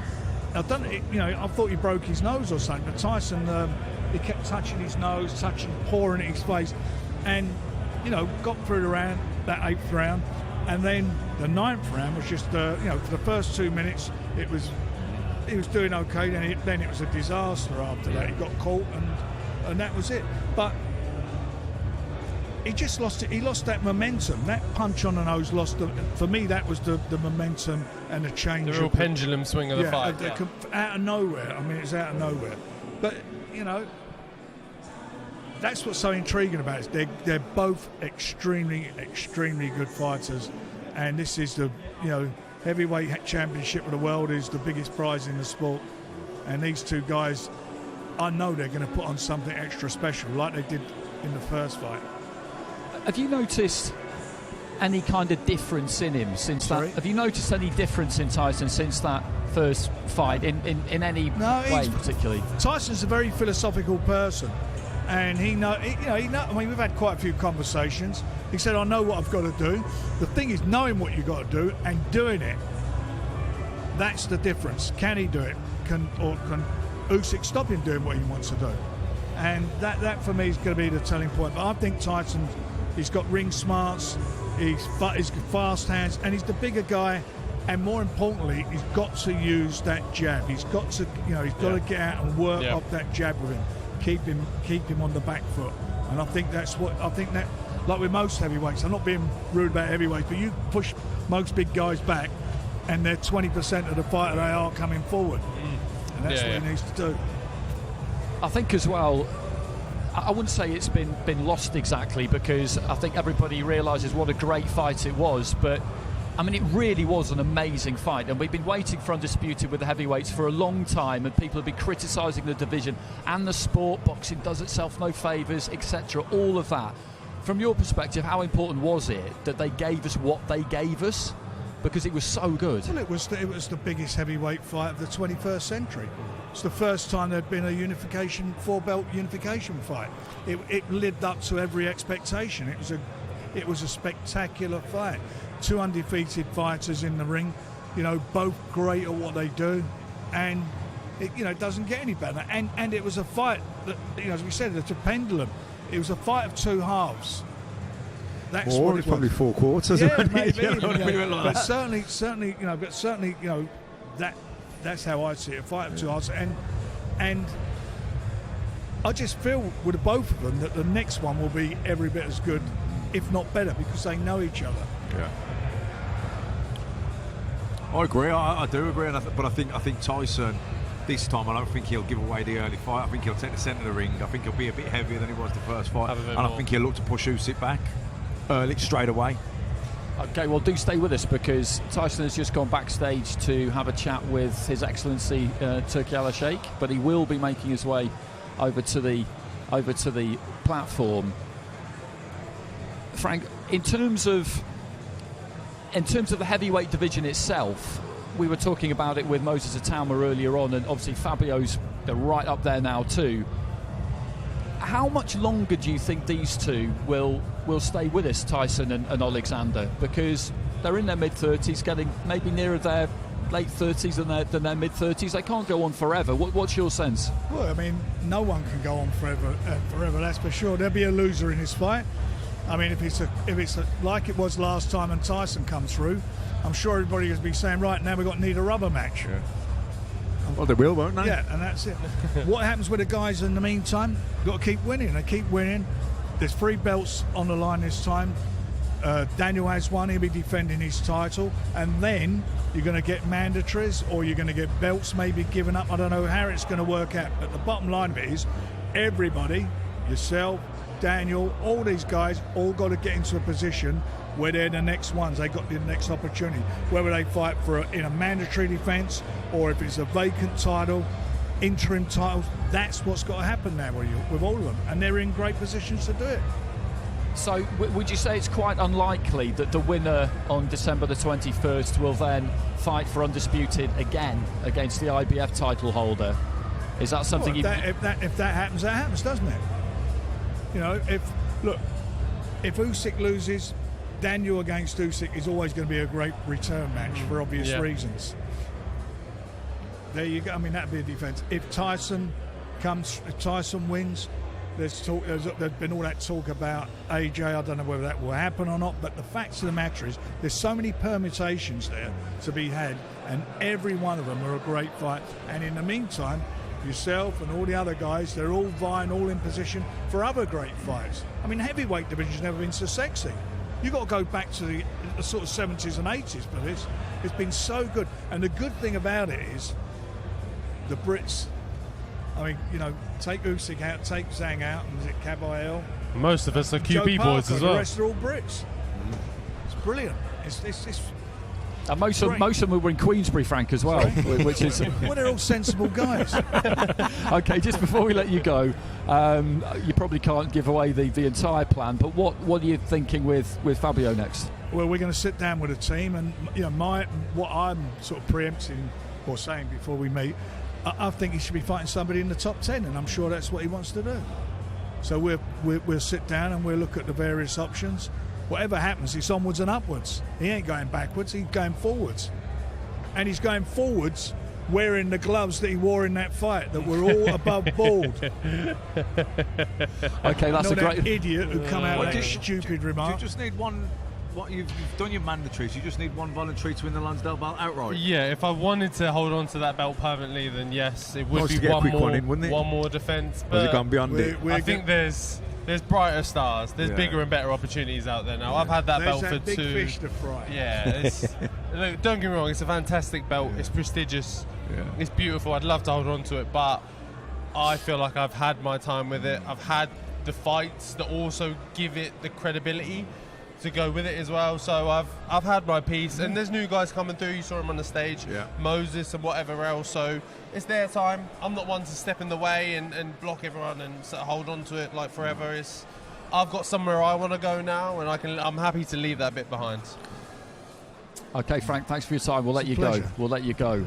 I thought he broke his nose or something, but Tyson, he kept touching his nose, pouring it in his face, and got through the round, that 8th round, and then the 9th round was just, for the first 2 minutes, he was doing okay. Then it was a disaster after that. He got caught, and that was it. But he just lost it. He lost that momentum. That punch on the nose for me, that was the momentum and the change. The real pendulum swing of the fight. Out of nowhere. I mean, it's out of nowhere. But, that's what's so intriguing about it. They're both extremely, extremely good fighters. And this is the, heavyweight championship of the world is the biggest prize in the sport. And these two guys, I know they're going to put on something extra special, like they did in the first fight. Have you noticed any kind of difference in him since that? Have you noticed any difference in Tyson since that first fight in any way particularly? Tyson's a very philosophical person, and he know. I mean, we've had quite a few conversations. He said, "I know what I've got to do." The thing is knowing what you've got to do and doing it. That's the difference. Can he do it? Can Usyk stop him doing what he wants to do? And that for me is going to be the telling point. But I think Tyson, he's got ring smarts, he's got fast hands, and he's the bigger guy. And more importantly, he's got to use that jab. He's got to, he's got to get out and work off that jab with him, keep him on the back foot. And I think that, like with most heavyweights, I'm not being rude about heavyweights, but you push most big guys back, and they're 20% of the fight they are coming forward, and that's what he needs to do. I think as well, I wouldn't say it's been lost exactly, because I think everybody realises what a great fight it was, but I mean, it really was an amazing fight, and we've been waiting for Undisputed with the heavyweights for a long time, and people have been criticising the division and the sport. Boxing does itself no favours, etc. All of that. From your perspective, how important was it that they gave us what they gave us? Because it was so good. Well, it was the biggest heavyweight fight of the 21st century. It's the first time there'd been a unification, 4-belt unification fight. It lived up to every expectation. It was a spectacular fight. 2 undefeated fighters in the ring, both great at what they do, and it doesn't get any better. And it was a fight that, as we said, it's a pendulum. It was a fight of 2 halves. That's what it was. Probably 4 quarters. Yeah, maybe. But certainly, that's how I see it. A fight of 2 halves, and I just feel with both of them that the next one will be every bit as good, if not better, because they know each other. Yeah. I agree. I do agree, but I think Tyson this time, I don't think he'll give away the early fight. I think he'll take the centre of the ring. I think he'll be a bit heavier than he was the first fight, and I think he'll look to push Usyk back early, straight away. Okay, well, do stay with us, because Tyson has just gone backstage to have a chat with His Excellency Turki Al-Sheikh, but he will be making his way over to the platform. Frank, in terms of the heavyweight division itself, we were talking about it with Moses Atama earlier on, and obviously Fabio's right up there now too. How much longer do you think these two will stay with us, Tyson and Alexander? Because they're in their mid-30s, getting maybe nearer their late 30s than their mid-30s. They can't go on forever. What's your sense? Well, I mean, no one can go on forever, that's for sure. There'll be a loser in this fight. I mean, if it's like it was last time and Tyson comes through, I'm sure everybody will be saying, right, now we've got to need a rubber match. Yeah. Well, they will, won't they? Yeah, and that's it. What happens with the guys in the meantime? You've got to keep winning. They keep winning. There's 3 belts on the line this time. Daniel has one. He'll be defending his title. And then you're going to get mandatories, or you're going to get belts maybe given up. I don't know how it's going to work out. But the bottom line of it is everybody, yourself, Daniel, all these guys, all got to get into a position where they're the next ones. They got the next opportunity, whether they fight in a mandatory defence or if it's a vacant title, interim titles. That's what's got to happen now with all of them, and they're in great positions to do it. So would you say it's quite unlikely that the winner on December the 21st will then fight for undisputed again against the IBF title holder? Is that something if that happens, that happens, doesn't it? You know, if Usyk loses, Daniel against Usyk is always going to be a great return match for obvious reasons. There you go. I mean, that'd be a defence. If Tyson wins, there's been all that talk about AJ. I don't know whether that will happen or not, but the facts of the matter is there's so many permutations there to be had, and every one of them are a great fight. And in the meantime, yourself and all the other guys, they're all vying, all in position for other great fights. I mean, heavyweight division's never been so sexy. You've got to go back to the sort of 70s and 80s for this. It's been so good. And the good thing about it is the Brits, I mean, you know, take Usyk out, take Zhang out, and is it Cavalier? Most of us are QB boys as well. The rest are all Brits. It's brilliant. It's and most of them were in Queensbury, Frank, as well, which is... Well, they're all sensible guys. Okay, just before we let you go, you probably can't give away the entire plan, but what are you thinking with Fabio next? Well, we're going to sit down with a team, and you know, what I'm sort of preempting or saying before we meet, I think he should be fighting somebody in the top 10, and I'm sure that's what he wants to do. So we'll sit down and we'll look at the various options. Whatever happens, it's onwards and upwards. He ain't going backwards, he's going forwards. And he's going forwards wearing the gloves that he wore in that fight that were all above bald. Okay, that's a great... that idiot who come out with that stupid remark. Do you just need one... You've done your mandatories, you just need one voluntary to win the Lonsdale belt outright? Yeah, if I wanted to hold on to that belt permanently, then yes, it would be one more defence. Or has it gone beyond it? I think there's brighter stars, there's bigger and better opportunities out there now. I've had that belt for big two. Fish to fry. Yeah, look, don't get me wrong, it's a fantastic belt, it's prestigious, it's beautiful, I'd love to hold on to it, but I feel like I've had my time with it. I've had the fights that also give it the credibility to go with it as well, so I've had my piece, and there's new guys coming through. You saw him on the stage, Moses and whatever else, so it's their time. I'm not one to step in the way and block everyone and sort of hold on to it like forever. I've got somewhere I want to go now, and I'm happy to leave that bit behind. Okay, Frank, thanks for your time. We'll let you go. Thank you.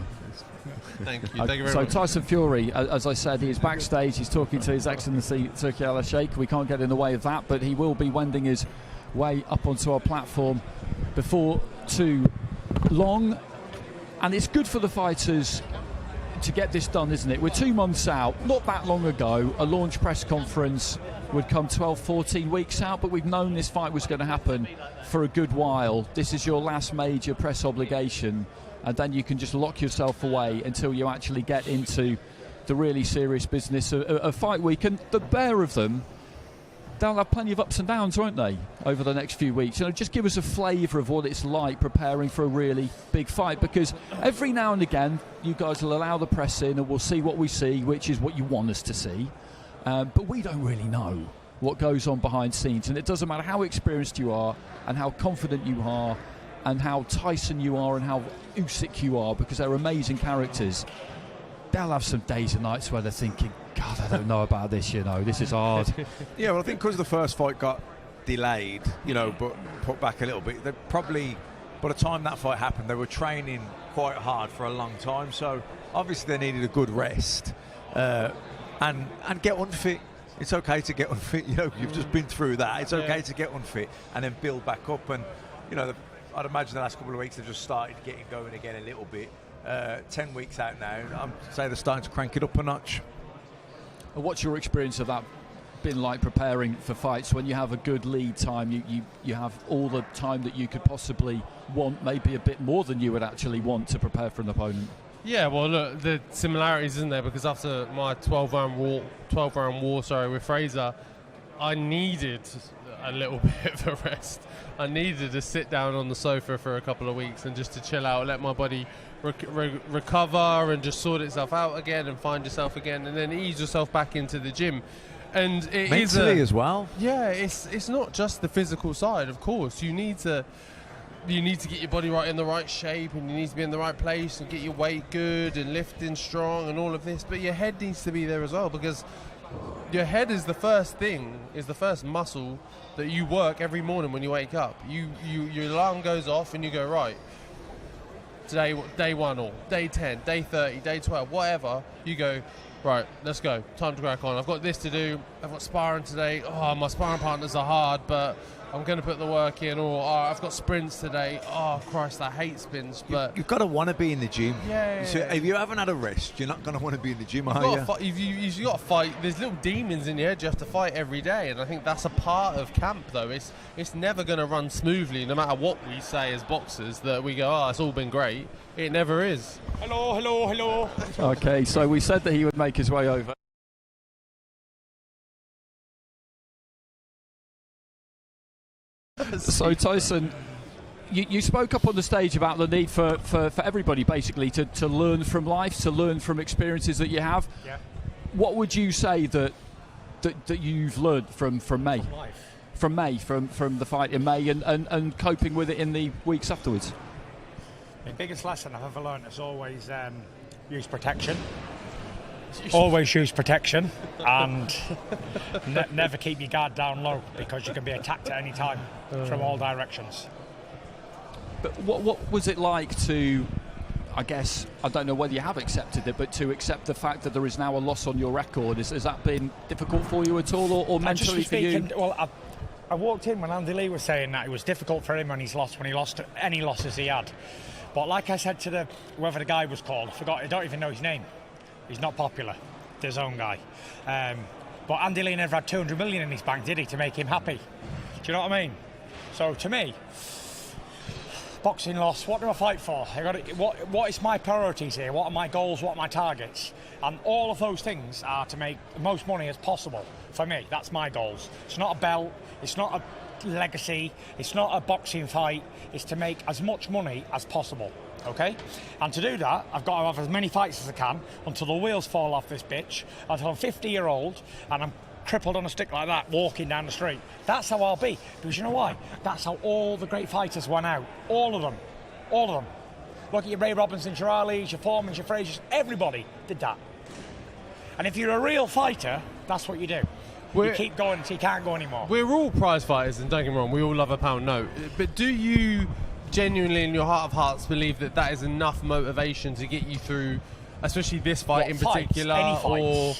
Thank you very so much. Tyson Fury, as I said, he is backstage. He's talking to His Excellency Turki Al-Sheikh. We can't get in the way of that, but he will be wending his way up onto our platform before too long, and it's good for the fighters to get this done, isn't it? We're 2 months out. Not that long ago a launch press conference would come 12-14 weeks out, but we've known this fight was going to happen for a good while. This is your last major press obligation, and then you can just lock yourself away until you actually get into the really serious business of fight week. And the bear of them, they'll have plenty of ups and downs, won't they, over the next few weeks? You know, just give us a flavour of what it's like preparing for a really big fight, because every now and again you guys will allow the press in and we'll see what we see, which is what you want us to see, but we don't really know what goes on behind scenes, and it doesn't matter how experienced you are and how confident you are and how Tyson you are and how Usyk you are, because they're amazing characters. They'll have some days and nights where they're thinking, God, I don't know about this, you know, this is hard. Yeah, well, I think because the first fight got delayed, you know, but put back a little bit, they probably, by the time that fight happened, they were training quite hard for a long time, so obviously they needed a good rest and get unfit. It's okay to get unfit, you know, you've just been through that. It's okay to get unfit and then build back up, and, you know, I'd imagine the last couple of weeks they've just started getting going again a little bit. 10 weeks out now, I'd say they're starting to crank it up a notch. What's your experience of that been like, preparing for fights when you have a good lead time? You have all the time that you could possibly want, maybe a bit more than you would actually want to prepare for an opponent. Yeah, well, look, the similarities, isn't there? Because after my 12-round war with Fraser, I needed a little bit of a rest. I needed to sit down on the sofa for a couple of weeks and just to chill out, let my body recover and just sort itself out again and find yourself again, and then ease yourself back into the gym. And it mentally as well. Yeah, it's not just the physical side. Of course, you need to get your body right in the right shape, and you need to be in the right place and get your weight good and lifting strong and all of this. But your head needs to be there as well, because your head is the first muscle that you work every morning when you wake up. Your alarm goes off and you go, right, today, day 1 or day 10, day 30, day 12, whatever, you go, right, let's go, time to crack on. I've got this to do, I've got sparring today, oh, my sparring partners are hard, but I'm going to put the work in, or oh, I've got sprints today, oh, Christ, I hate sprints, but... You've got to want to be in the gym. Yeah. So if you haven't had a rest, you're not going to want to be in the gym, are you? You've got to fight. There's little demons in your head you have to fight every day, and I think that's a part of camp, though. It's never going to run smoothly, no matter what we say as boxers, that we go, oh, it's all been great. It never is. Hello, hello, hello. Okay, so we said that he would make his way over. So Tyson, you spoke up on the stage about the need for everybody basically to learn from life, to learn from experiences that you have. Yeah. What would you say that you've learned from May? From May, from the fight in May and coping with it in the weeks afterwards? The biggest lesson I've ever learned is always use protection. Always use protection, and never keep your guard down low, because you can be attacked at any time from all directions. But what was it like to, I guess, I don't know whether you have accepted it, but to accept the fact that there is now a loss on your record? Has that been difficult for you at all, or mentally for you? Well, I walked in when Andy Lee was saying that it was difficult for him when he lost any losses he had. But like I said to whoever the guy was called, I don't even know his name. He's not popular, his own guy. But Andy Lee never had 200 million in his bank, did he, to make him happy? Do you know what I mean? So to me, boxing loss, what do I fight for? What is my priorities here? What are my goals? What are my targets? And all of those things are to make the most money as possible. For me, that's my goals. It's not a belt, it's not a legacy, it's not a boxing fight, it's to make as much money as possible. Okay? And to do that, I've got to have as many fights as I can until the wheels fall off this bitch, until I'm 50-year-old and I'm crippled on a stick like that walking down the street. That's how I'll be. Because you know why? That's how all the great fighters went out. All of them. All of them. Look at your Ray Robinsons, your Ali's, your Foremans, your Fraziers. Everybody did that. And if you're a real fighter, that's what you do. You keep going until you can't go anymore. We're all prize fighters, and don't get me wrong, we all love a pound note. But do you genuinely, in your heart of hearts, believe that is enough motivation to get you through, especially this fight in particular, or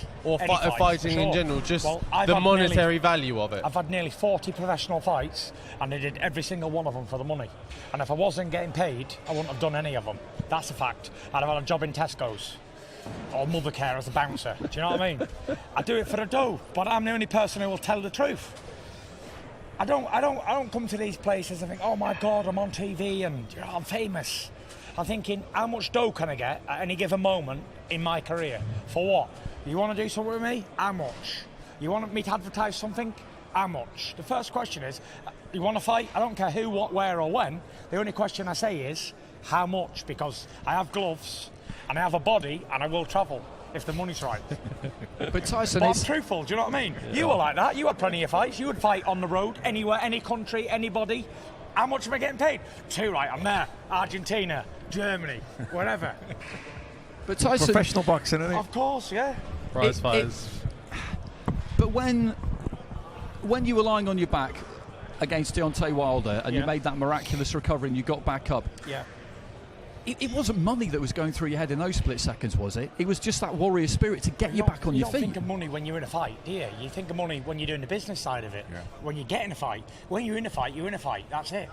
fighting in general, just the monetary value of it? I've had nearly 40 professional fights, and I did every single one of them for the money. And if I wasn't getting paid, I wouldn't have done any of them. That's a fact. I'd have had a job in Tesco's or Mothercare as a bouncer. Do you know what I mean? I do it for a dough, but I'm the only person who will tell the truth. I don't come to these places and think, oh my God, I'm on TV and I'm famous. I'm thinking, how much dough can I get at any given moment in my career? For what? You want to do something with me? How much? You want me to advertise something? How much? The first question is, you want to fight? I don't care who, what, where or when. The only question I say is, how much? Because I have gloves and I have a body and I will travel if the money's right. But Tyson, I'm truthful, do you know what I mean? Yeah. You were like that. You had plenty of fights. You would fight on the road, anywhere, any country, anybody. How much am I getting paid? 2, right, I'm there. Argentina, Germany, wherever. But Tyson, professional boxing, isn't it? Of course, yeah. Prize fighters. But when you were lying on your back against Deontay Wilder and you made that miraculous recovery and you got back up, it wasn't money that was going through your head in those split seconds, was it? It was just that warrior spirit to get you back on your feet. You don't think of money when you're in a fight, do you? You think of money when you're doing the business side of it. Yeah. When you get in a fight. When you're in a fight, you're in a fight. That's it.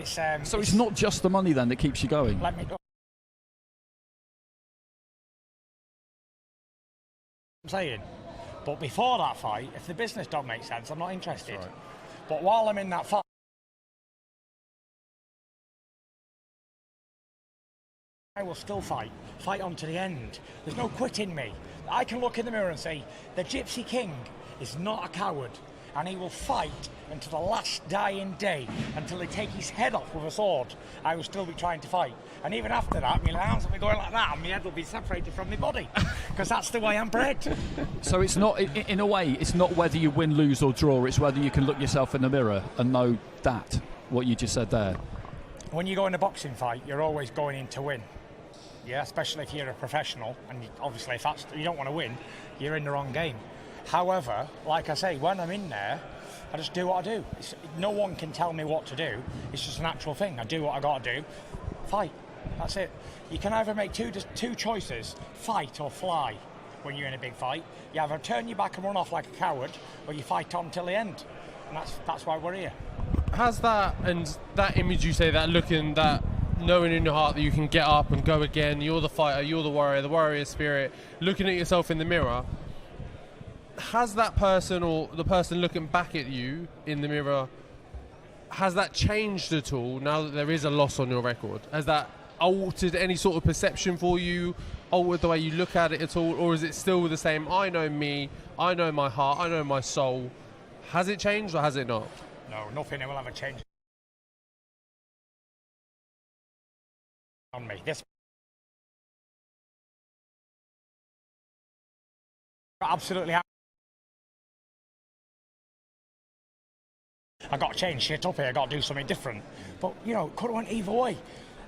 So it's not just the money then that keeps you going? I'm saying. But before that fight, if the business don't make sense, I'm not interested. Right. But while I'm in that fight, I will still fight on to the end. There's no quit in me. I can look in the mirror and say, the Gypsy King is not a coward. and he will fight until the last dying day, until they take his head off with a sword. I will still be trying to fight. And even after that, my arms will be going like that, and my head will be separated from my body, because that's the way I'm bred. So it's not, in a way, it's not whether you win, lose or draw, it's whether you can look yourself in the mirror and know that, what you just said there. When you go in a boxing fight, you're always going in to win. Yeah, especially if you're a professional, and obviously if you don't want to win, you're in the wrong game. However, like I say, when I'm in there, I just do what I do. No one can tell me what to do. It's just a natural thing. I do what I got to do. Fight. That's it. You can either make two choices, fight or fly, when you're in a big fight. You either turn your back and run off like a coward, or you fight on till the end. And that's why we're here. Has that, and that image you say, that looking, that knowing in your heart that you can get up and go again, you're the fighter, you're the warrior spirit, looking at yourself in the mirror, has that person or the person looking back at you in the mirror, has that changed at all now that there is a loss on your record? Has that altered any sort of perception for you, altered the way you look at it at all, or is it still the same, I know me, I know my heart, I know my soul? Has it changed or has it not? No, nothing will ever change on me. This absolutely. I got to change shit up here. I got to do something different. But you know, could have went either way.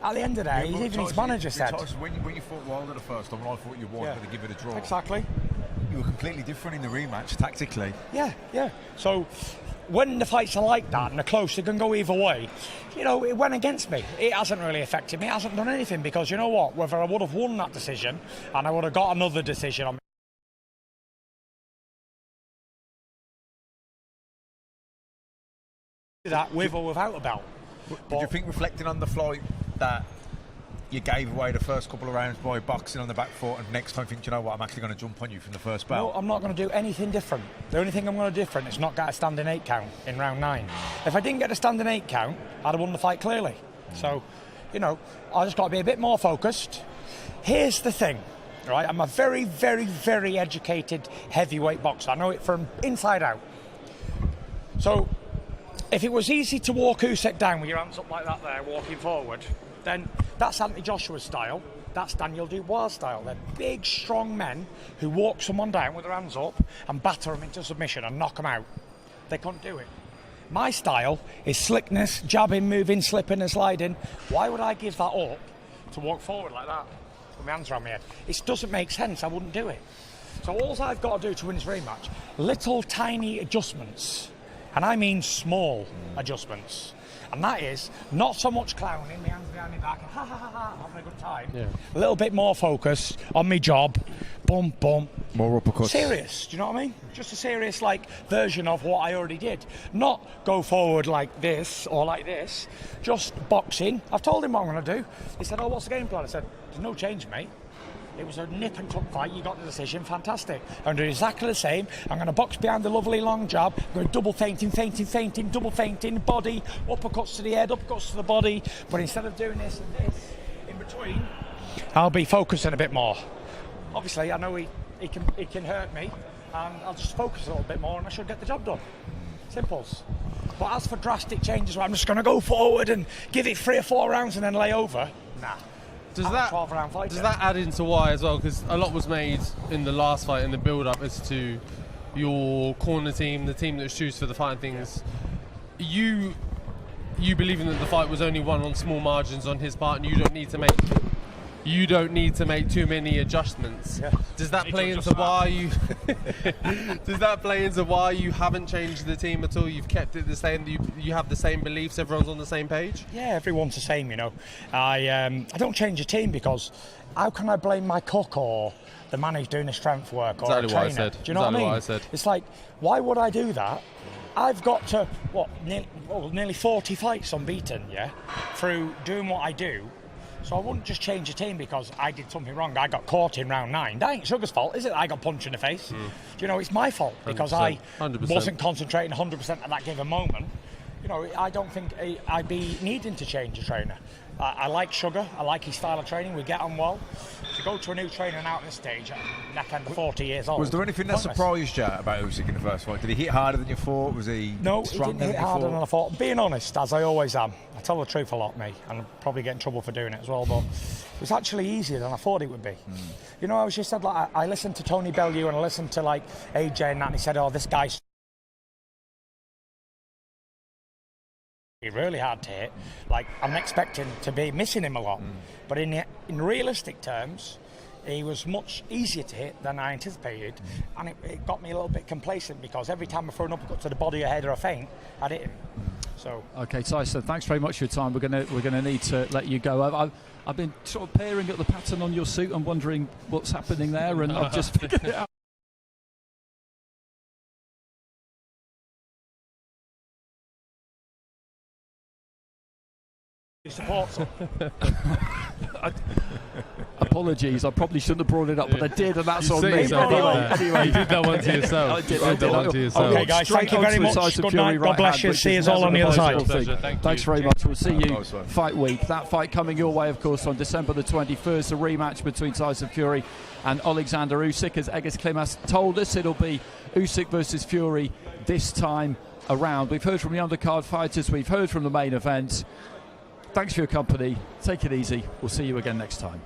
At the end of the day, even his manager said. When you fought Wilder the first time, and I thought you wanted to give it a draw. Exactly. You were completely different in the rematch, tactically. Yeah. So when the fights are like that and they're close, they can go either way. You know, it went against me. It hasn't really affected me. It hasn't done anything because you know what? Whether I would have won that decision and I would have got another decision on that with or without a belt. Did you think, reflecting on the flight, that you gave away the first couple of rounds by boxing on the back foot, and next time think, you know what, I'm actually going to jump on you from the first belt? No, I'm not going to do anything different. The only thing I'm going to do different is not get a standing 8 count in round 9. If I didn't get a standing 8 count, I'd have won the fight clearly. So, you know, I just got to be a bit more focused. Here's the thing, right? I'm a very, very, very educated heavyweight boxer. I know it from inside out. So, if it was easy to walk Usyk down with your hands up like that there, walking forward, then that's Anthony Joshua's style. That's Daniel Dubois' style. They're big, strong men who walk someone down with their hands up and batter them into submission and knock them out. They couldn't do it. My style is slickness, jabbing, moving, slipping and sliding. Why would I give that up to walk forward like that with my hands around my head? It doesn't make sense. I wouldn't do it. So all I've got to do to win this rematch, little tiny adjustments. And I mean small adjustments. And that is not so much clowning, my hands behind my back, and having a good time. Yeah. A little bit more focus on my job. Boom, boom. More uppercuts. Serious, do you know what I mean? Just a serious, version of what I already did. Not go forward like this or like this. Just boxing. I've told him what I'm going to do. He said, what's the game plan? I said, there's no change, mate. It was a nip and tuck fight. You got the decision. Fantastic. I'm doing exactly the same. I'm going to box behind the lovely long jab. I'm going double feinting, double feinting, body, uppercuts to the head, uppercuts to the body. But instead of doing this and this in between, I'll be focusing a bit more. Obviously, I know he can hurt me, and I'll just focus a little bit more, and I should get the job done. Simples. But as for drastic changes, where I'm just going to go forward and give it 3 or 4 rounds and then lay over, nah. Does that add into why as well? Because a lot was made in the last fight in the build-up as to your corner team, the team that choose for the fight and things. You believing that the fight was only won on small margins on his part, and you don't need to make too many adjustments. Yeah. Does that play into why you? Does that play into why you haven't changed the team at all? You've kept it the same. You have the same beliefs. Everyone's on the same page. Yeah, everyone's the same. You know, I don't change the team because how can I blame my cook or the man who's doing the strength work or a trainer? What I said. Do you know what I mean? It's like, why would I do that? I've got to nearly 40 fights unbeaten, through doing what I do. So I wouldn't just change the team because I did something wrong. I got caught in round 9. That ain't Sugar's fault, is it? I got punched in the face. Do you know, it's my fault because 100%. I wasn't concentrating 100% at that given moment. You know, I don't think I'd be needing to change a trainer. I like Sugar. I like his style of training. We get on well. to go to a new trainer and out at this stage, neck end of 40 years old. Was there anything that pointless. surprised you about Usyk in the first fight? Did he hit harder than you thought? Was he No, he stronger didn't hit than you harder thought? than I thought. Being honest, as I always am, I tell the truth a lot, me, and I'll probably get in trouble for doing it as well, but it was actually easier than I thought it would be. You know, as you said, like, I listened to Tony Bellew and I listened to like AJ and that, and he said, oh, this guy's really hard to hit. Like, I'm expecting to be missing him a lot. But in realistic terms, he was much easier to hit than I anticipated, and it got me a little bit complacent because every time I threw an uppercut to the body, a head or a feint, I'd hit him. So Okay, Tyson, thanks very much for your time. We're gonna need to let you go. I've been sort of peering at the pattern on your suit and wondering what's happening there, and I've just figured it out. Supports him. Apologies, I probably shouldn't have brought it up, but I did, and that's You on set me. yourself up there. Anyway, You did that one to yourself. I did. You did that one to yourself. Okay, guys, thank you very much. Good night. God bless you. See you all on the other side. Thanks very much. We'll see you fight week. That fight coming your way, of course, on December the 21st, a rematch between Tyson Fury and Alexander Usyk. As Egis Klimas told us, it'll be Usyk versus Fury this time around. We've heard from the undercard fighters. We've heard from the main event. Thanks for your company. Take it easy. We'll see you again next time.